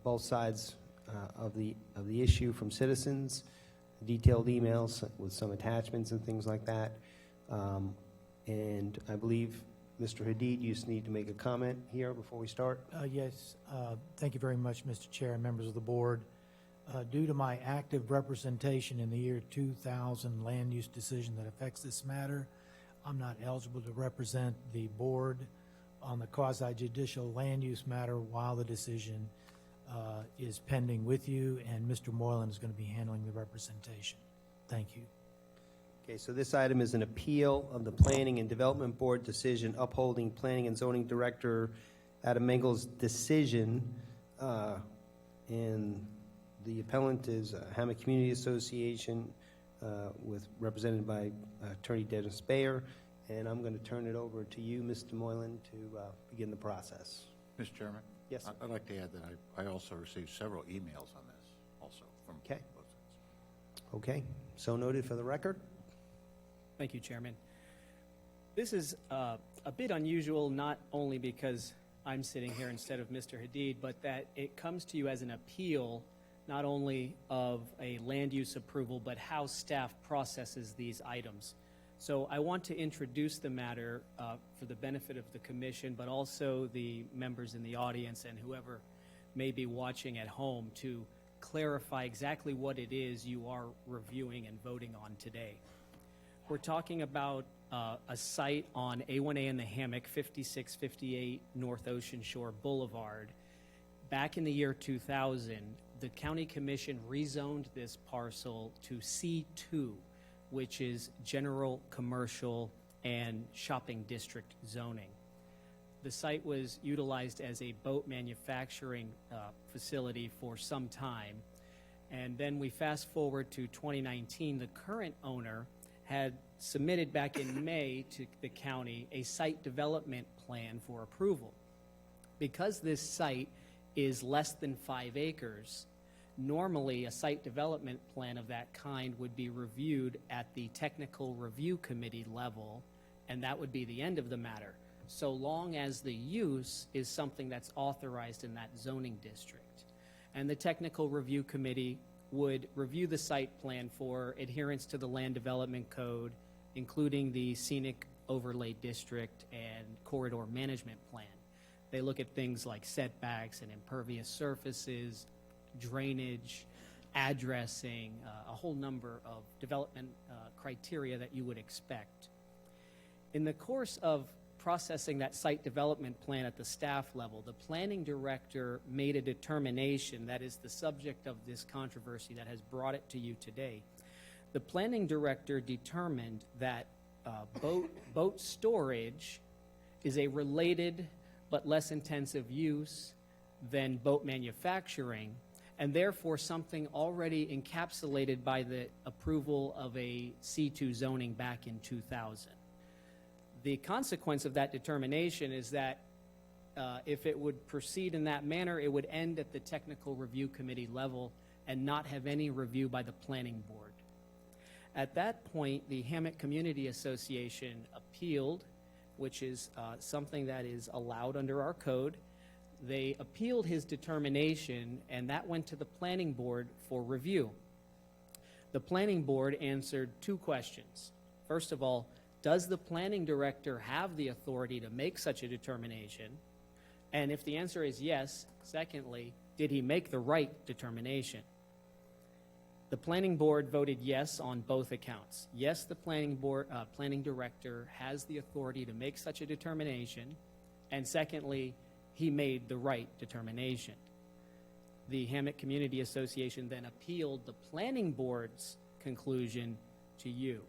both sides of the issue from citizens, detailed emails with some attachments and things like that. And I believe, Mr. Hadid, you just need to make a comment here before we start. Yes, thank you very much, Mr. Chair and members of the board. Due to my active representation in the year 2000 land use decision that affects this matter, I'm not eligible to represent the board on the quasi-judicial land use matter while the decision is pending with you, and Mr. Moylan is going to be handling the representation. Thank you. Okay, so this item is an appeal of the Planning and Development Board decision upholding Planning and Zoning Director Adam Mengel's decision, and the appellant is Hammond Community Association, represented by Attorney Dennis Bayer, and I'm going to turn it over to you, Mr. Moylan, to begin the process. Mr. Chairman? Yes, sir. I'd like to add that I also received several emails on this, also, from Okay. both sides. Okay, so noted for the record. Thank you, Chairman. This is a bit unusual, not only because I'm sitting here instead of Mr. Hadid, but that it comes to you as an appeal, not only of a land use approval, but how staff processes these items. So I want to introduce the matter for the benefit of the commission, but also the members in the audience and whoever may be watching at home to clarify exactly what it is you are reviewing and voting on today. We're talking about a site on A1A in the Hammock, 5658 North Ocean Shore Boulevard. Back in the year 2000, the county commission rezoned this parcel to C2, which is general commercial and shopping district zoning. The site was utilized as a boat manufacturing facility for some time. And then we fast forward to 2019, the current owner had submitted back in May to the county a site development plan for approval. Because this site is less than 5 acres, normally a site development plan of that kind would be reviewed at the technical review committee level, and that would be the end of the matter, so long as the use is something that's authorized in that zoning district. And the technical review committee would review the site plan for adherence to the land development code, including the scenic overlay district and corridor management plan. They look at things like setbacks and impervious surfaces, drainage, addressing, a whole number of development criteria that you would expect. In the course of processing that site development plan at the staff level, the planning director made a determination that is the subject of this controversy that has brought it to you today. The planning director determined that boat storage is a related but less intensive use than boat manufacturing, and therefore something already encapsulated by the approval of a C2 zoning back in 2000. The consequence of that determination is that if it would proceed in that manner, it would end at the technical review committee level and not have any review by the planning board. At that point, the Hammock Community Association appealed, which is something that is allowed under our code. They appealed his determination, and that went to the planning board for review. The planning board answered 2 questions. First of all, does the planning director have the authority to make such a determination? And if the answer is yes, secondly, did he make the right determination? The planning board voted yes on both accounts. Yes, the planning director has the authority to make such a determination, and secondly, he made the right determination. The Hammock Community Association then appealed the planning board's conclusion to you.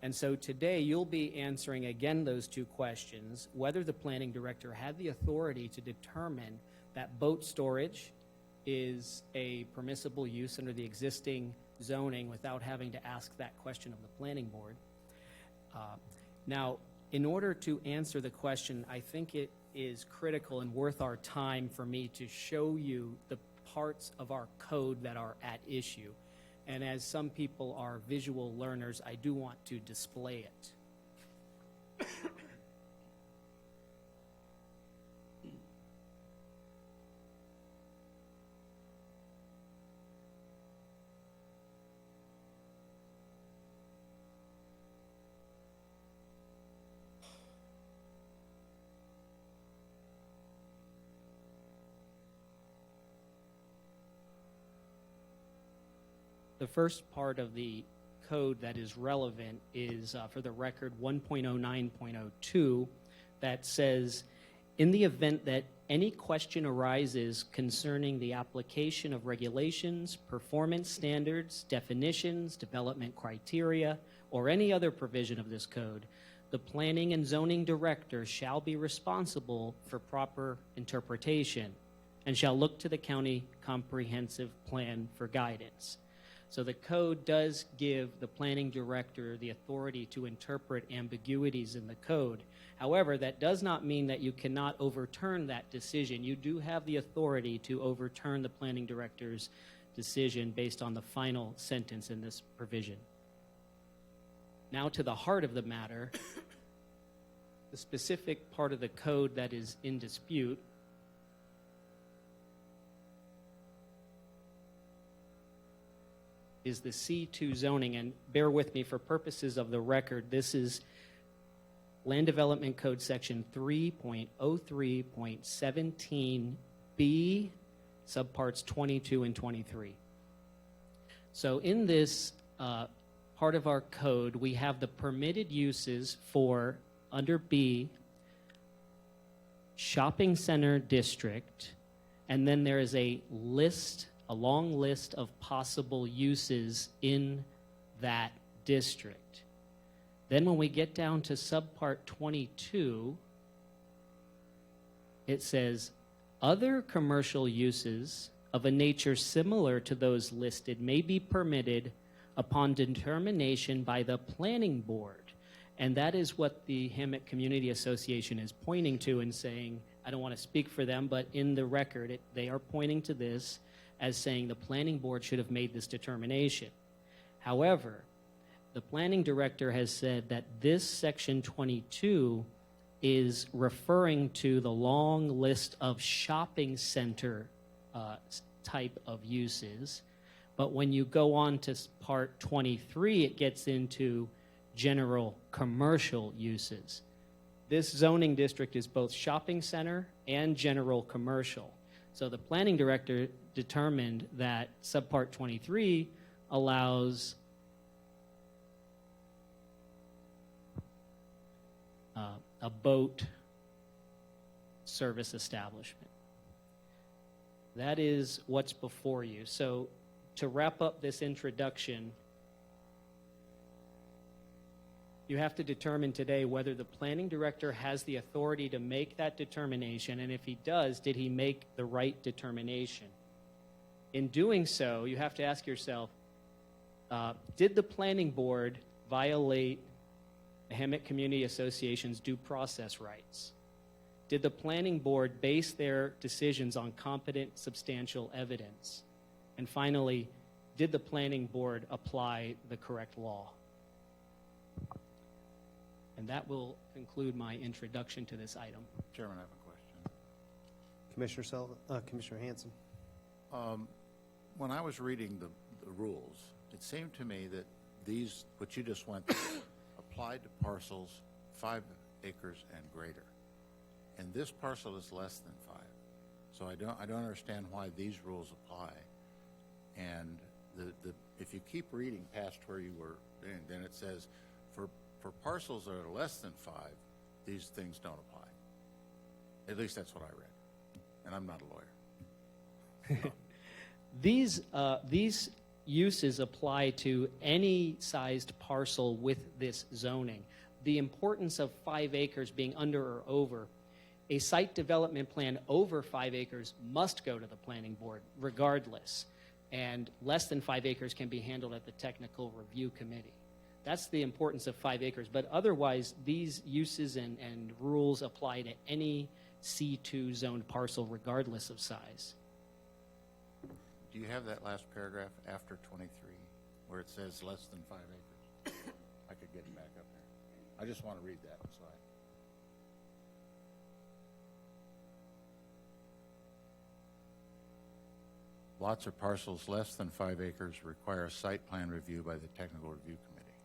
And so today you'll be answering again those two questions, whether the planning director had the authority to determine that boat storage is a permissible use under the existing zoning without having to ask that question of the planning board. Now, in order to answer the question, I think it is critical and worth our time for me to show you the parts of our code that are at issue. And as some people are visual learners, I do want to display it. The first part of the code that is relevant is, for the record, 1.09.02, that says, in the event that any question arises concerning the application of regulations, performance standards, definitions, development criteria, or any other provision of this code, the planning and zoning director shall be responsible for proper interpretation and shall look to the county comprehensive plan for guidance. So the code does give the planning director the authority to interpret ambiguities in the code. However, that does not mean that you cannot overturn that decision. You do have the authority to overturn the planning director's decision based on the final sentence in this provision. Now to the heart of the matter, the specific part of the code that is in dispute is the C2 zoning, and bear with me for purposes of the record, this is Land Development Code Section 3.03.17B, subparts 22 and 23. So in this part of our code, we have the permitted uses for, under B, shopping center district, and then there is a long list of possible uses in that district. Then when we get down to subpart 22, it says, other commercial uses of a nature similar to those listed may be permitted upon determination by the planning board. And that is what the Hammock Community Association is pointing to and saying, I don't want to speak for them, but in the record, they are pointing to this as saying the planning board should have made this determination. However, the planning director has said that this section 22 is referring to the long list of shopping center type of uses. But when you go on to part 23, it gets into general commercial uses. This zoning district is both shopping center and general commercial. So the planning director determined that subpart 23 allows a boat service establishment. That is what's before you. So to wrap up this introduction, you have to determine today whether the planning director has the authority to make that determination, and if he does, did he make the right determination? In doing so, you have to ask yourself, did the planning board violate the Hammock Community Association's due process rights? Did the planning board base their decisions on competent, substantial evidence? And finally, did the planning board apply the correct law? And that will conclude my introduction to this item. Chairman, I have a question. Commissioner Sullivan, Commissioner Hanson. When I was reading the rules, it seemed to me that these, what you just went through, applied to parcels 5 acres and greater. And this parcel is less than 5. So I don't understand why these rules apply. And if you keep reading past where you were, then it says, for parcels that are less than 5, these things don't apply. At least that's what I read. And I'm not a lawyer. These uses apply to any sized parcel with this zoning. The importance of 5 acres being under or over, a site development plan over 5 acres must go to the planning board regardless, and less than 5 acres can be handled at the technical review committee. That's the importance of 5 acres, but otherwise these uses and rules apply to any C2 zoned parcel regardless of size. Do you have that last paragraph after 23 where it says less than 5 acres? I could get it back up there. I just want to read that slide. Lots or parcels less than 5 acres require a site plan review by the Technical Review Committee.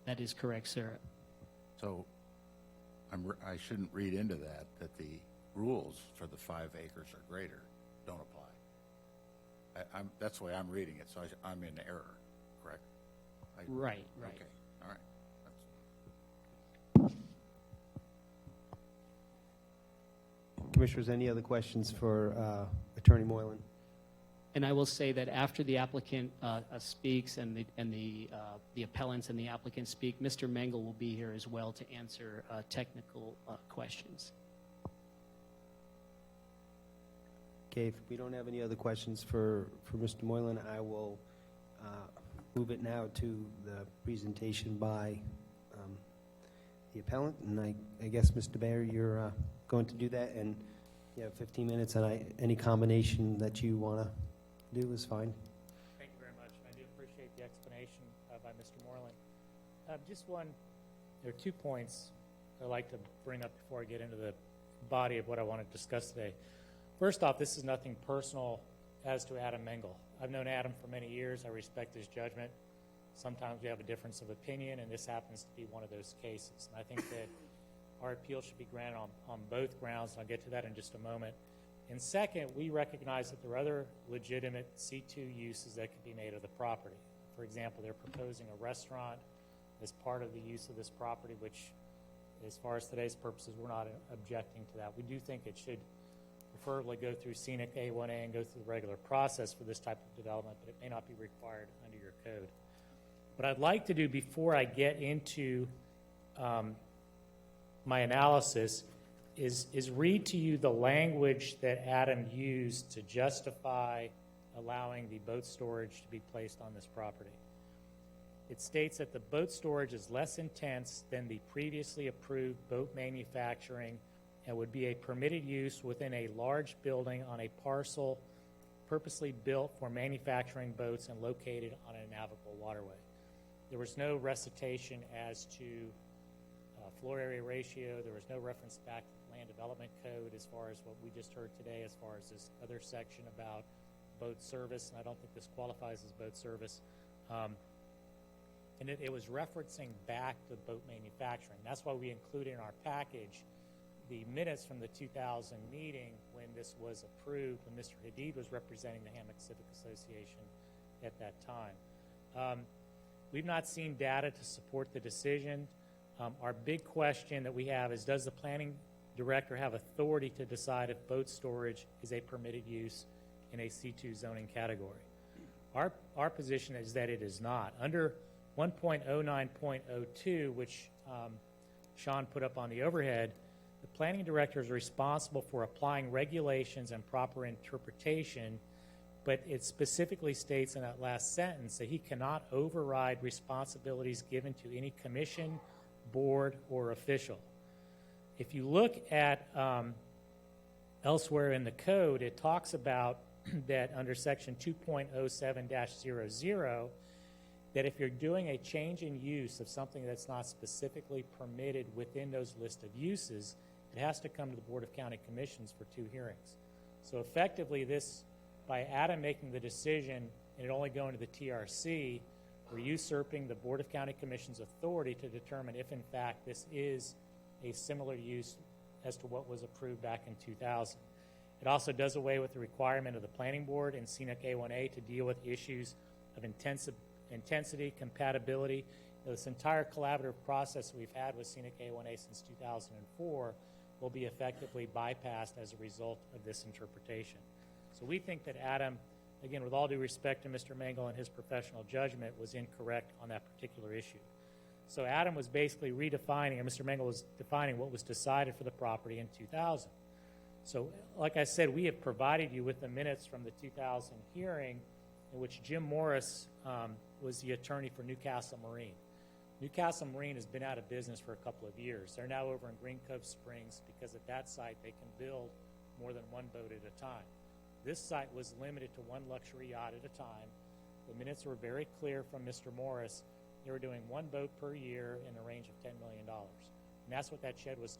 That is correct, sir. So I shouldn't read into that the rules for the 5 acres or greater don't apply. That's the way I'm reading it, so I'm in error, correct? Right. Okay, all right. Commissioners, any other questions for Attorney Moylan? And I will say that after the applicant speaks and the appellants and the applicant speak, Mr. Mengel will be here as well to answer technical questions. Okay, if we don't have any other questions for Mr. Moylan, I will move it now to the presentation by the appellant. And I guess, Mr. Bayer, you're going to do that, and you have 15 minutes, and any combination that you want to do is fine. Thank you very much. I do appreciate the explanation by Mr. Moreland. There are 2 points I'd like to bring up before I get into the body of what I want to discuss today. First off, this is nothing personal as to Adam Mengel. I've known Adam for many years. I respect his judgment. Sometimes we have a difference of opinion, and this happens to be one of those cases. And I think that our appeal should be granted on both grounds, and I'll get to that in just a moment. And second, we recognize that there are other legitimate C2 uses that can be made of the property. For example, they're proposing a restaurant as part of the use of this property, which, as far as today's purposes, we're not objecting to that. We do think it should preferably go through scenic A1A and go through the regular process for this type of development, but it may not be required under your code. What I'd like to do before I get into my analysis is read to you the language that Adam used to justify allowing the boat storage to be placed on this property. It states that the boat storage is less intense than the previously approved boat manufacturing and would be a permitted use within a large building on a parcel purposely built for manufacturing boats and located on a navigable waterway. There was no recitation as to floor area ratio. There was no reference back to the Land Development Code as far as what we just heard today, as far as this other section about boat service, and I don't think this qualifies as boat service. And it was referencing back to boat manufacturing. That's why we included in our package the minutes from the 2000 meeting when this was approved, when Mr. Hadid was representing the Hammock Civic Association at that time. We've not seen data to support the decision. Our big question that we have is, does the planning director have authority to decide if boat storage is a permitted use in a C2 zoning category? Our position is that it is not. Under 1.09.02, which Sean put up on the overhead, the planning director is responsible for applying regulations and proper interpretation, but it specifically states in that last sentence that he cannot override responsibilities given to any commission, board, or official. If you look at elsewhere in the code, it talks about that under section 2.07-00, that if you're doing a change in use of something that's not specifically permitted within those list of uses, it has to come to the Board of County Commissions for 2 hearings. So effectively, this, by Adam making the decision and it only going to the TRC, We're usurping the Board of County Commission's authority to determine if, in fact, this is a similar use as to what was approved back in 2000. It also does away with the requirement of the Planning Board and Scenic A1A to deal with issues of intensity, compatibility. This entire collaborative process we've had with Scenic A1A since 2004 will be effectively bypassed as a result of this interpretation. So we think that Adam, again, with all due respect to Mr. Mangle and his professional judgment, was incorrect on that particular issue. So Adam was basically redefining, and Mr. Mangle was defining what was decided for the property in 2000. So, like I said, we have provided you with the minutes from the 2000 hearing in which Jim Morris was the attorney for Newcastle Marine. Newcastle Marine has been out of business for a couple of years. They're now over in Green Cove Springs because at that site they can build more than one boat at a time. This site was limited to one luxury yacht at a time. The minutes were very clear from Mr. Morris. They were doing one boat per year in a range of $10 million. And that's what that shed was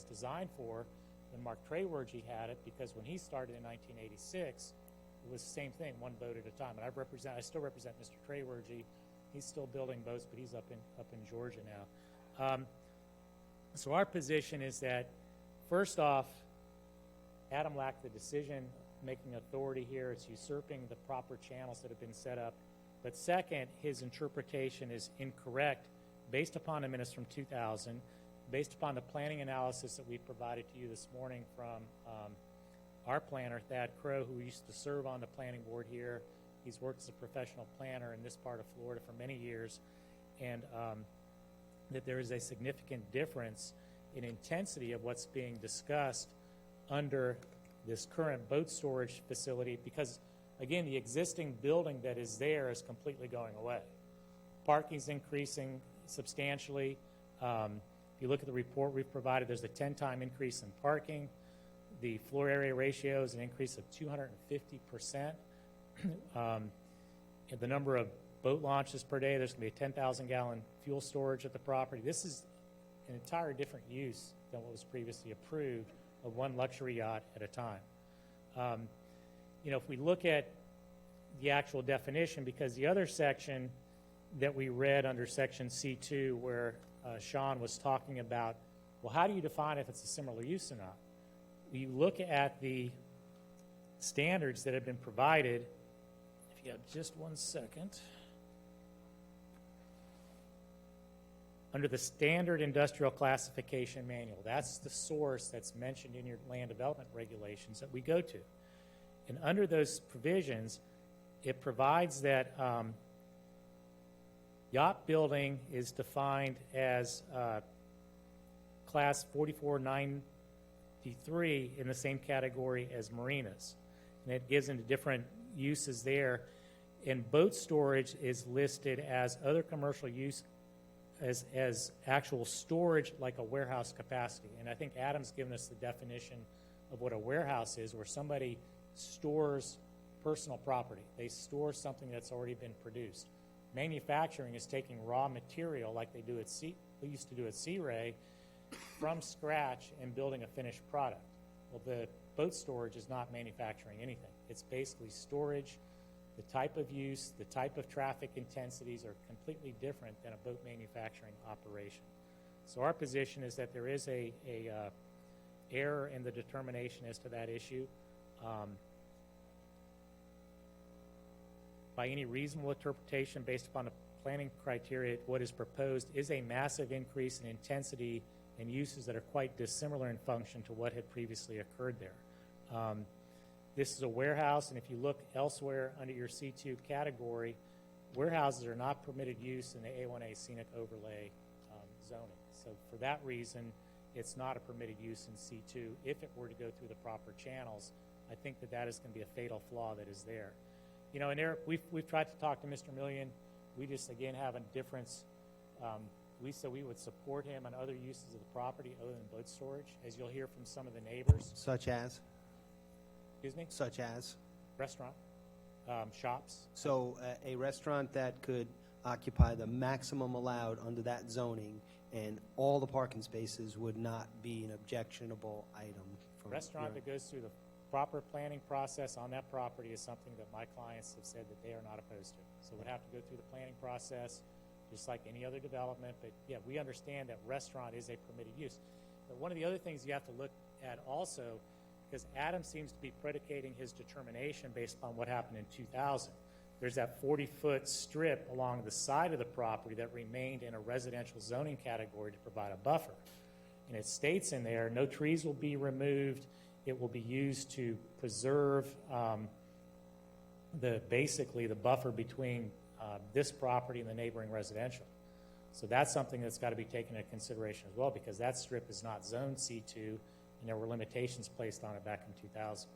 designed for when Mark Treywergy had it, because when he started in 1986, it was the same thing, one boat at a time. And I still represent Mr. Treywergy. He's still building boats, but he's up in Georgia now. So our position is that, first off, Adam lacked the decision-making authority here. It's usurping the proper channels that have been set up. But second, his interpretation is incorrect based upon the minutes from 2000, based upon the planning analysis that we provided to you this morning from our planner, Thad Crow, who used to serve on the planning board here. He's worked as a professional planner in this part of Florida for many years, and that there is a significant difference in intensity of what's being discussed under this current boat storage facility because, again, the existing building that is there is completely going away. Parking's increasing substantially. If you look at the report we've provided, there's a 10-time increase in parking. The floor area ratio is an increase of 250%. The number of boat launches per day, there's going to be a 10,000-gallon fuel storage at the property. This is an entire different use than what was previously approved of one luxury yacht at a time. If we look at the actual definition, because the other section that we read under section C2 where Sean was talking about, well, how do you define if it's a similar use or not? You look at the standards that have been provided. If you have just 1 second. Under the Standard Industrial Classification Manual, that's the source that's mentioned in your land development regulations that we go to. And under those provisions, it provides that yacht building is defined as class 4493 in the same category as marinas. And it gives into different uses there. And boat storage is listed as other commercial use as actual storage like a warehouse capacity. And I think Adam's given us the definition of what a warehouse is, where somebody stores personal property. They store something that's already been produced. Manufacturing is taking raw material like they used to do at Sea Ray from scratch and building a finished product. Well, the boat storage is not manufacturing anything. It's basically storage. The type of use, the type of traffic intensities are completely different than a boat manufacturing operation. So our position is that there is a error in the determination as to that issue. By any reasonable interpretation based upon the planning criteria, what is proposed is a massive increase in intensity and uses that are quite dissimilar in function to what had previously occurred there. This is a warehouse, and if you look elsewhere under your C2 category, warehouses are not permitted use in the A1A scenic overlay zoning. So for that reason, it's not a permitted use in C2. If it were to go through the proper channels, I think that is going to be a fatal flaw that is there. And there, we've tried to talk to Mr. Million. We just, again, have a difference. We said we would support him on other uses of the property other than boat storage, as you'll hear from some of the neighbors. Such as? Excuse me? Such as? Restaurant, shops. So a restaurant that could occupy the maximum allowed under that zoning and all the parking spaces would not be an objectionable item. A restaurant that goes through the proper planning process on that property is something that my clients have said that they are not opposed to. So we'd have to go through the planning process, just like any other development. But yeah, we understand that restaurant is a permitted use. But one of the other things you have to look at also, because Adam seems to be predicating his determination based upon what happened in 2000. There's that 40-foot strip along the side of the property that remained in a residential zoning category to provide a buffer. And it states in there, no trees will be removed. It will be used to preserve basically the buffer between this property and the neighboring residential. So that's something that's got to be taken into consideration as well, because that strip is not zoned C2, and there were limitations placed on it back in 2000.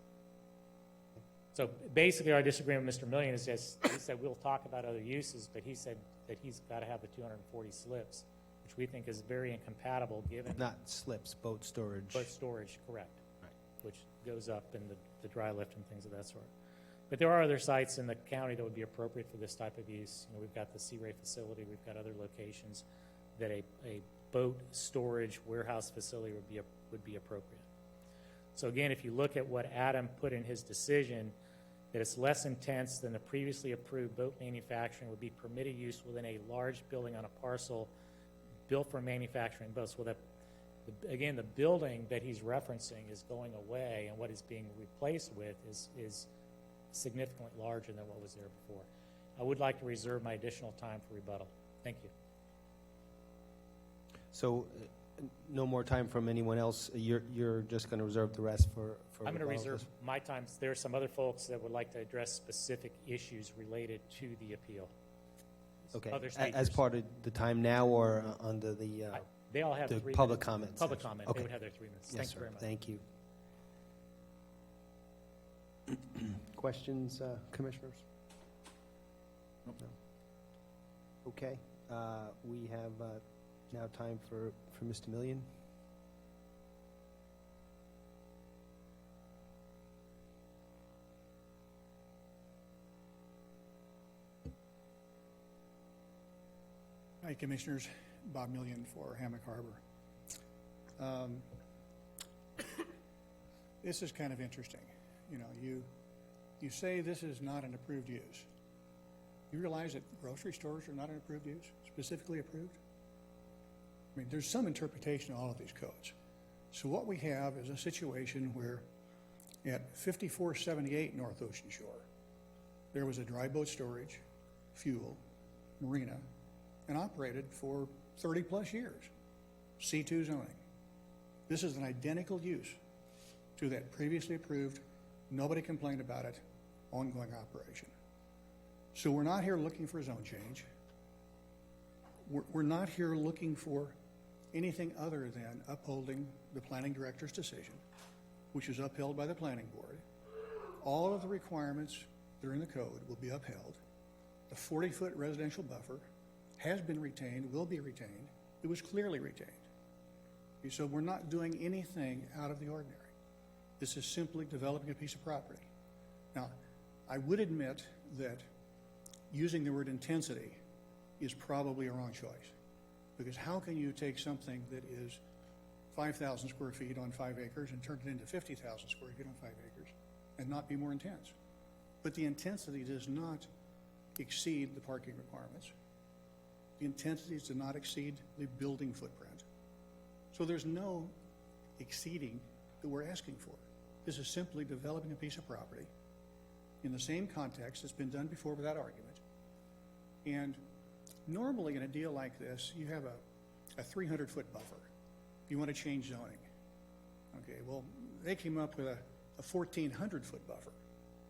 So basically our disagreement with Mr. Million is just, he said we'll talk about other uses, but he said that he's got to have the 240 slips, which we think is very incompatible given... Not slips, boat storage. Boat storage, correct. Right. Which goes up in the dry lift and things of that sort. But there are other sites in the county that would be appropriate for this type of use. You know, we've got the Sea Ray facility, we've got other locations that a boat storage warehouse facility would be appropriate. So again, if you look at what Adam put in his decision, that it's less intense than the previously approved boat manufacturing would be permitted use within a large building on a parcel built for manufacturing boats. Well, again, the building that he's referencing is going away, and what is being replaced with is significantly larger than what was there before. I would like to reserve my additional time for rebuttal. Thank you. So no more time from anyone else? You're just going to reserve the rest for I'm going to rebuttal? reserve my time. There are some other folks that would like to address specific issues related to the appeal. Okay, Other as speakers. part of the time now or under the They all have the 3 public minutes. comments? Public comment. Okay. They would have their 3 minutes. Yes, Thank sir. you very much. Thank you. Questions, commissioners? No. Okay, we have now time for Mr. Million. Hi, Commissioners. Bob Million for Hammock Harbor. This is kind of interesting. You know, you say this is not an approved use. You realize that grocery stores are not an approved use, specifically approved? I mean, there's some interpretation of all of these codes. So what we have is a situation where at 5478 North Ocean Shore, there was a dry boat storage, fuel, marina, and operated for 30 plus years. C2 zoning. This is an identical use to that previously approved, nobody complained about it, ongoing operation. So we're not here looking for a zone change. We're not here looking for anything other than upholding the planning director's decision, which is upheld by the planning board. All of the requirements that are in the code will be upheld. The 40-foot residential buffer has been retained, will be retained. It was clearly retained. So we're not doing anything out of the ordinary. This is simply developing a piece of property. Now, I would admit that using the word intensity is probably a wrong choice, because how can you take something that is 5,000 square feet on 5 acres and turn it into 50,000 square feet on 5 acres and not be more intense? But the intensity does not exceed the parking requirements. The intensities do not exceed the building footprint. So there's no exceeding that we're asking for. This is simply developing a piece of property in the same context that's been done before without argument. And normally in a deal like this, you have a 300-foot buffer. You want to change zoning. Okay, well, they came up with a 1,400-foot buffer.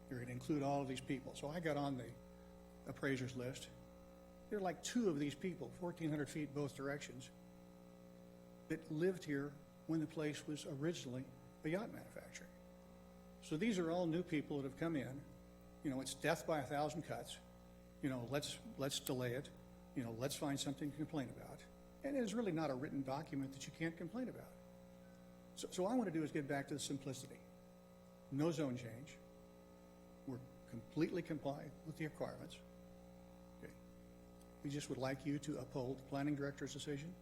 You're going to include all of these people. So I got on the appraiser's list. There are like 2 of these people, 1,400 feet both directions, that lived here when the place was originally a yacht manufacturing. So these are all new people that have come in. You know, it's death by 1,000 cuts. You know, let's delay it. You know, let's find something to complain about. And it's really not a written document that you can't complain about. So all I want to do is get back to the simplicity. No zone change. We're completely compliant with the requirements. Okay. We just would like you to uphold the planning director's decision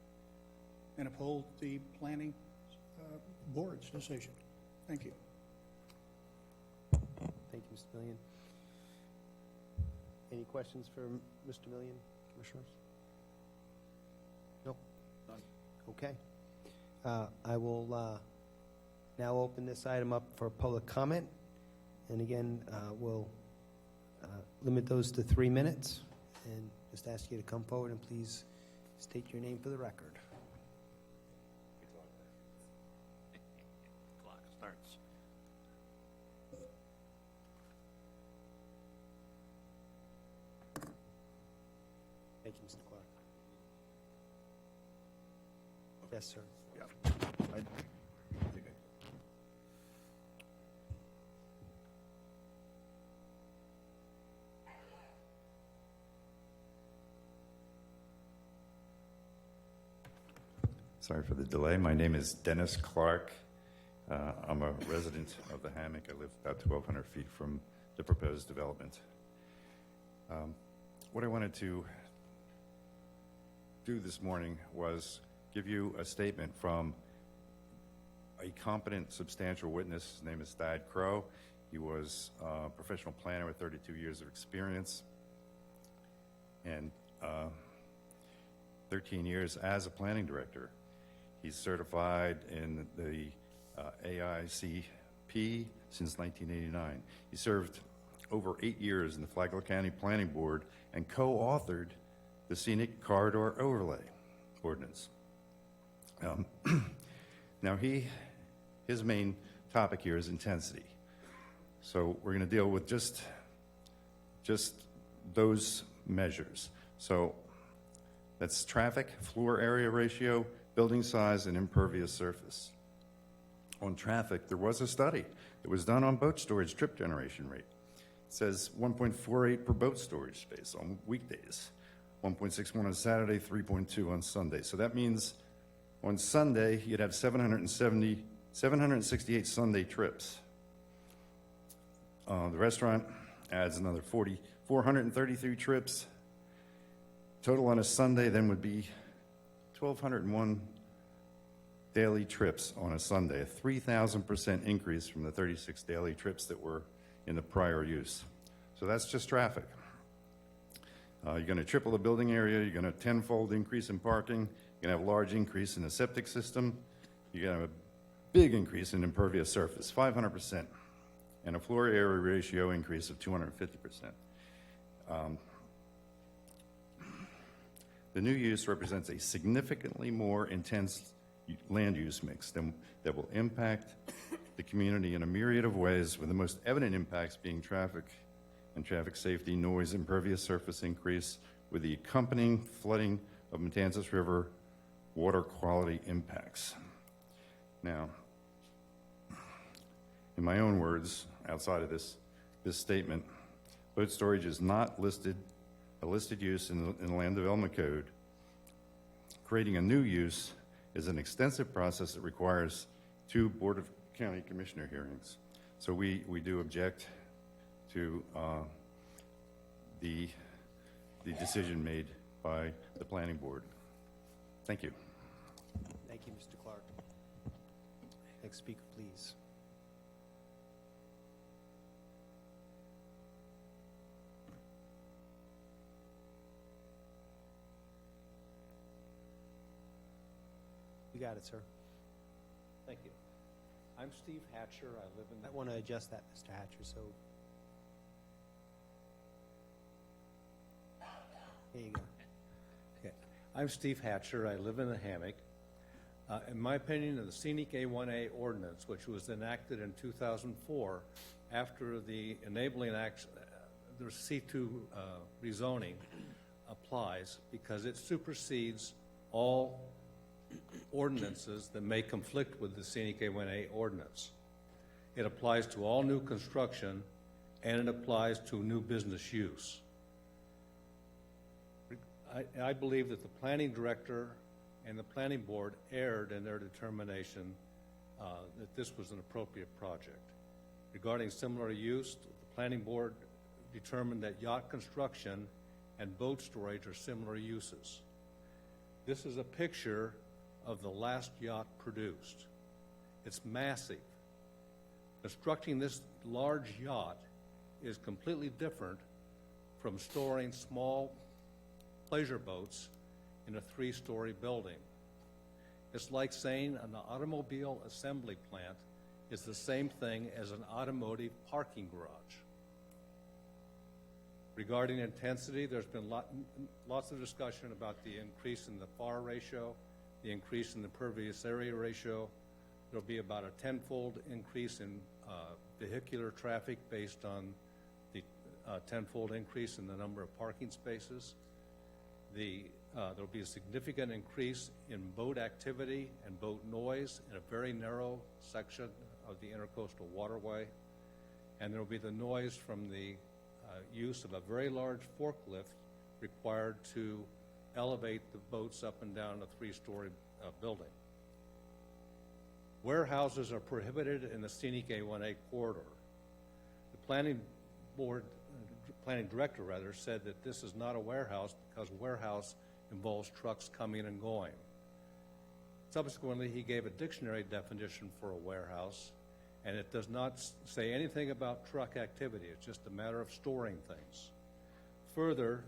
and uphold the planning board's decision. Thank you. Mr. Millian. Any questions for Mr. Millian, Commissioners? Nope. Okay. I will now open this item up for public comment. And again, we'll limit those to 3 minutes. And just ask you to come forward and please state your name for the record. Clock starts. Thank you, Mr. Clark. Yes, sir. Sorry for the delay. My name is Dennis Clark. I'm a resident of the Hammock. I live about 1,200 feet from the proposed development. What I wanted to do this morning was give you a statement from a competent, substantial witness. His name is Thad Crow. He was a professional planner with 32 years of experience and 13 years as a planning director. He's certified in the AICP since 1989. He served over 8 years in the Flagler County Planning Board and co-authored the Scenic Corridor Overlay Ordinance. Now his main topic here is intensity. So we're going to deal with just those measures. So that's traffic, floor area ratio, building size, and impervious surface. On traffic, there was a study that was done on boat storage trip generation rate. It says 1.48 per boat storage space on weekdays, 1.61 on Saturday, 3.2 on Sunday. So that means on Sunday, you'd have 768 Sunday trips. The restaurant adds another 433 trips. Total on a Sunday then would be 1,201 daily trips on a Sunday, a 3,000% increase from the 36 daily trips that were in the prior use. So that's just traffic. You're going to triple the building area. You're going to tenfold increase in parking. You're going to have a large increase in the septic system. You're going to have a big increase in impervious surface, 500%, and a floor area ratio increase of 250%. The new use represents a significantly more intense land use mix that will impact the community in a myriad of ways, with the most evident impacts being traffic and traffic safety, noise, impervious surface increase, with the accompanying flooding of Matanzas River water quality impacts. Now, in my own words, outside of this statement, boat storage is not a listed use in the Land Development Code. Creating a new use is an extensive process that requires 2 Board of County Commissioner hearings. So we do object to the decision made by the Planning Board. Thank you. Thank you, Mr. Clark. Next speaker, please. You got it, sir. Thank you. I'm Steve Hatcher. I live in I want to adjust that, Mr. Hatcher, so. There you go. Okay. I'm Steve Hatcher. I live in the Hammock. In my opinion, the Scenic A1A ordinance, which was enacted in 2004 after the enabling act, the C2 rezoning applies because it supersedes all ordinances that may conflict with the Scenic A1A ordinance. It applies to all new construction and it applies to new business use. I believe that the planning director and the planning board erred in their determination that this was an appropriate project. Regarding similar use, the planning board determined that yacht construction and boat storage are similar uses. This is a picture of the last yacht produced. It's massive. Constructing this large yacht is completely different from storing small pleasure boats in a 3-story building. It's like saying an automobile assembly plant is the same thing as an automotive parking garage. Regarding intensity, there's been lots of discussion about the increase in the FAR ratio, the increase in the pervious area ratio. There'll be about a 10-fold increase in vehicular traffic based on the 10-fold increase in the number of parking spaces. There'll be a significant increase in boat activity and boat noise in a very narrow section of the intercoastal waterway. And there'll be the noise from the use of a very large forklift required to elevate the boats up and down a 3-story building. Warehouses are prohibited in the scenic A1A corridor. The planning director said that this is not a warehouse because warehouse involves trucks coming and going. Subsequently, he gave a dictionary definition for a warehouse, and it does not say anything about truck activity. It's just a matter of storing things. Further,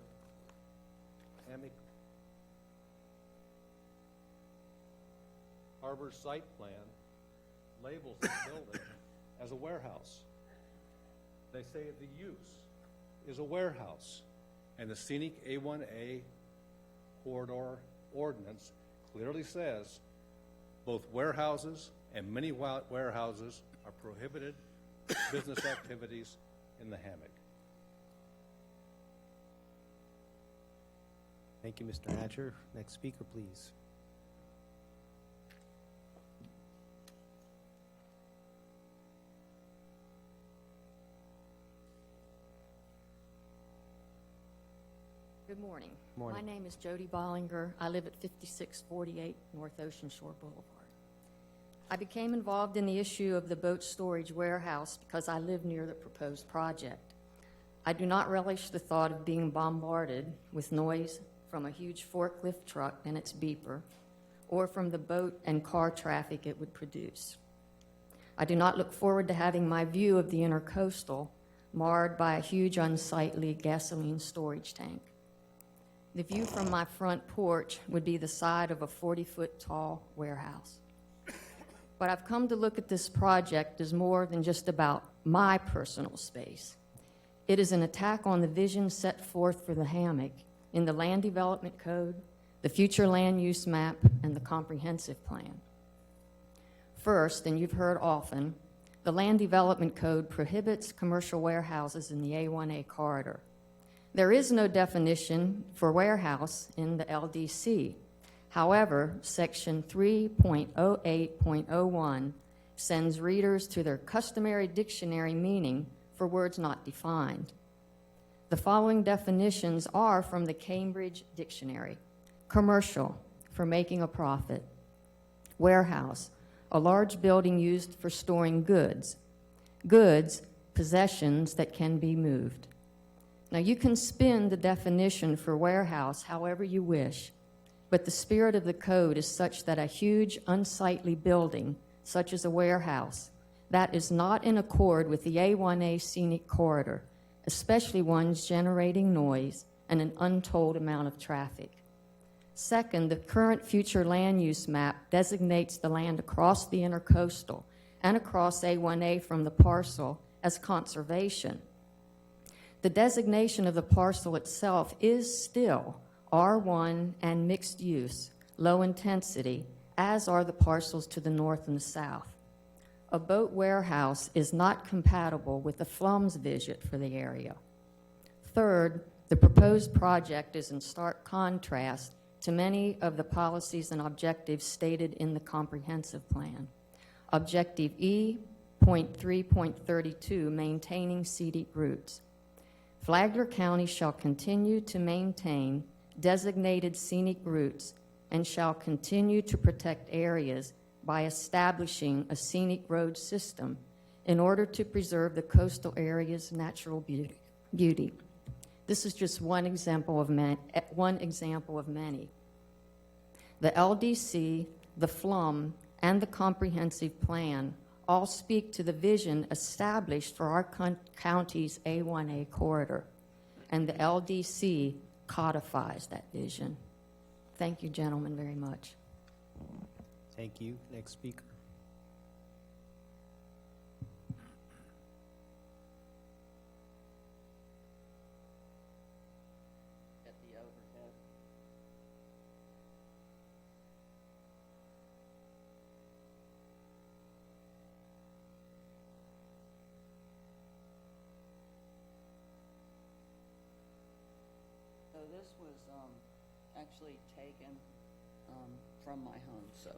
Harbor's site plan labels the building as a warehouse. They say the use is a warehouse, and the scenic A1A corridor ordinance clearly says both warehouses and mini warehouses are prohibited business activities in the hammock. Thank you, Mr. Hatcher. Next speaker, please. Good morning. Morning. My name is Jody Bollinger. I live at 5648 North Ocean Shore Boulevard. I became involved in the issue of the boat storage warehouse because I live near the proposed project. I do not relish the thought of being bombarded with noise from a huge forklift truck and its beeper, or from the boat and car traffic it would produce. I do not look forward to having my view of the intercoastal marred by a huge unsightly gasoline storage tank. The view from my front porch would be the side of a 40-foot tall warehouse. But I've come to look at this project as more than just about my personal space. It is an attack on the vision set forth for the hammock in the Land Development Code, the Future Land Use Map, and the Comprehensive Plan. First, and you've heard often, the Land Development Code prohibits commercial warehouses in the A1A corridor. There is no definition for warehouse in the LDC. However, Section 3.08.01 sends readers to their customary dictionary meaning for words not defined. The following definitions are from the Cambridge Dictionary. Commercial, for making a profit. Warehouse, a large building used for storing goods. Goods, possessions that can be moved. Now, you can spin the definition for warehouse however you wish, but the spirit of the code is such that a huge, unsightly building, such as a warehouse, that is not in accord with the A1A scenic corridor, especially ones generating noise and an untold amount of traffic. Second, the current future land use map designates the land across the intercoastal and across A1A from the parcel as conservation. The designation of the parcel itself is still R1 and mixed use, low intensity, as are the parcels to the north and the south. A boat warehouse is not compatible with the FLUMS vision for the area. Third, the proposed project is in stark contrast to many of the policies and objectives stated in the comprehensive plan. Objective E.3.32, maintaining scenic routes. Flagler County shall continue to maintain designated scenic routes and shall continue to protect areas by establishing a scenic road system in order to preserve the coastal area's natural beauty. This is just one example of many. The LDC, the FLUM, and the comprehensive plan all speak to the vision established for our county's A1A corridor, and the LDC codifies that vision. Thank you, gentlemen, very much. Thank you. Next speaker. At the overhead. So this was actually taken from my home, so.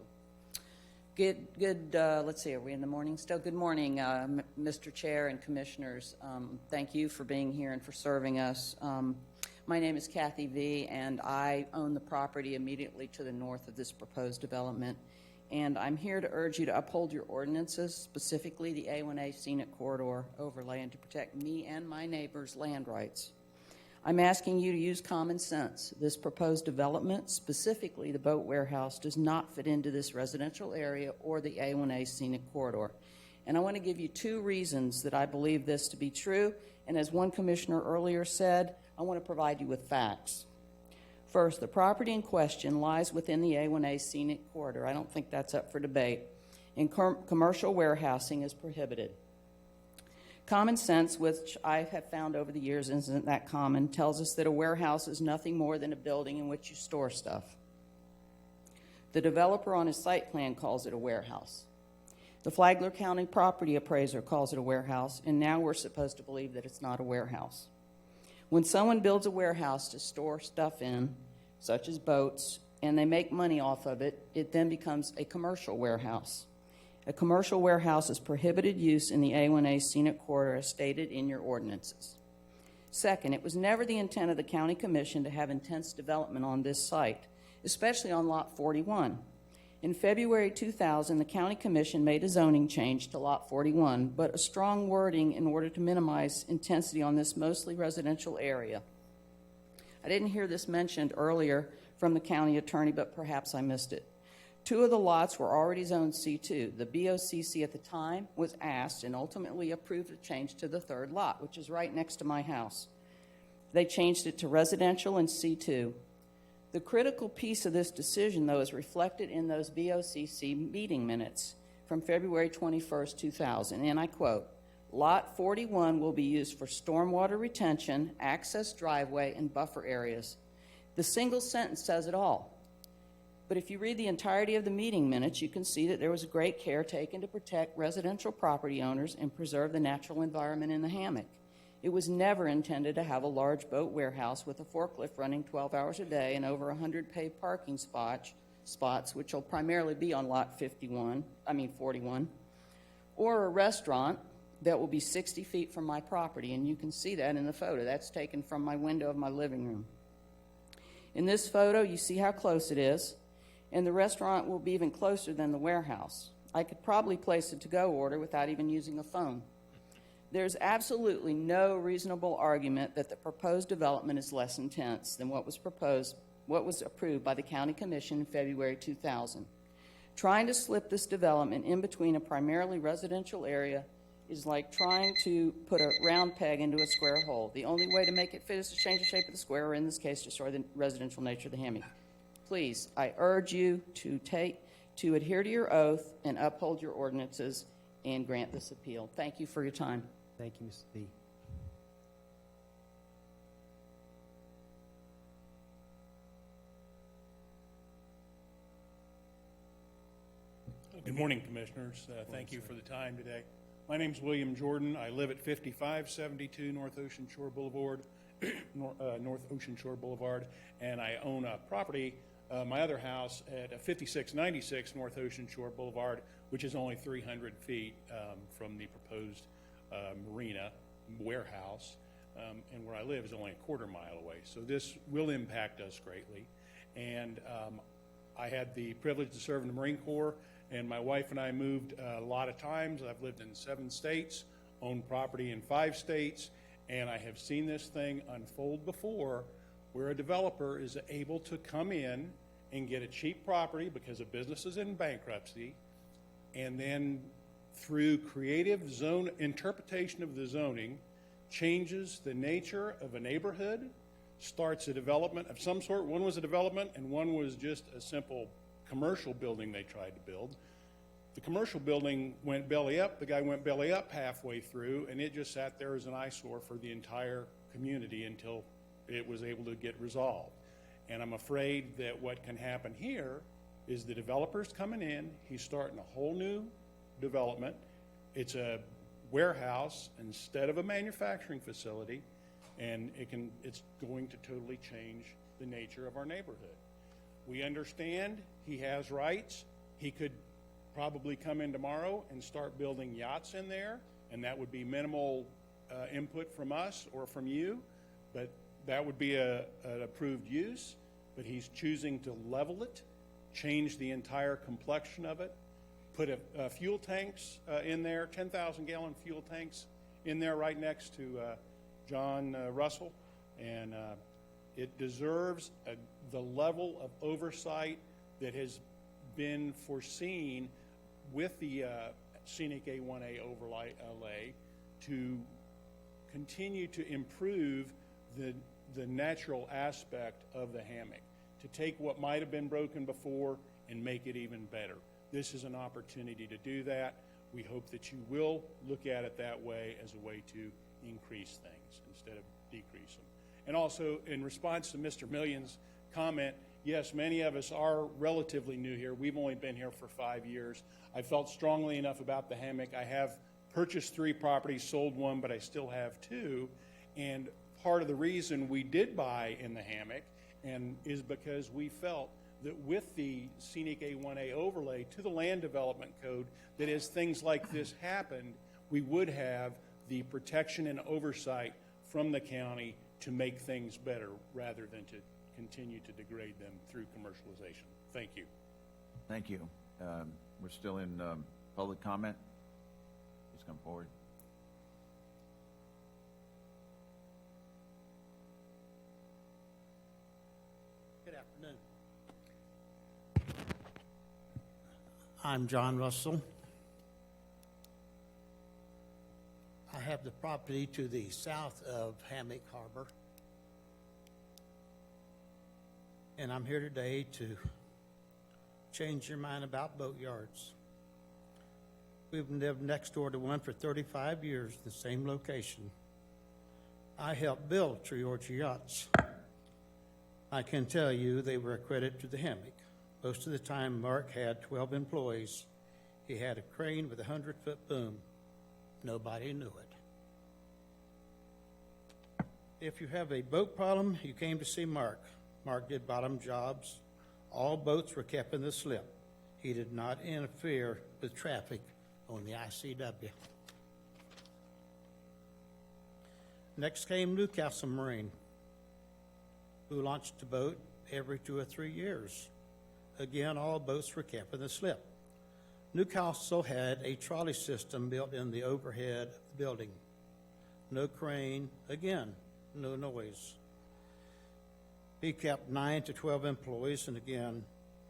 Good, let's see, are we in the morning still? Good morning, Mr. Chair and Commissioners. Thank you for being here and for serving us. My name is Kathy V., and I own the property immediately to the north of this proposed development. And I'm here to urge you to uphold your ordinances, specifically the A1A Scenic Corridor overlay, and to protect me and my neighbors' land rights. I'm asking you to use common sense. This proposed development, specifically the boat warehouse, does not fit into this residential area or the A1A Scenic Corridor. And I want to give you two reasons that I believe this to be true. And as one commissioner earlier said, I want to provide you with facts. First, the property in question lies within the A1A Scenic Corridor. I don't think that's up for debate. And commercial warehousing is prohibited. Common sense, which I have found over the years isn't that common, tells us that a warehouse is nothing more than a building in which you store stuff. The developer on his site plan calls it a warehouse. The Flagler County property appraiser calls it a warehouse, and now we're supposed to believe that it's not a warehouse. When someone builds a warehouse to store stuff in, such as boats, and they make money off of it, it then becomes a commercial warehouse. A commercial warehouse is prohibited use in the A1A Scenic Corridor as stated in your ordinances. Second, it was never the intent of the County Commission to have intense development on this site, especially on Lot 41. In February 2000, the County Commission made a zoning change to Lot 41, but a strong wording in order to minimize intensity on this mostly residential area. I didn't hear this mentioned earlier from the county attorney, but perhaps I missed it. Two of the lots were already zoned C2. The BOCC at the time was asked and ultimately approved a change to the third lot, which is right next to my house. They changed it to residential and C2. The critical piece of this decision, though, is reflected in those BOCC meeting minutes from February 21st, 2000, and I quote, Lot 41 will be used for stormwater retention, access driveway, and buffer areas. The single sentence says it all. But if you read the entirety of the meeting minutes, you can see that there was great care taken to protect residential property owners and preserve the natural environment in the hammock. It was never intended to have a large boat warehouse with a forklift running 12 hours a day and over 100 paid parking spots, which will primarily be on Lot 41, or a restaurant that will be 60 feet from my property, and you can see that in the photo. That's taken from my window of my living room. In this photo, you see how close it is. And the restaurant will be even closer than the warehouse. I could probably place a to-go order without even using a phone. There's absolutely no reasonable argument that the proposed development is less intense than what was approved by the County Commission in February 2000. Trying to slip this development in between a primarily residential area is like trying to put a round peg into a square hole. The only way to make it fit is to change the shape of the square, or in this case, destroy the residential nature of the hammock. Please, I urge you to adhere to your oath and uphold your ordinances and grant this appeal. Thank you for your time. Thank you, Mrs. B. Good morning, Commissioners. Thank you for the time today. My name is William Jordan. I live at 5572 North Ocean Shore Boulevard, and I own a property, my other house, at 5696 North Ocean Shore Boulevard, which is only 300 feet from the proposed marina warehouse, and where I live is only a quarter mile away. So this will impact us greatly. And I had the privilege to serve in the Marine Corps, and my wife and I moved a lot of times. I've lived in 7 states, owned property in 5 states, and I have seen this thing unfold before, where a developer is able to come in and get a cheap property because a business is in bankruptcy, and then through creative zone interpretation of the zoning, changes the nature of a neighborhood, starts a development of some sort. One was a development and one was just a simple commercial building they tried to build. The commercial building went belly up, the guy went belly up halfway through, and it just sat there as an eyesore for the entire community until it was able to get resolved. And I'm afraid that what can happen here is the developer's coming in, he's starting a whole new development. It's a warehouse instead of a manufacturing facility, and it's going to totally change the nature of our neighborhood. We understand he has rights. He could probably come in tomorrow and start building yachts in there, and that would be minimal input from us or from you, but that would be an approved use. But he's choosing to level it, change the entire complexion of it, put a fuel tanks in there, 10,000-gallon fuel tanks in there right next to John Russell, and it deserves the level of oversight that has been foreseen with the scenic A1A overlay to continue to improve the natural aspect of the hammock, to take what might have been broken before and make it even better. This is an opportunity to do that. We hope that you will look at it that way, as a way to increase things instead of decrease them. And also, in response to Mr. Million's comment, yes, many of us are relatively new here. We've only been here for 5 years. I felt strongly enough about the hammock. I have purchased 3 properties, sold 1, but I still have 2. And part of the reason we did buy in the hammock is because we felt that with the scenic A1A overlay to the land development code, that as things like this happened, we would have the protection and oversight from the county to make things better rather than to continue to degrade them through commercialization. Thank you. Thank you. We're still in public comment. Please come forward. Good afternoon. I'm John Russell. I have the property to the south of Hammock Harbor. And I'm here today to change your mind about boatyards. We've lived next door to one for 35 years, the same location. I helped build Treorchy Yachts. I can tell you they were a credit to the hammock. Most of the time, Mark had 12 employees. He had a crane with a 100-foot boom. Nobody knew it. If you have a boat problem, you came to see Mark. Mark did bottom jobs. All boats were kept in the slip. He did not interfere with traffic on the ICW. Next came Newcastle Marine, who launched a boat every 2 or 3 years. Again, all boats were kept in the slip. Newcastle had a trolley system built in the overhead of the building. No crane, again, no noise. He kept 9 to 12 employees, and again,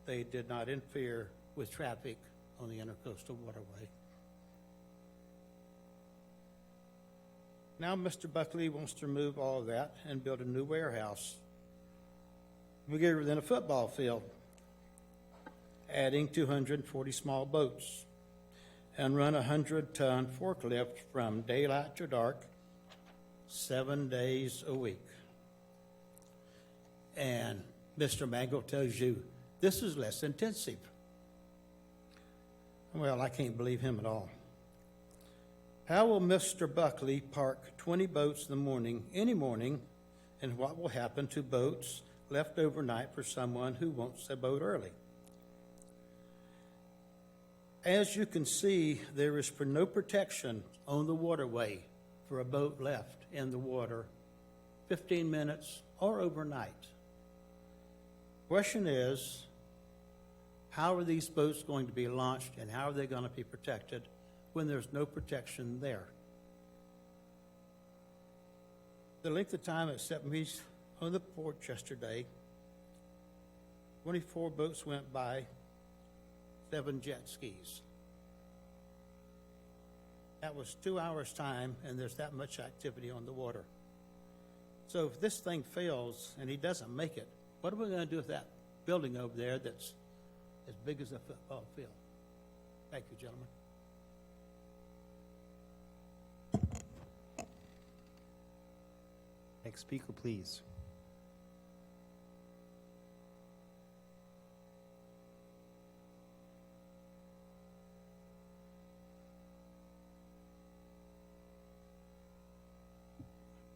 they did not interfere with traffic on the Intercoastal Waterway. Now Mr. Buckley wants to remove all of that and build a new warehouse bigger than a football field, adding 240 small boats, and run a 100-ton forklift from daylight to dark, 7 days a week. And Mr. Mangle tells you this is less intensive. Well, I can't believe him at all. How will Mr. Buckley park 20 boats in the morning, any morning, and what will happen to boats left overnight for someone who wants a boat early? As you can see, there is no protection on the waterway for a boat left in the water 15 minutes or overnight. Question is, how are these boats going to be launched and how are they going to be protected when there's no protection there? The length of time it set me on the porch yesterday, 24 boats went by, 7 jet skis. That was 2 hours' time, and there's that much activity on the water. So if this thing fails and he doesn't make it, what are we going to do with that building over there that's as big as a football field? Thank you, gentlemen. Next speaker, please.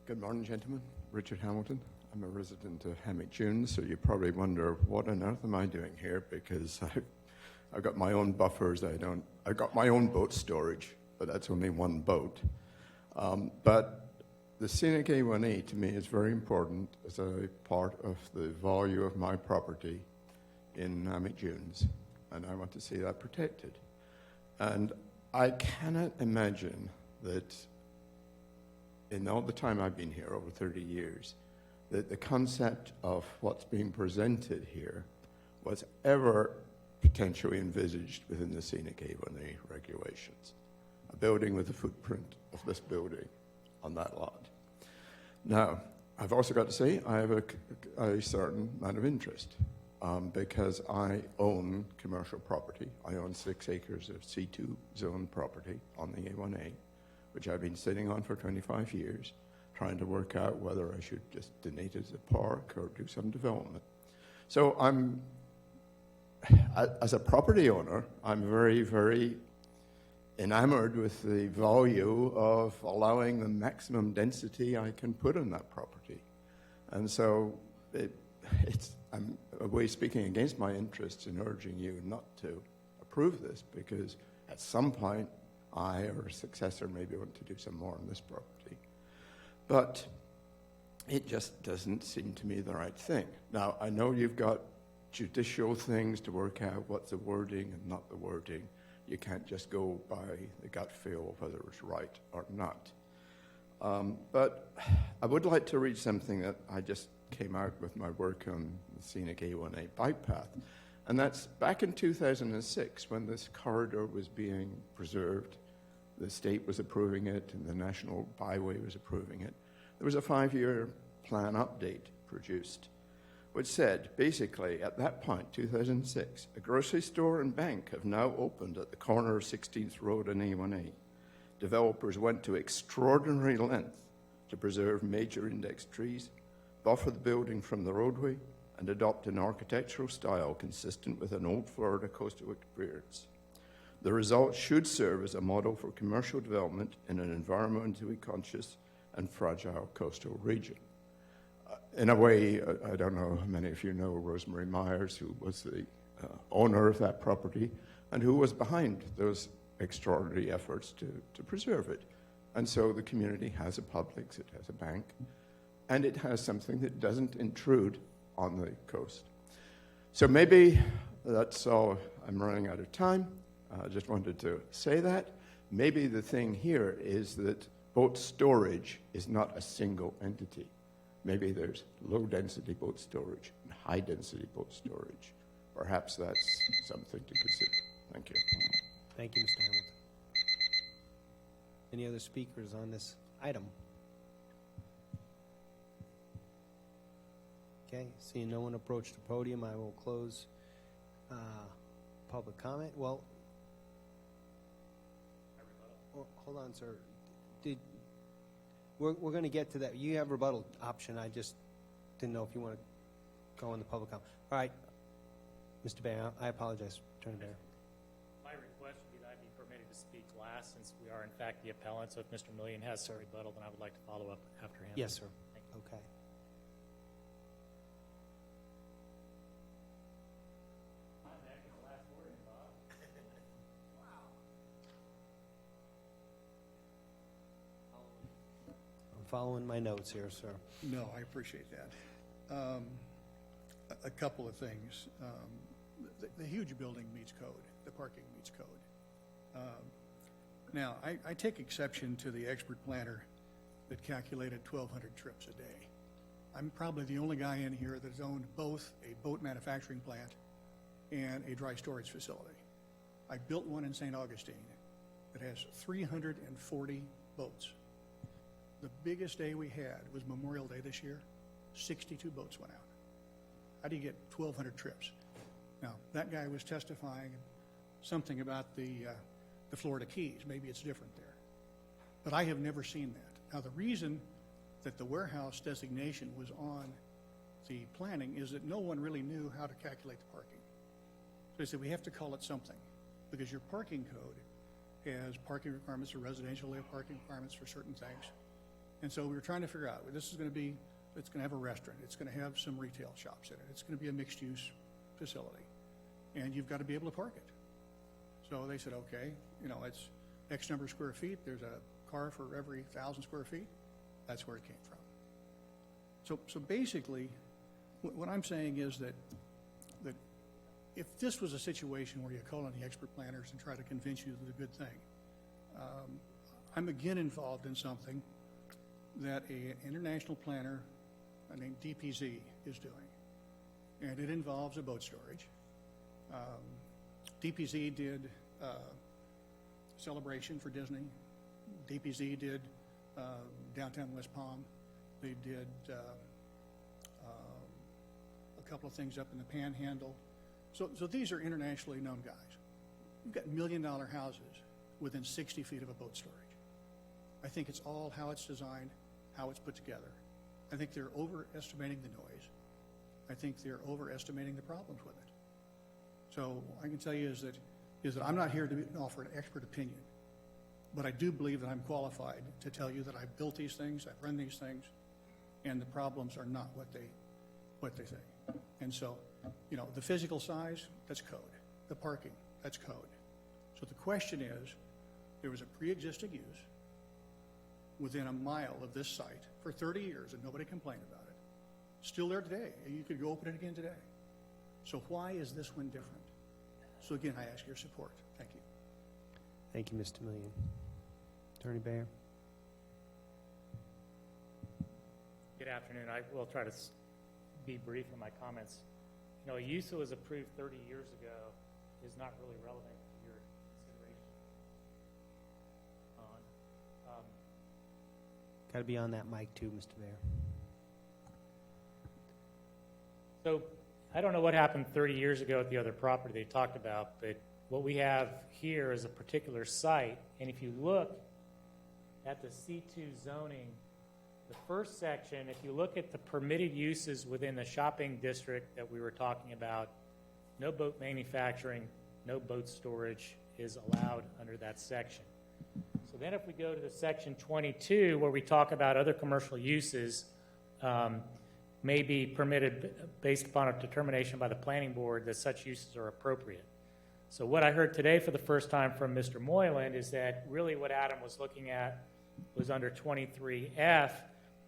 Good morning, gentlemen. Richard Hamilton. I'm a resident of Hammock Dunes, so you probably wonder, what on earth am I doing here? Because I've got my own buffers. I've got my own boat storage, but that's only one boat. But the scenic A1A to me is very important as a part of the value of my property in Hammock Dunes, and I want to see that protected. And I cannot imagine that in all the time I've been here, over 30 years, that the concept of what's being presented here was ever potentially envisaged within the scenic A1A regulations. A building with the footprint of this building on that lot. Now, I've also got to say I have a certain amount of interest because I own commercial property. I own 6 acres of C2 zone property on the A1A, which I've been sitting on for 25 years, trying to work out whether I should just donate it as a park or do some development. So as a property owner, I'm very, very enamored with the value of allowing the maximum density I can put on that property. And so I'm away speaking against my interests in urging you not to approve this, because at some point, I or a successor maybe want to do some more on this property. But it just doesn't seem to me the right thing. Now, I know you've got judicial things to work out what's the wording and not the wording. You can't just go by the gut feel of whether it's right or not. But I would like to read something that I just came out with my work on the scenic A1A bike path. And that's back in 2006, when this corridor was being preserved, the state was approving it and the National Byway was approving it. There was a 5-year plan update produced, which said, basically, at that point, 2006, a grocery store and bank have now opened at the corner of 16th Road and A1A. Developers went to extraordinary length to preserve major index trees, buffer the building from the roadway, and adopt an architectural style consistent with an old Florida coastal experience. The result should serve as a model for commercial development in an environmentally conscious and fragile coastal region. In a way, I don't know how many of you know Rosemary Myers, who was the owner of that property and who was behind those extraordinary efforts to preserve it. And so the community has a Publix, it has a bank, and it has something that doesn't intrude on the coast. So maybe that's all. I'm running out of time. I just wanted to say that. Maybe the thing here is that boat storage is not a single entity. Maybe there's low-density boat storage and high-density boat storage. Perhaps that's something to consider. Thank you. Thank you, Mr. Hamilton. Any other speakers on this item? Okay, seeing no one approach the podium, I will close public comment. Well, hold on, sir. We're going to get to that. You have rebuttal option. I just didn't know if you want to go in the public comment. All right, Mr. Bayer, I apologize, Attorney Bayer. My request would be that I be permitted to speak last, since we are in fact the appellant. So if Mr. Millian has a rebuttal, then I would like to follow up after him. Yes, sir. Thank you. Okay. Following my notes here, sir. No, I appreciate that. A couple of things. The huge building meets code. The parking meets code. Now, I take exception to the expert planner that calculated 1,200 trips a day. I'm probably the only guy in here that's owned both a boat manufacturing plant and a dry storage facility. I built one in St. Augustine. that has 340 boats. The biggest day we had was Memorial Day this year. 62 boats went out. How do you get 1,200 trips? Now, that guy was testifying something about the Florida Keys. Maybe it's different there. But I have never seen that. Now, the reason that the warehouse designation was on the planning is that no one really knew how to calculate the parking. So they said, we have to call it something, because your parking code has parking requirements for residential, they have parking requirements for certain things. And so we were trying to figure out, this is going to be, it's going to have a restaurant, it's going to have some retail shops in it, it's going to be a mixed-use facility, and you've got to be able to park it. So they said, okay, it's X number of square feet, there's a car for every 1,000 square feet. That's where it came from. So basically, what I'm saying is that if this was a situation where you call on the expert planners and try to convince you that it's a good thing, I'm again involved in something that an international planner named DPZ is doing, and it involves a boat storage. DPZ did Celebration for Disney. DPZ did downtown West Palm. They did a couple of things up in the Panhandle. So these are internationally known guys. You've got $1 million houses within 60 feet of a boat storage. I think it's all how it's designed, how it's put together. I think they're overestimating the noise. I think they're overestimating the problems with it. So I can tell you is that I'm not here to offer an expert opinion, but I do believe that I'm qualified to tell you that I've built these things, I've run these things, and the problems are not what they say. And so, the physical size, that's code. The parking, that's code. So the question is, there was a pre-existing use within a mile of this site for 30 years and nobody complained about it. Still there today, and you could go open it again today. So why is this one different? So again, I ask your support. Thank you. Thank you, Mr. Million. Attorney Bayer. Good afternoon. I will try to be brief in my comments. A use that was approved 30 years ago is not really relevant to your consideration. Got to be on that mic too, Mr. Bayer. So I don't know what happened 30 years ago at the other property they talked about, but what we have here is a particular site, and if you look at the C2 zoning, the first section, if you look at the permitted uses within the shopping district that we were talking about, no boat manufacturing, no boat storage is allowed under that section. So then if we go to the section 22, where we talk about other commercial uses may be permitted based upon a determination by the planning board that such uses are appropriate. So what I heard today for the first time from Mr. Moylan is that really what Adam was looking at was under 23F,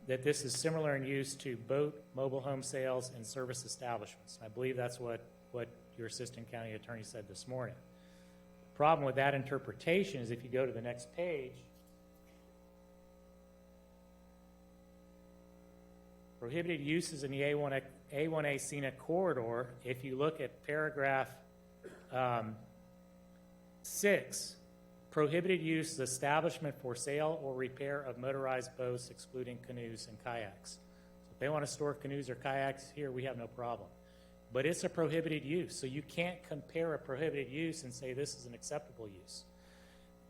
that this is similar in use to boat, mobile home sales, and service establishments. I believe that's what your assistant county attorney said this morning. The problem with that interpretation is if you go to the next page, prohibited uses in the A1A scenic corridor, if you look at paragraph 6, prohibited use is establishment for sale or repair of motorized boats, excluding canoes and kayaks. So if they want to store canoes or kayaks here, we have no problem. But it's a prohibited use, so you can't compare a prohibited use and say this is an acceptable use.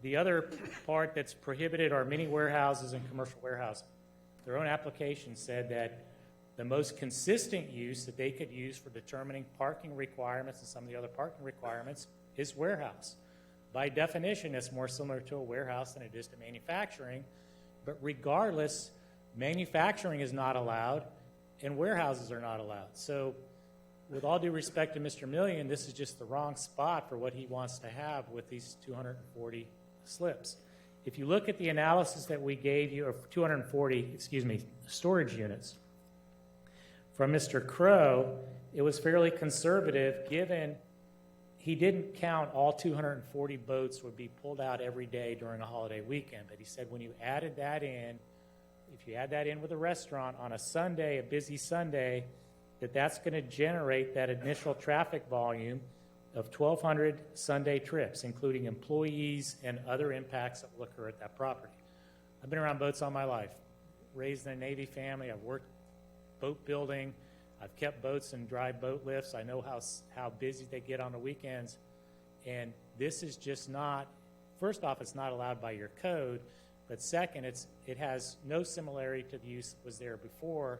The other part that's prohibited are mini warehouses and commercial warehouse. Their own application said that the most consistent use that they could use for determining parking requirements and some of the other parking requirements is warehouse. By definition, it's more similar to a warehouse than it is to manufacturing, but regardless, manufacturing is not allowed and warehouses are not allowed. So with all due respect to Mr. Million, this is just the wrong spot for what he wants to have with these 240 slips. If you look at the analysis that we gave you, of 240, storage units, from Mr. Crow, it was fairly conservative given he didn't count all 240 boats would be pulled out every day during a holiday weekend, but he said when you added that in, if you add that in with a restaurant on a Sunday, a busy Sunday, that's going to generate that initial traffic volume, of 1,200 Sunday trips, including employees and other impacts that will occur at that property. I've been around boats all my life. Raised in a Navy family, I've worked boat building, I've kept boats and dry boat lifts. I know how busy they get on the weekends. And this is just not, first off, it's not allowed by your code, but second, it has no similarity to the use that was there before,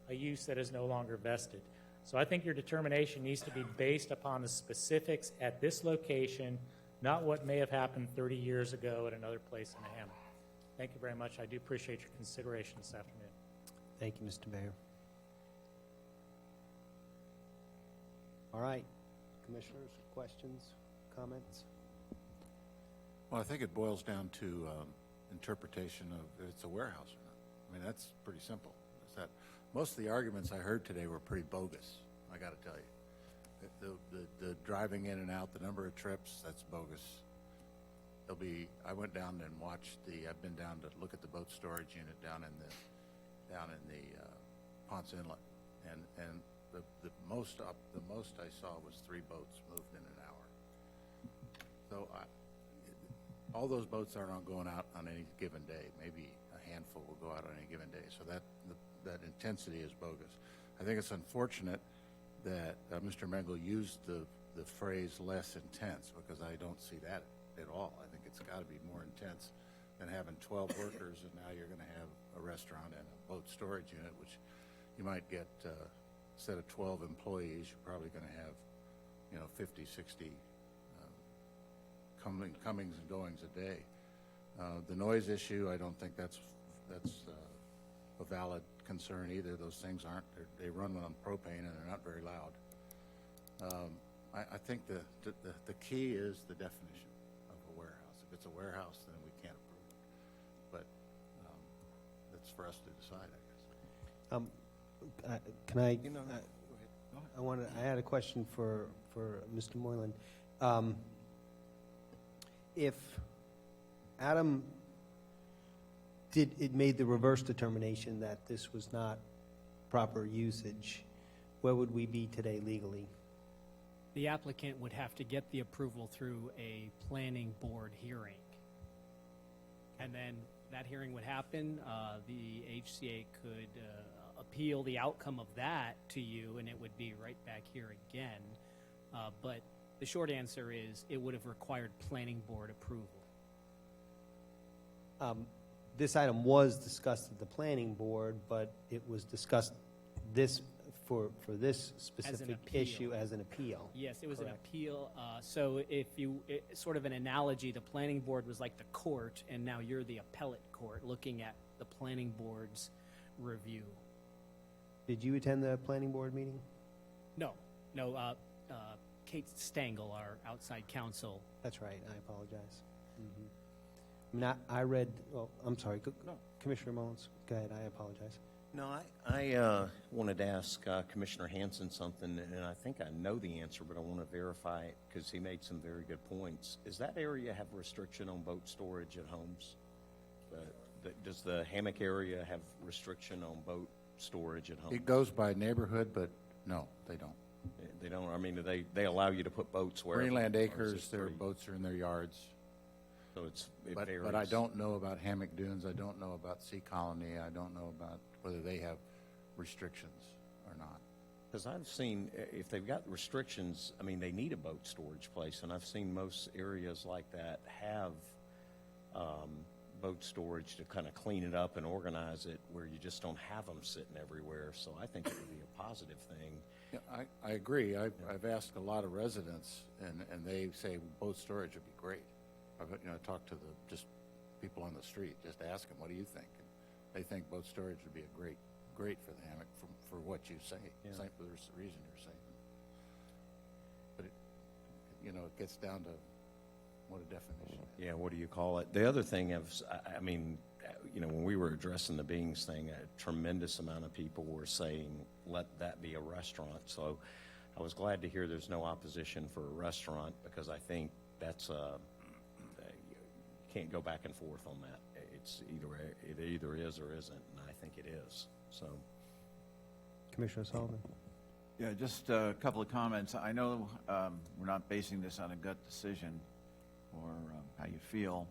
a use that is no longer vested. So I think your determination needs to be based upon the specifics at this location, not what may have happened 30 years ago at another place in the Hammock. Thank you very much. I do appreciate your consideration this afternoon. Thank you, Mr. Mayor. All right, commissioners, questions, comments? Well, I think it boils down to interpretation of if it's a warehouse or not. I mean, that's pretty simple. Is that most of the arguments I heard today were pretty bogus, I got to tell you. The driving in and out, the number of trips, that's bogus. I went down and watched I've been down to look at the boat storage unit down in the Ponce Inlet, and the most I saw was 3 boats moved in an hour. So all those boats aren't going out on any given day. Maybe a handful will go out on any given day. So that intensity is bogus. I think it's unfortunate that Mr. Mengel used the phrase less intense, because I don't see that at all. I think it's got to be more intense than having 12 workers, and now you're going to have a restaurant and a boat storage unit, which you might get, instead of 12 employees, you're probably going to have, 50, 60 comings and goings a day. The noise issue, I don't think that's a valid concern either. Those things they run on propane and they're not very loud. I think the key is the definition of a warehouse. If it's a warehouse, then we can't approve it. But that's for us to decide, I guess. Can I? Go ahead. I had a question for Mr. Moylan. If Adam made the reverse determination that this was not proper usage, where would we be today legally? The applicant would have to get the approval through a planning board hearing. And then that hearing would happen. The HCA could appeal the outcome of that to you, and it would be right back here again. But the short answer is it would have required planning board approval. This item was discussed at the planning board, but it was discussed for this specific issue as an appeal. Yes, it was correct? an appeal. So sort of an analogy, the planning board was like the court, and now you're the appellate court looking at the planning board's review. Did you attend the planning board meeting? No. Kate Stengel, our outside counsel. That's right. I apologize. I read. Oh, I'm sorry. Commissioner Mullins, go ahead. I apologize. No, I wanted to ask Commissioner Hanson something, and I think I know the answer, but I want to verify it because he made some very good points. Does that area have restriction on boat storage at homes? Does the hammock area have restriction on boat storage at home? It goes by neighborhood, but no, they don't. They don't. I mean, do they allow you to put boats wherever? Greenland or is Acres, it their free? boats are in their yards. So it varies. But I don't know about Hammock Dunes. I don't know about Sea Colony. I don't know about whether they have restrictions or not. Because I've seen, if they've got restrictions, I mean, they need a boat storage place, and I've seen most areas like that have boat storage to kind of clean it up and organize it where you just don't have them sitting everywhere. So I think it would be a positive thing. Yeah, I agree. I've asked a lot of residents, and they say boat storage would be great. I've talked to just people on the street, just ask them, what do you think? And they think boat storage would be great for the hammock for what you say. Yeah. Same for the reason you're saying. But it gets down to what a definition is. Yeah, what do you call it? The other thing is, I mean, when we were addressing the Bings thing, a tremendous amount of people were saying, let that be a restaurant. So I was glad to hear there's no opposition for a restaurant, because I think that's you can't go back and forth on that. It either is or isn't, and I think it is. So, Commissioner Sullivan. Yeah, just a couple of comments. I know we're not basing this on a gut decision or how you feel,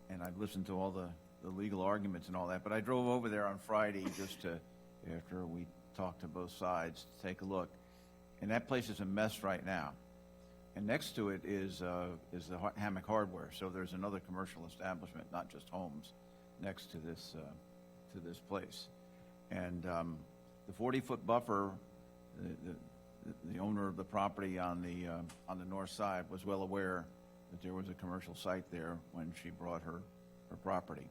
and I've listened to all the legal arguments and all that, but I drove over there on Friday just to, after we talked to both sides, to take a look, and that place is a mess right now. And next to it is the Hammock Hardware, so there's another commercial establishment, not just homes, next to this place. And the 40-foot buffer, the owner of the property on the north side was well aware that there was a commercial site there when she brought her property.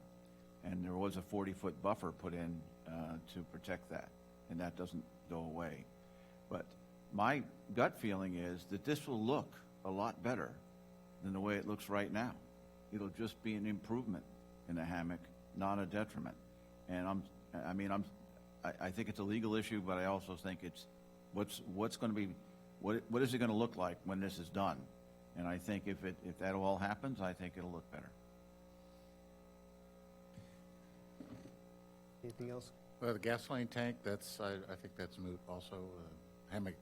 And there was a 40-foot buffer put in to protect that, and that doesn't go away. But my gut feeling is that this will look a lot better than the way it looks right now. It'll just be an improvement in the hammock, not a detriment. And I think it's a legal issue, but I also think it's what's going to be, what is it going to look like when this is done? And I think if that all happens, I think it'll look better. Anything else? The gasoline tank, I think that's moot. Also, Hammock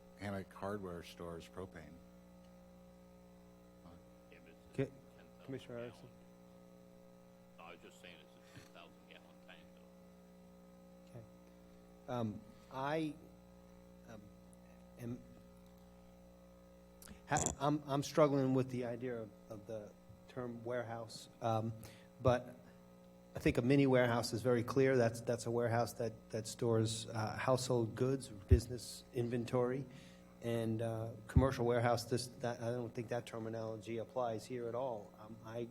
Hardware stores propane. Okay, Commissioner Erickson. I was just saying it's a 10,000-gallon tank, though. Okay. I'm struggling with the idea of the term warehouse, but I think a mini warehouse is very clear. That's a warehouse that stores household goods, business inventory, and commercial warehouse. I don't think that terminology applies here at all. I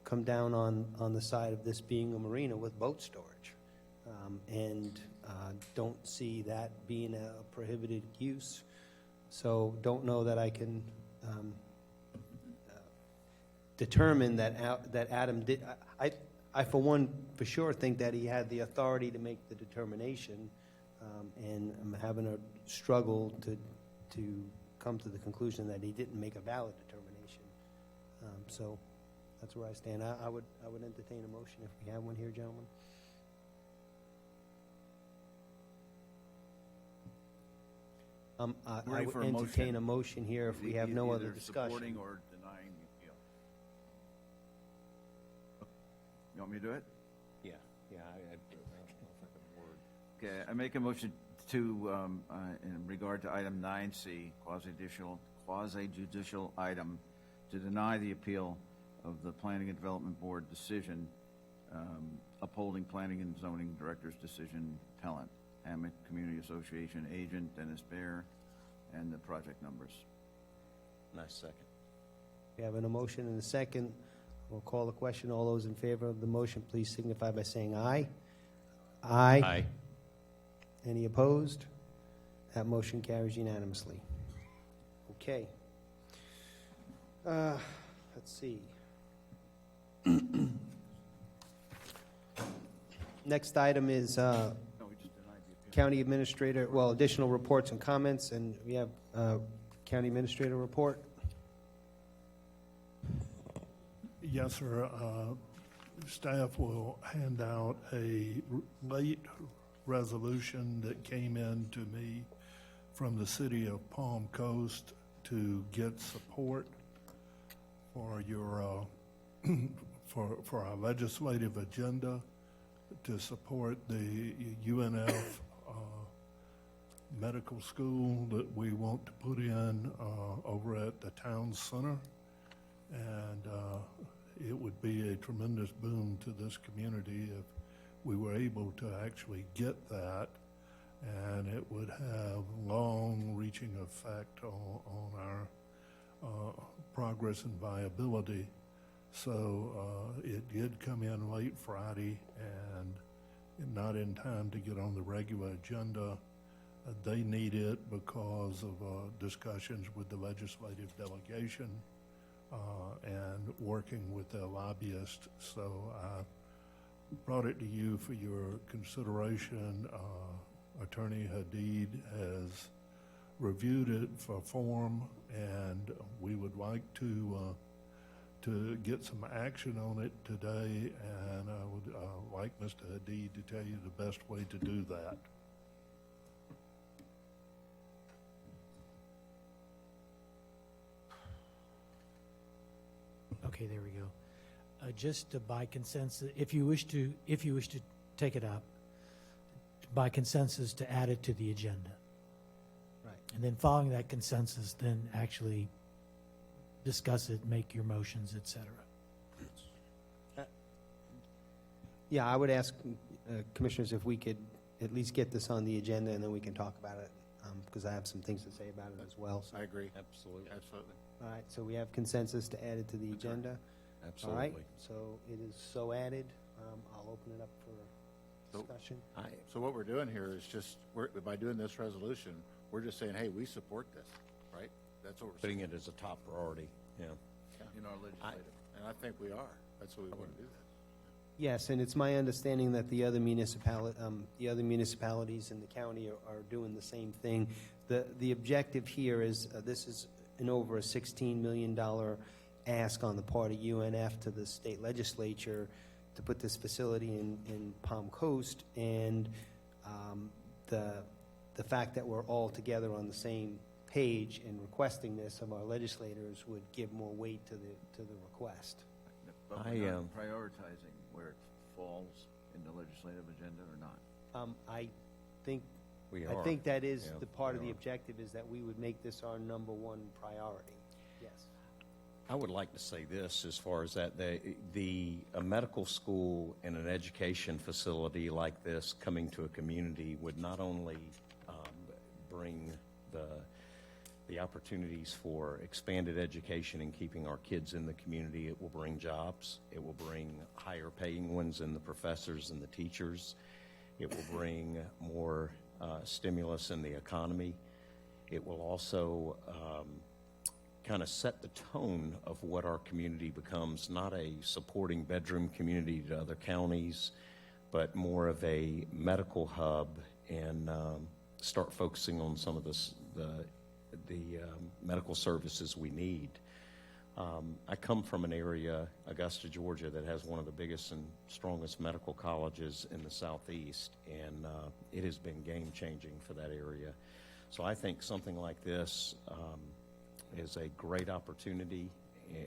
come down on the side of this being a marina with boat storage, and don't see that being a prohibited use. So don't know that I can determine that Adam did. I, for one, for sure think that he had the authority to make the determination, and I'm having a struggle to come to the conclusion that he didn't make a valid determination. So that's where I stand. I would entertain a motion if we have one here, gentlemen. I would entertain a motion here if we have no other discussion. Supporting or denying the appeal. You want me to do it? Yeah, I don't know if I can word. Okay, I make a motion to, in regard to item 9C, quasi-judicial item, to deny the appeal of the Planning and Development Board decision upholding Planning and Zoning Director's decision, appellant, Hammock Community Association agent, Dennis Baer, and the project numbers. Nice second. We have a motion and a second. We'll call the question. All those in favor of the motion, please signify by saying aye. Aye. Aye. Any opposed? That motion carries unanimously. Okay. Let's see. Next item is County Administrator, additional reports and comments, and we have County Administrator report. Yes, sir. Staff will hand out a late resolution that came in to me from the city of Palm Coast to get support for your for our legislative agenda to support the UNF medical school that we want to put in over at the town center, and it would be a tremendous boon to this community if we were able to actually get that, and it would have long-reaching effect on our progress and viability. So it did come in late Friday and not in time to get on the regular agenda. They need it because of discussions with the legislative delegation and working with their lobbyist. So I brought it to you for your consideration. Attorney Hadid has reviewed it for form, and we would like to get some action on it today, and I would like Mr. Hadid to tell you the best way to do that. Okay, there we go. Just to by consensus, if you wish to take it up, by consensus to add it to the agenda. Right. And then following that consensus, then actually discuss it, make your motions, et cetera. Yeah, I would ask commissioners if we could at least get this on the agenda, and then we can talk about it, because I have some things to say about it as well. So. I agree. Absolutely. Absolutely. All right, so we have consensus to add it to the agenda. All right, Absolutely. so it is so added. I'll open it up for discussion. So what we're doing here is just, by doing this resolution, we're just saying, hey, we support this, right? That's what we're Putting saying. it as a top priority, yeah. In our legislative. And I think we are. That's what we want to do. Yes, and it's my understanding that the other municipalities in the county are doing the same thing. The objective here is, this is an over a $16 million ask on the part of UNF to the state legislature to put this facility in Palm Coast, and the fact that we're all together on the same page in requesting this of our legislators would give more weight to the request. But we're not prioritizing where it falls in the legislative agenda or not. I think We I are. think that is Yeah, the part we of the are. objective, is that we would make this our number one priority. Yes. I would like to say this as far as that, a medical school and an education facility like this coming to a community would not only bring the opportunities for expanded education and keeping our kids in the community, it will bring jobs, it will bring higher paying ones in the professors and the teachers, it will bring more stimulus in the economy. It will also kind of set the tone of what our community becomes, not a supporting bedroom community to other counties, but more of a medical hub, and start focusing on some of the medical services we need. I come from an area, Augusta, Georgia, that has one of the biggest and strongest medical colleges in the southeast, and it has been game-changing for that area. So I think something like this is a great opportunity,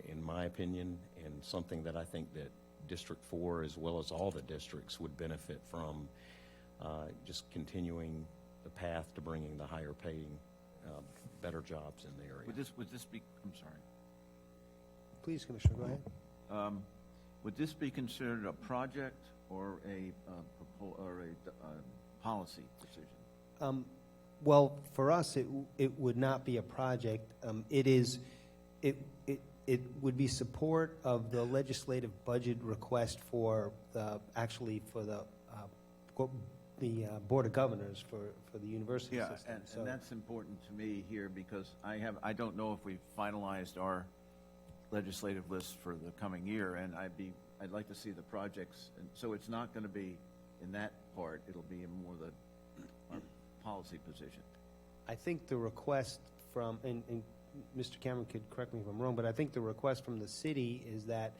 in my opinion, and something that I think that District 4, as well as all the districts, would benefit from, just continuing the path to bringing the higher paying, better jobs in the area. Would this be, I'm sorry. Please, Commissioner, go ahead. Would this be considered a project or a policy decision? Well, for us, it would not be a project. It would be support of the legislative budget request for the Board of Governors for the university Yeah, system. and that's important to me here, because I don't know if we've finalized our legislative list for the coming year, and I'd like to see the projects, and so it's not going to be in that part, it'll be in more our policy position. I think the request from, and Mr. Cameron could correct me if I'm wrong, but I think the request from the city is that,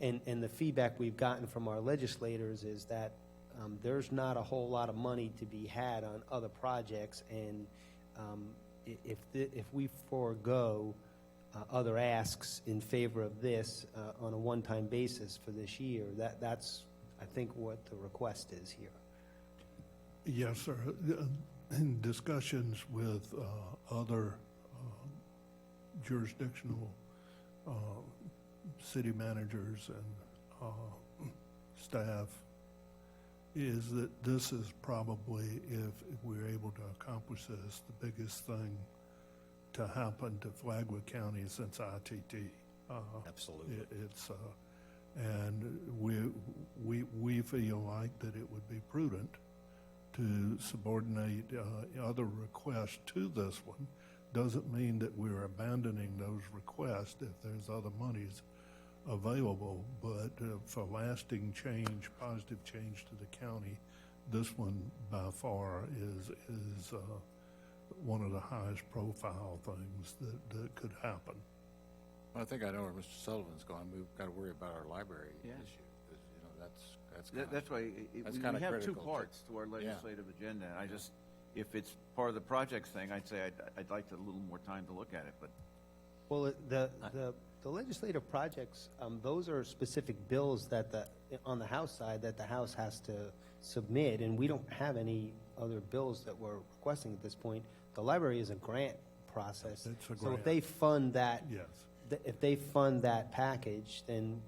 and the feedback we've gotten from our legislators is that there's not a whole lot of money to be had on other projects, and if we forego other asks in favor of this on a one-time basis for this year, that's, I think, what the request is here. Yes, sir. In discussions with other jurisdictional city managers and staff, is that this is probably, if we're able to accomplish this, the biggest thing to happen to Flagler County since ITT. Absolutely. And we feel like that it would be prudent to subordinate other requests to this one. Doesn't mean that we're abandoning those requests if there's other monies available, but for lasting change, positive change to the county, this one by far is one of the highest profile things that could happen. I think I know where Mr. Sullivan's going. We've got to worry about our library issue. That's why we have two parts to our legislative agenda, and if it's part of the projects thing, I'd say I'd like a little more time to look at it, but. Well, The legislative projects, those are specific bills that on the House side, that the House has to submit, and we don't have any other bills that we're requesting at this point. The library is a grant process. It's a So grant. if they fund that, Yes. if they fund that package, then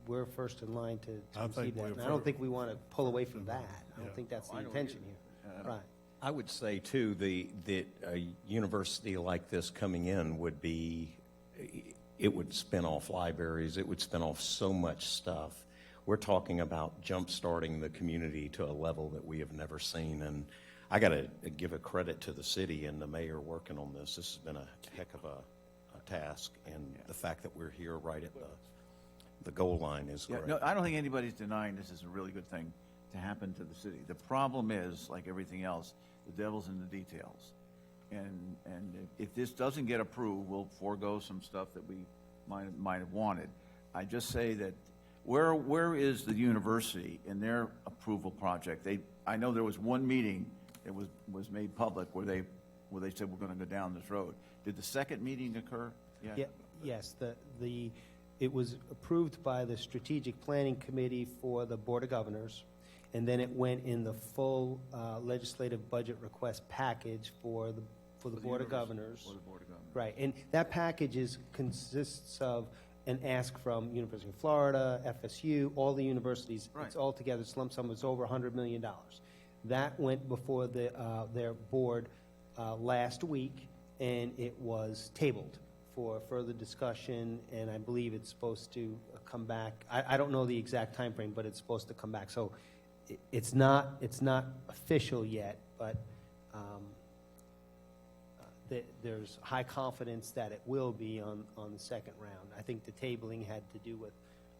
we're first in line to I receive think that. we're And I don't think we want to pull away from that. I Yeah. don't think that's the I don't intention either. here. Right. I would say, too, that a university like this coming in would be, it would spin off libraries, it would spin off so much stuff. We're talking about jump-starting the community to a level that we have never seen, and I got to give a credit to the city and the mayor working on this. This has been a heck of a task, and the fact that we're here right at the goal line is Yeah, great. no, I don't think anybody's denying this is a really good thing to happen to the city. The problem is, like everything else, the devil's in the details. And if this doesn't get approved, we'll forego some stuff that we might have wanted. I just say that where is the university in their approval project? I know there was one meeting that was made public where they said we're going to go down this road. Did the second meeting occur? Yeah, yes, it was approved by the Strategic Planning Committee for the Board of Governors, and then it went in the full legislative budget request package for the Board of Governors. For the Board of Governors. Right, and that package consists of an ask from University of Florida, FSU, all the universities. Right. It's all together, it's lump sum, it's over $100 million. That went before their board last week, and it was tabled for further discussion, and I believe it's supposed to come back. I don't know the exact time frame, but it's supposed to come back. So it's not official yet, but there's high confidence that it will be on the second round. I think the tabling had to do with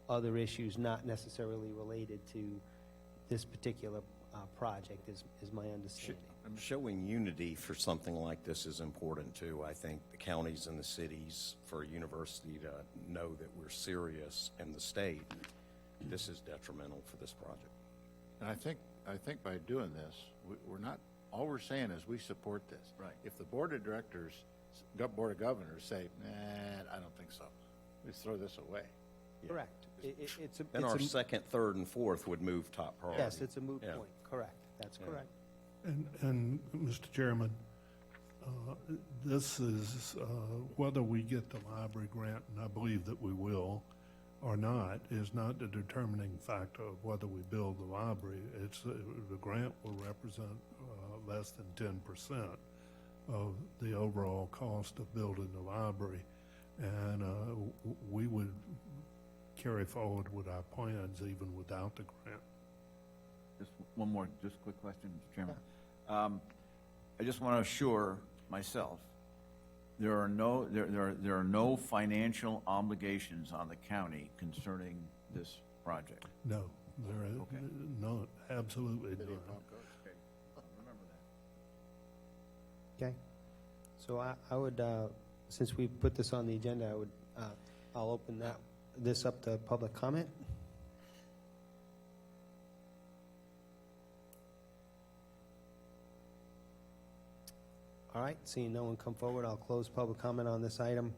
other issues not necessarily related to this particular project, is my understanding. Showing unity for something like this is important, too. I think the counties and the cities, for a university to know that we're serious, and the state, this is detrimental for this project. And I think by doing this, we're not, all we're saying is we support this. Right. If the board of directors, board of governors say, nah, I don't think so, we throw this away. Correct. It's Then our second, third, and fourth would move top priority. Yes, it's a moot Yeah. point, correct. That's correct. And Mr. Chairman, this is, whether we get the library grant, and I believe that we will, or not, is not the determining factor of whether we build the library. It's, the grant will represent less than 10% of the overall cost of building the library. And we would carry forward with our plans even without the grant. Just one more, just quick question, Mr. Chairman. I just want to assure myself, there are no financial obligations on the county concerning this project. No, there is, no, absolutely not. Okay. So I would, since we put this on the agenda, I'll open this up to public comment. All right, seeing no one come forward, I'll close public comment on this item.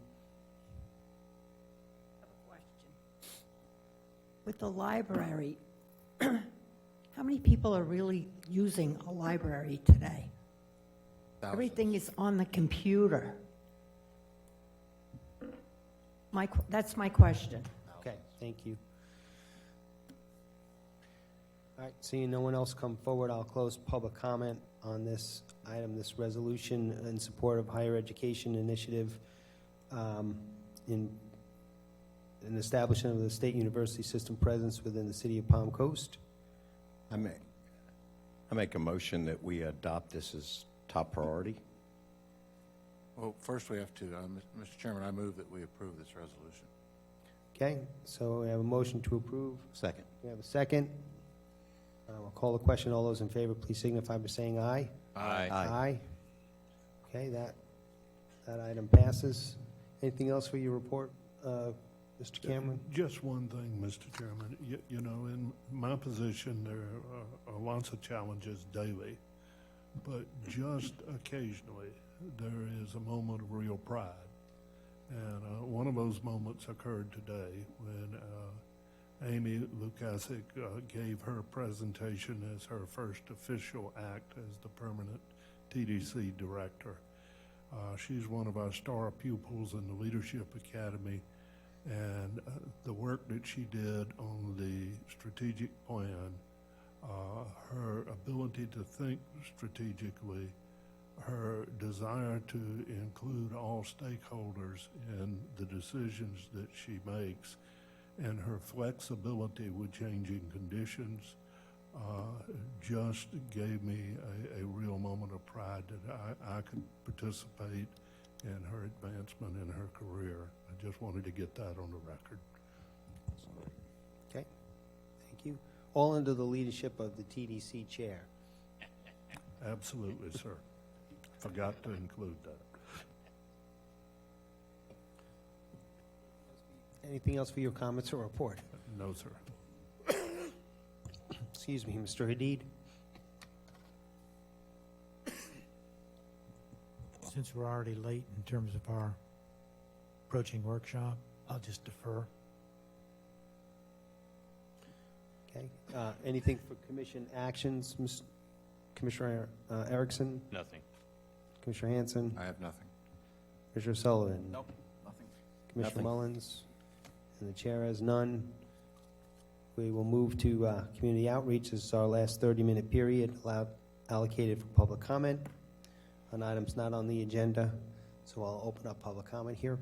With the library, how many people are really using a library today? Everything is on the computer. That's my question. Okay, thank you. All right, seeing no one else come forward, I'll close public comment on this item, this resolution in support of higher education initiative in establishment of the state university system presence within the city of Palm Coast. I make a motion that we adopt this as top priority. Well, first we have to, Mr. Chairman, I move that we approve this resolution. Okay, so we have a motion to approve. Second. We have a second. I'll call the question. All those in favor, please signify by saying aye. Aye. Aye. Okay, that item passes. Anything else for your report, Mr. Cameron? Just one thing, Mr. Chairman. You know, in my position, there are lots of challenges daily, but just occasionally there is a moment of real pride. And one of those those moments occurred today when Amy Lukasik gave her presentation as her first official act as the permanent TDC director. She's one of our star pupils in the Leadership Academy, and the work that she did on the strategic plan, her ability to think strategically, her desire to include all stakeholders in the decisions that she makes, and her flexibility with changing conditions just gave me a real moment of pride that I could participate in her advancement in her career. I just wanted to get that on the record. Okay, thank you. All under the leadership of the TDC chair. Absolutely, sir. Forgot to include that. Anything else for your comments or report? No, sir. Excuse me, Mr. Hadid. Since we're already late in terms of our approaching workshop, I'll just defer. Okay, anything for commission actions, Commissioner Erickson? Nothing. Commissioner Hanson? I have nothing. Commissioner Sullivan? Nope, nothing. Commissioner Nothing. Mullins? And the chair has none. We will move to community outreach. This is our last 30-minute period allocated for public comment on items not on the agenda. So I'll open up public comment here.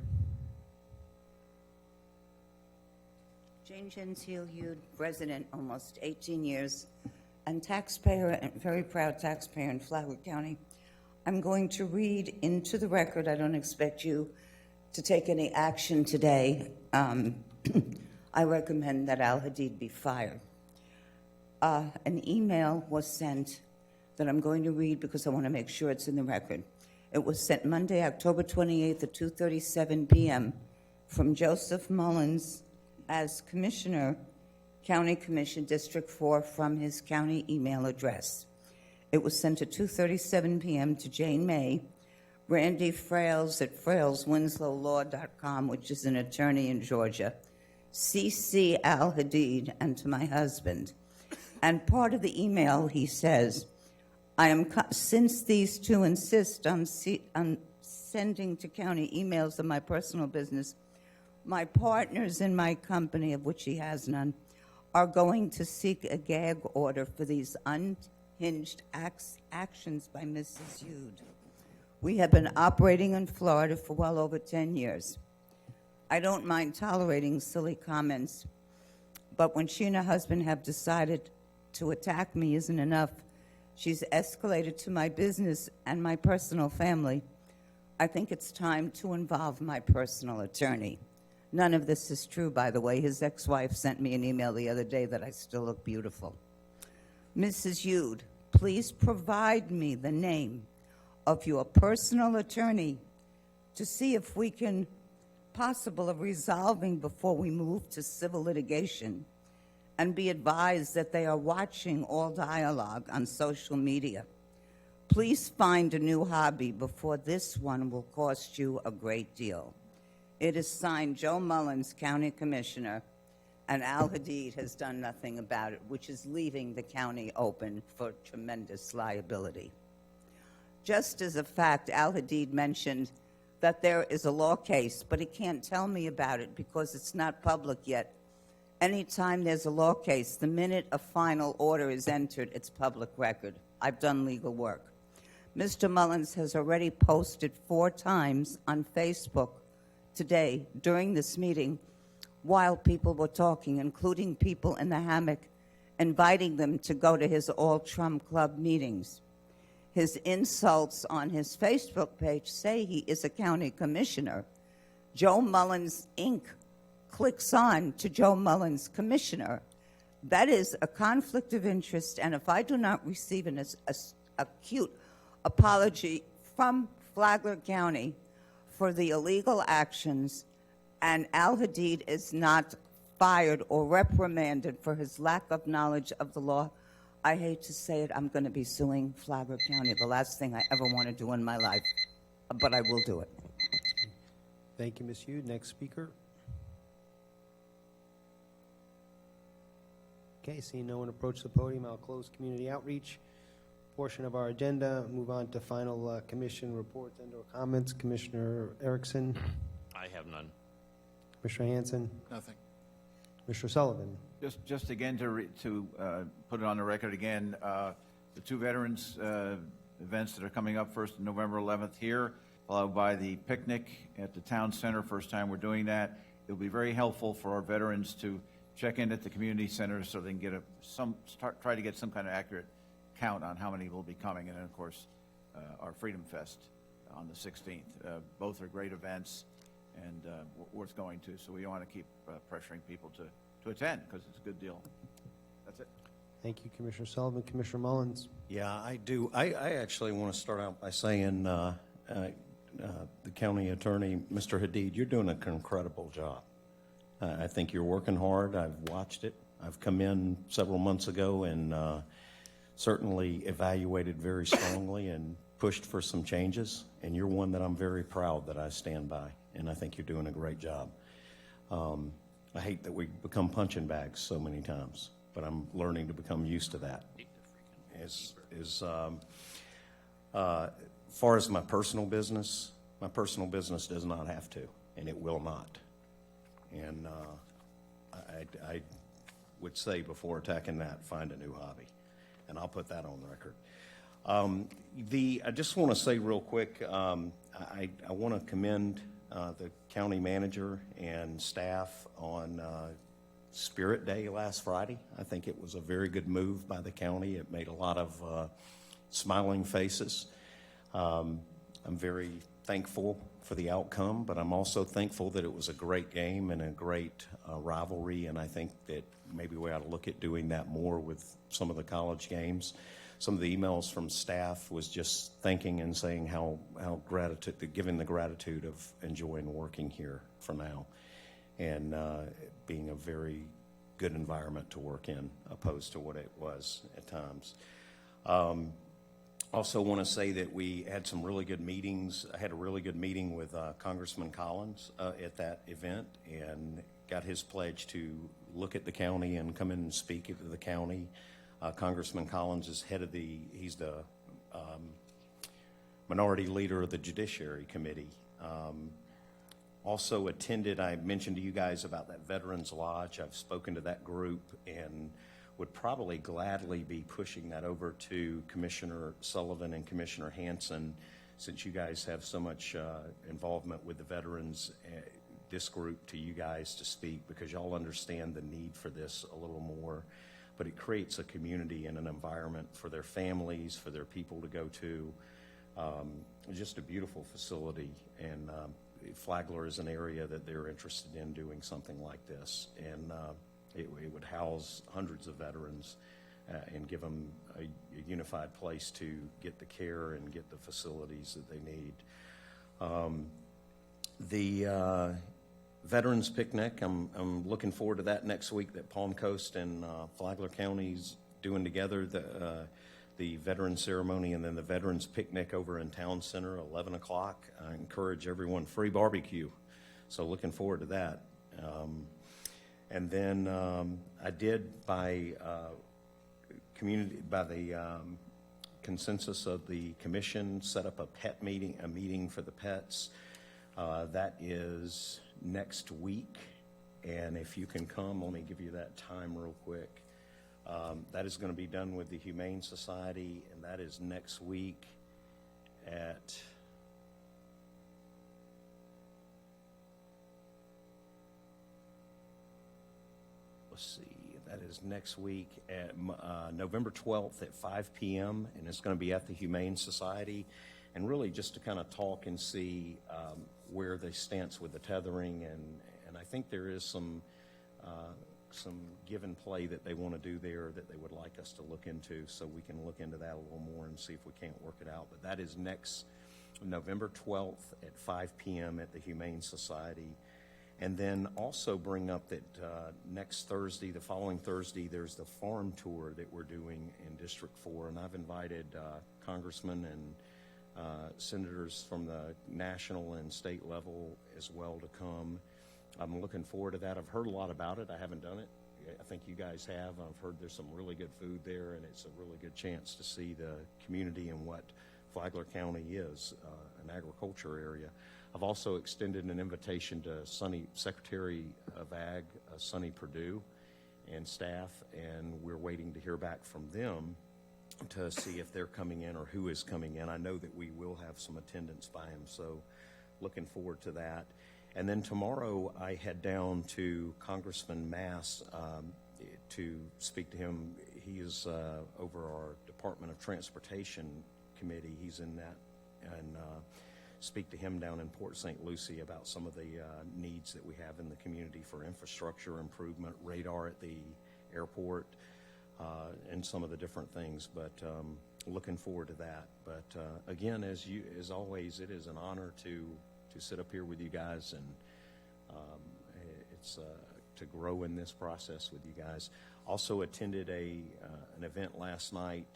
Jane Gentile, resident almost 18 years, and taxpayer, and very proud taxpayer in Flagler County. I'm going to read into the record. I don't expect you to take any action today. I recommend that Al Hadid be fired. An email was sent that I'm going to read because I want to make sure it's in the record. It was sent Monday, October 28th at 2:37 p.m. from Joseph Mullins as Commissioner, County Commission, District 4, from his county email address. It was sent at 2:37 p.m. to Jane May, Randy Frales at fraleswinslowlaw.com, which is an attorney in Georgia, CC Al Hadid, and to my husband. And part of the email, he says, since these two insist on sending to county emails of my personal business, my partners in my company, of which he has none, are going to seek a gag order for these unhinged actions by Mrs. Yude. We have been operating in Florida for well over 10 years. I don't mind tolerating silly comments, but when she and her husband have decided to attack me isn't enough, she's escalated to my business and my personal family. I think it's time to involve my personal attorney. None of this is true, by the way. His ex-wife sent me an email the other day that I still look beautiful. Mrs. Yude, please provide me the name of your personal attorney to see if we can possible of resolving before we move to civil litigation, and be advised that they are watching all dialogue on social media. Please find a new hobby before this one will cost you a great deal. It is signed Joe Mullins, County Commissioner, and Al Hadid has done nothing about it, which is leaving the county open for tremendous liability. Just as a fact, Al Hadid mentioned that there is a law case, but he can't tell me about it because it's not public yet. Anytime there's a law case, the minute a final order is entered, it's public record. I've done legal work. Mr. Mullins has already posted 4 times on Facebook today during this meeting while people were talking, including people in the hammock, inviting them to go to his All Trump Club meetings. His insults on his Facebook page say he is a county commissioner. Joe Mullins, Inc. clicks on to Joe Mullins, Commissioner. That is a conflict of interest, and if I do not receive an acute apology from Flagler County for the illegal actions, and Al Hadid is not fired or reprimanded for his lack of knowledge of the law, I hate to say it, I'm going to be suing Flagler County, the last thing I ever want to do in my life, but I will do it. Thank you, Ms. Hughes. Next speaker. Okay, seeing no one approach the podium, I'll close community outreach portion of our agenda. Move on to final commission reports and/or comments. Commissioner Erickson, I have none. Commissioner Hanson, Nothing. Commissioner Sullivan. Just again to put it on the record again, the two veterans events that are coming up, first November 11th here, followed by the picnic at the town center. First time we're doing that. It'll be very helpful for our veterans to check in at the community center so they can get try to get some kind of accurate count on how many will be coming. And then, of course, our Freedom Fest on the 16th. Both are great events and worth going to. So we want to keep pressuring people to attend because it's a good deal. That's it. Thank you, Commissioner Sullivan. Commissioner Mullins. Yeah, I do. I actually want to start out by saying, the county attorney, Mr. Hadid, you're doing an incredible job. I think you're working hard. I've watched it. I've come in several months ago and certainly evaluated very strongly and pushed for some changes. And you're one that I'm very proud that I stand by. And I think you're doing a great job. I hate that we become punching bags so many times, but I'm learning to become used to that. As far as my personal business does not have to, and it will not. And I would say before attacking that, find a new hobby, and I'll put that on the record. I just want to say real quick, I want to commend the county manager and staff on Spirit Day last Friday. I think it was a very good move by the county. It made a lot of smiling faces. I'm very thankful for the outcome, but I'm also thankful that it was a great game and a great rivalry, and I think that maybe we ought to look at doing that more with some of the college games. Some of the emails from staff was just thanking and saying how giving the gratitude of enjoying working here for now and being a very good environment to work in opposed to what it was at times. Also want to say that we had some really good meetings. I had a really good meeting with Congressman Collins at that event and got his pledge to look at the county and come in and speak to the county. Congressman Collins is he's the minority leader of the Judiciary Committee. Also attended, I mentioned to you guys about that Veterans Lodge. I've spoken to that group and would probably gladly be pushing that over to Commissioner Sullivan and Commissioner Hanson, since you guys have so much involvement with the veterans, this group to you guys to speak, because y'all understand the need for this a little more. But it creates a community and an environment for their families, for their people to go to. Just a beautiful facility, and Flagler is an area that they're interested in doing something like this. And it would house hundreds of veterans and give them a unified place to get the care and get the facilities that they need. The Veterans Picnic, I'm looking forward to that next week, that Palm Coast and Flagler County's doing together, the Veterans Ceremony and then the Veterans Picnic over in Town Center, 11 o'clock. I encourage everyone, free barbecue, so looking forward to that. And then I did by the consensus of the commission set up a meeting for the pets. That is next week, and if you can come, let me give you that time real quick. That is going to be done with the Humane Society, and that is next week at that is next week at November 12th at 5 p.m., and it's going to be at the Humane Society, and really just to kind of talk and see where they stance with the tethering, and I think there is some give and play that they want to do there that they would like us to look into, so we can look into that a little more and see if we can't work it out. But that is next November 12th at 5 p.m. at the Humane Society. And then also bring up that next Thursday, the following Thursday, there's the farm tour that we're doing in District 4, and I've invited Congressman and senators from the national and state level as well to come. I'm looking forward to that. I've heard a lot about it. I haven't done it. I think you guys have. I've heard there's some really good food there, and it's a really good chance to see the community and what Flagler County is, an agriculture area. I've also extended an invitation to Secretary of Ag, Sonny Perdue, and staff, and we're waiting to hear back from them to see if they're coming in or who is coming in. I know that we will have some attendance by him, so looking forward to that. And then tomorrow I head down to Congressman Mass to speak to him. He is over our Department of Transportation committee. He's in that, and speak to him down in Port St. Lucie about some of the needs that we have in the community for infrastructure improvement, radar at the airport, and some of the different things. But looking forward to that. But again, as always, it is an honor to sit up here with you guys, and it's to grow in this process with you guys. Also attended an event last night,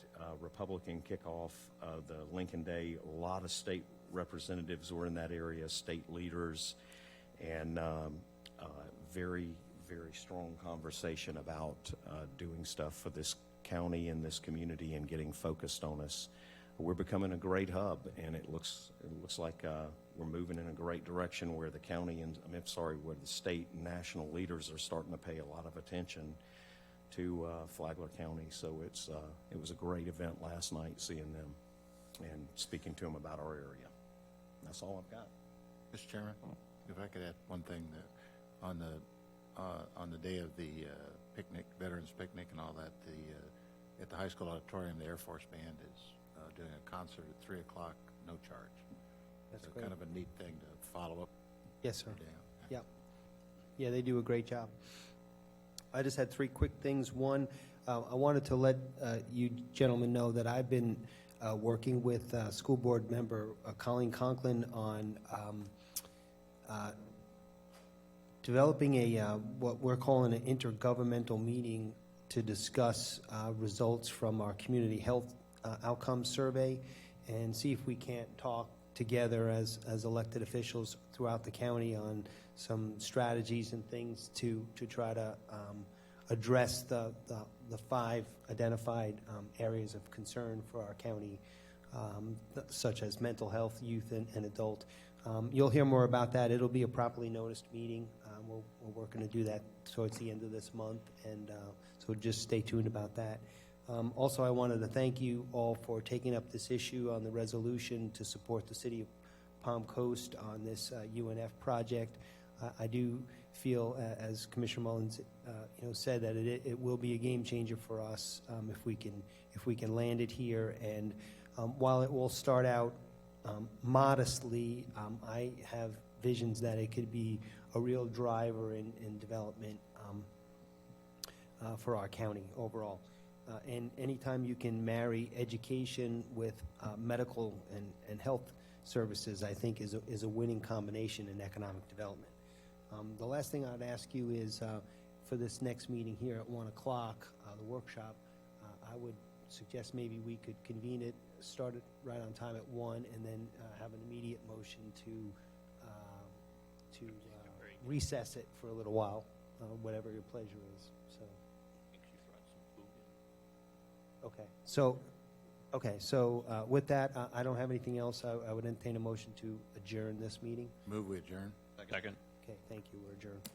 Republican kickoff of the Lincoln Day. A lot of state representatives were in that area, state leaders, and very, very strong conversation about doing stuff for this county and this community and getting focused on us. We're becoming a great hub, and it looks like we're moving in a great direction where the county and where the state and national leaders are starting to pay a lot of attention to Flagler County. So it was a great event last night, seeing them and speaking to them about our area. That's all I've got. Mr. Chairman, if I could add one thing, that on the day of the picnic, Veterans Picnic and all that, at the high school auditorium, the Air Force Band is doing a concert at 3 o'clock, no charge. That's so great. Kind of a neat thing to follow up. Yes, sir. Yeah. Yep. Yeah, they do a great job. I just had three quick things. One, I wanted to let you gentlemen know that I've been working with school board member Colleen Conklin on developing what we're calling an intergovernmental meeting to discuss results from our community health outcomes survey and see if we can't talk together as elected officials throughout the county on some strategies and things to try to address the 5 identified areas of concern for our county, such as mental health, youth, and adult. You'll hear more about that. It'll be a properly noticed meeting. We're working to do that towards the end of this month, and so just stay tuned about that. Also, I wanted to thank you all for taking up this issue on the resolution to support the city of Palm Coast on this UNF project. I do feel, as Commissioner Mullins said, that it will be a game changer for us if we can land it here. And while it will start out modestly, I have visions that it could be a real driver in development for our county overall. And anytime you can marry education with medical and health services, I think is a winning combination in economic development. The last thing I'd ask you is for this next meeting here at 1 o'clock, the workshop, I would suggest maybe we could convene it, start it right on time at 1, and then have an immediate motion to recess it for a little while, whatever your pleasure is. So. Okay, so with that, I don't have anything else. I would entertain a motion to adjourn this meeting. Move we adjourn. Second. Okay, thank you. We're adjourned.